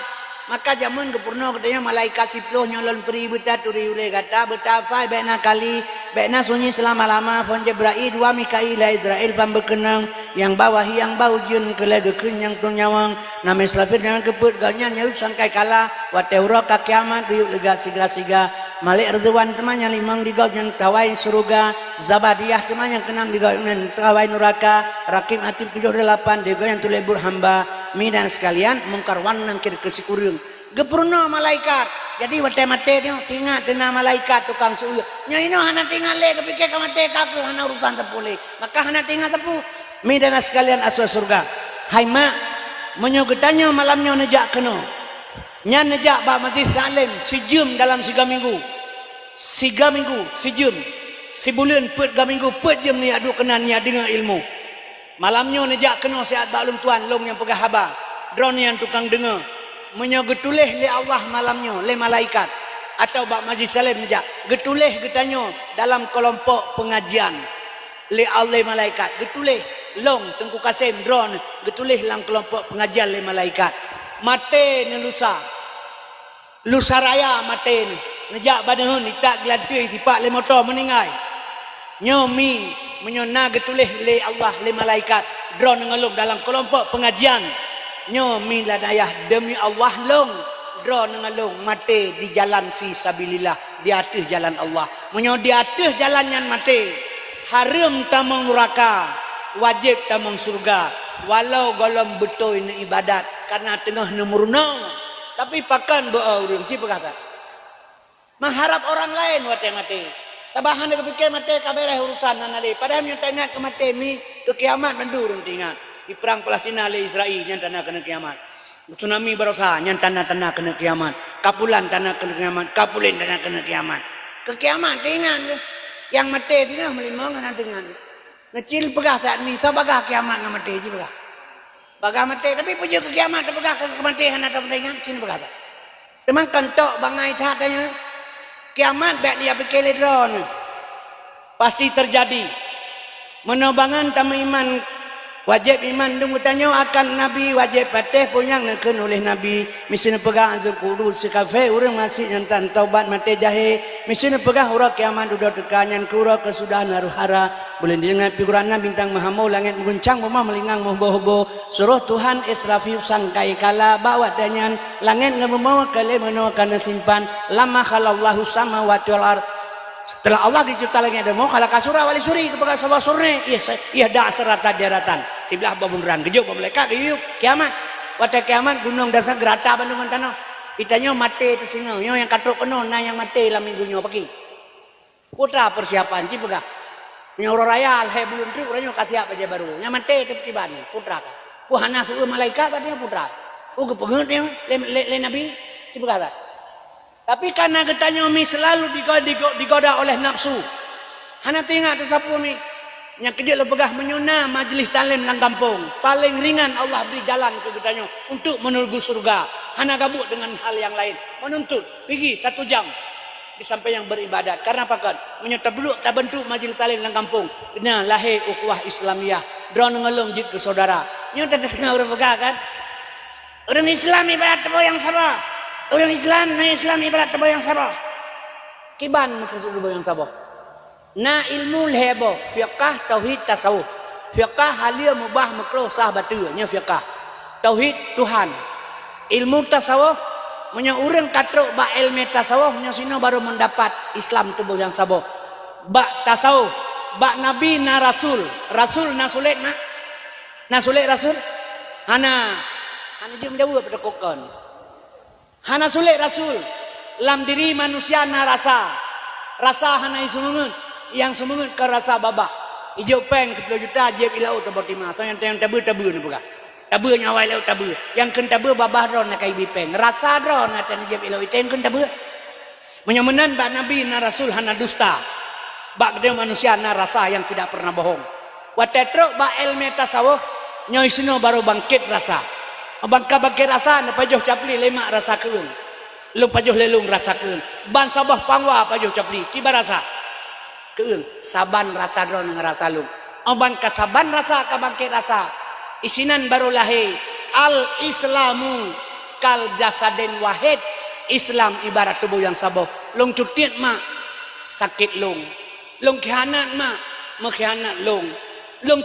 Maka jamun kepurno katanya malaikat siploh nyolon peri beta turi ule kata betafai bena kali bena sunyi selama-lama pon Jibril dua Mikail Israel pambekenang yang bawah yang bau jun kelege kenyang tunyawang nama selapir dengan keput ganya nyau sangkai kala wate uraka kiamat yuk lega siga malik ridwan temannya limang digau yang tawai surga zabadiyah teman yang kenam digau yang tawai neraka rakim atib 78 digau yang tulebur hamba mi dan sekalian mungkarwan nangkir kesikurung gepurno malaikat jadi wate mate dia tinggal dena malaikat tukang suyu nya ino hana tinggal le kepikir ka mate kaku hana urutan tepule maka hana tinggal tepu mi dan sekalian asal surga hai mak menyogetanya malamnya nejak keno nya nejak ba majlis taklim sejam dalam 3 minggu sejam sebulan put 3 minggu put jam ni adu kenan ni dengan ilmu. Malamnya nejak kena sihat baklum tuan long yang pegah haba. Drone yang tukang dengar. Menyogetulih le Allah malamnya le malaikat atau bak majlis salim nejak. Getulih getanya dalam kelompok pengajian. Le Allah malaikat getulih long Tengku Kasim drone getulih dalam kelompok pengajian le malaikat. Mate ne lusa raya mate ni. Nejak badahun tak gelatih tipak le motor meninggal. Nyomi menyona getulih le Allah le malaikat drone ngelung dalam kelompok pengajian nyo miladayah demi Allah long drone ngelung mati di jalan fi sabilillah di atas jalan Allah menyo di atas jalan yang mati haram tamang neraka wajib tamang surga walau golong betul ini ibadat karena tengah nemurna tapi pakan doa urang si berkata mengharap orang lain wate mati tabahan dia kepikir mati kabeh urusan nanale padahal yang tanya ke mati mi ke kiamat mendurun tinggal di perang Palestina le Israel yang tanah kena kiamat Tsunami berusaha nyan tanah-tanah kena kiamat. Kapulan tanah kena kiamat. Kapulin tanah kena kiamat. Ke kiamat dengan tu. Yang mati tinggal melimang dengan dengan. Ngecil pegah tak ni. Tak bagah kiamat dengan mati si pegah. Bagah mati tapi puja ke kiamat. Tak pegah ke kematian atau dengan sini pegah tak. Teman kentok bangai tak tanya. Kiamat baik dia berkelit ron. Pasti terjadi. Menobangan tamu iman. Wajib iman tunggu tanya akan Nabi wajib patih pun yang nakun oleh Nabi misalnya pegang azul kudus sekafe orang masih nyantan taubat mati jahe misalnya pegang huruf kiamat udah tekanyan kura kesudahan haruhara boleh dengar figuran bintang mahamu langit mengguncang rumah melingang muhbo-hbo suruh Tuhan Israfil sangkai kala bawa danyan langit ngemumawa kali menuakan simpan lama khalallahu samawati wal ardh. Setelah Allah dicipta lagi ada mau kalau kasura wali suri kepada sawah surne iya dak serata daratan sebelah babunran gejuk mereka geyuk kiamat wata kiamat gunung dasar gerata bandungan tanah itanya mati tersinga yang katruk penuh nah yang mati lah minggunya pagi putra persiapan ci pegah nyoro raya alhe belum tu orangnya kasih apa aja baru yang mati tiba-tiba nih putra hana suruh malaikat padanya putra kepengen dia le nabi ci pegah. Tapi karena getanya mi selalu digoda oleh nafsu. Hana tengok tersapu mi. Yang kejut lo pegah menyuna majlis talim lang kampung. Paling ringan Allah beri jalan ke getanya untuk menuju surga. Hana gabut dengan hal yang lain. Menuntut pergi 1 jam di sampai yang beribadat. Karena apa kan? Menyerta beluk tak bentuk majlis talim lang kampung. Kena lahir ukhuwah Islamiyah. Drone ngelung jid ke saudara. Nyata tengah orang pegah kan? Orang Islam ibarat tebo yang sabar. Orang Islam ibarat tebo yang sabar. Kiban maksud tebo yang sabar. Na ilmu lehebo, fiqah, tauhid, tasawuf. Fiqah halia mubah makruh sah batul, nya fiqah. Tauhid Tuhan. Ilmu tasawuf nya urang katruk ba ilmu tasawuf nya sino baru mendapat Islam tebo yang sabar. Ba tasawuf, ba nabi na rasul. Rasul na sulit na. Na sulit rasul. Hana jum jauh pada kokon. Hana sulit rasul lam diri manusia na rasa hana isumungun yang sumungun ke rasa babak hijau peng 10 juta jeb ilau tabotima atau yang tabu ni bukan tabu nyawa ilau tabu yang ken tabu babah ron nak ibi peng rasa ron nak jeb ilau iten ken tabu menyemenan bak nabi na rasul hana dusta bak dia manusia na rasa yang tidak pernah bohong watetruk bak ilmu tasawuf nyoy sino baru bangkit rasa bangka bangkit rasa na pajoh capli lemak rasa keun lu pajoh lelung rasa keun ban sabah pangwa pajoh capli kiba rasa keun saban rasa dron ngerasa lu ban kasaban rasa ka bangkit rasa isinan baru lahir al islamu kal jasadin wahid Islam ibarat tubuh yang saboh long cutit mak sakit long khianat mak mengkhianat long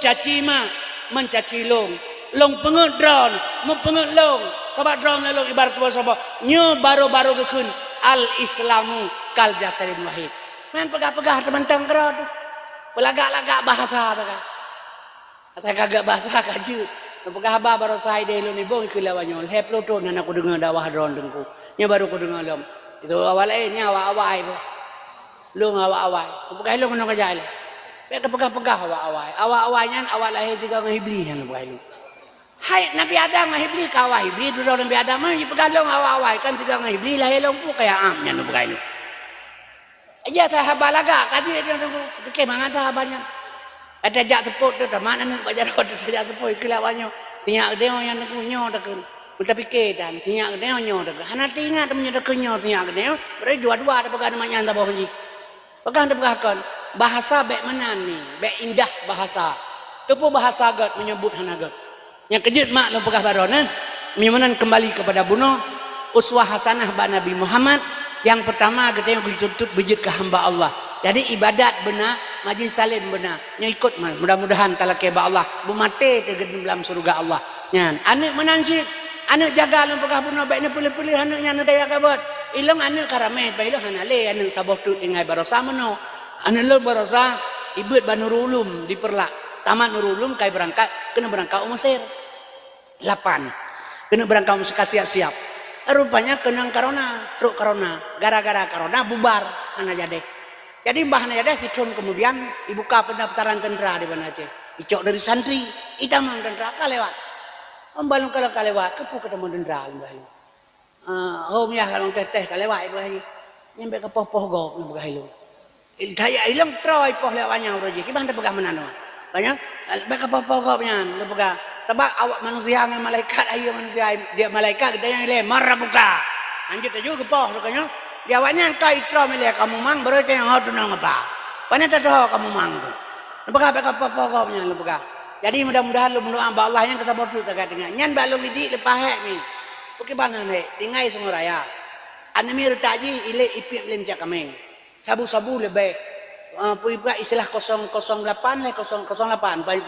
caci mak mencaci long pengut drone mempengut long sahabat drone long ibarat tubuh saboh nyo baru-baru gekun al islamu kal jasadin wahid nan pegah-pegah teman-teman kerot pelagak-lagak bahasa tak saya kagak bahasa kaju pegah ba baru sai de lu ni bong kelawanyo hep lo to nan aku dengar dakwah drone dengku nya baru aku dengar lom itu awalnya awal-awal itu lu awal-awal pegah lu kena kerja le pegah-pegah awal-awalnya awal lahir tiga ngibli yang pegah lu hai Nabi Adam ngibli kawah ibli dulu Nabi Adam mah pegalong awal-awal kan tiga ngibli lahir long pu kayak amnya nu pegah lu aja tah balaga kaji dia tunggu ke mana dah banyak ada jak tepuk tu mana nak bajar tu jak tepuk kelawannya tiak dia yang nak nyo dak kita fikir dan tiak dia nyo dak hana tingat punya dak nyo tiak dia beri dua-dua ada pegang namanya anda bawa ji pegang ada pegang bahasa baik mana ni baik indah bahasa tepu bahasa gat menyebut hana gat yang kejut mak lu pegah baron mimanan kembali kepada bunuh uswah hasanah ba Nabi Muhammad yang pertama kita yang dituntut bejit ke hamba Allah jadi ibadat benar majlis talim benar nya ikut mas mudah-mudahan talak ba Allah bumate teged dalam surga Allah nyan anak menansik anak jaga lu pegah bunuh baiknya pilih-pilih anaknya anu daya kabut ilong anak karame baik lu hanale anak saboh tu ingai barosa meno anak lu barosa ibut Banurul Ulum diperlak Taman Nurul Ulum kai berangkat kena berangkat Mesir 8 kena berangkat Mesir siap-siap rupanya kena corona truk corona gara-gara corona bubar anak jadi mbah anak hitun kemudian dibuka pendaftaran tentara di mana Aceh icok dari santri itamang tentara ka lewat Om balong kalau kalewat kepu ketemu dendral bahayu. Hom ya kalau teh kalewat bahayu. Nyampe ke poh gok bahayu. Gaya ilang troy poh lewatnya udah jadi. Kibang terpegang mana nama? Banyak. Beka poh goknya terpegang. Sebab awak manusia dengan malaikat ayo manusia dia malaikat kita yang lemar buka. Anjir tu juga poh katanya. Dia awaknya kau itro milih kamu mang berarti yang hot nang apa? Panen tak tahu kamu mang tu. Lepaka beka poh goknya lepaka. Jadi mudah-mudahan lu mendoa Allah yang kita berdoa terkait dengan nyan balung lidik lepas hek ni. Oke bang ane tinggai semua raya. Ane mir taji ile ipip lem cak kameng. Sabu-sabu lebih puipa istilah 008 le 008 baik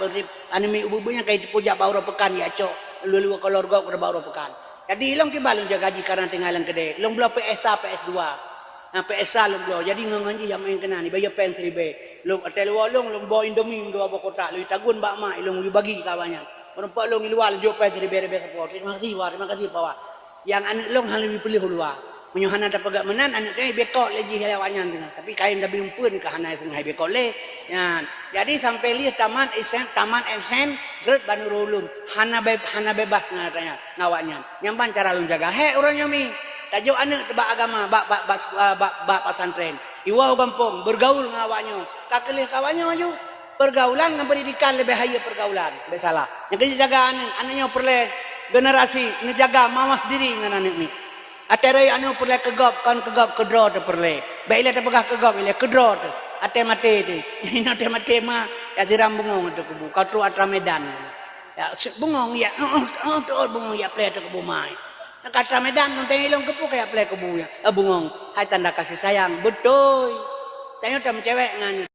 ane mi ubunya kayak pujak bauro pekan ya cok lu keluarga ke bauro pekan. Jadi ilong ki balung jaga gaji karena tinggalan gede. Long belo PSA PS2. Nah PSA long belo. Jadi nganji yang main kena ni bayar pen 3B. Long hotel walong long bawa Indomie dua bawa kotak lu tagun bak mak ilong lu bagi kawannya. Perempuan long ilual jo pen 3B support. Terima kasih bawa. Yang anak long hal lebih pilih luar. Menyuhana tak pegak menan anak dia bekok lagi helawannya dengan. Tapi kain dah bimpun ke hana tengah bekok le. Ya. Jadi sampai lihat taman SM grade Banur Ulum. Hana bebas ngatanya ngawaknya. Nyampan cara lu jaga. He orang nyami. Tajuk anak tebak agama bak pesantren. Iwau kampung bergaul ngawaknya. Kakelih kawannya maju. Pergaulan dengan pendidikan lebih bahaya pergaulan. Lebih salah. Yang kerja jaga anaknya perle generasi ngejaga mawas diri dengan anak ni. Aterai anu perle kegop kedro tu perle. Baiklah tak pegah kegop ile kedro tu. Ate mate tu. Ini ate mate mah ya diram bungong tu kubu. Kau tu atra Medan. Ya bungong ya. Tu bungong ya ple tu kubu mai. Kata Medan nanti ilong kepu kayak ple kubu ya. Bungong. Hai tanda kasih sayang betul. Tanya tam cewek ngani.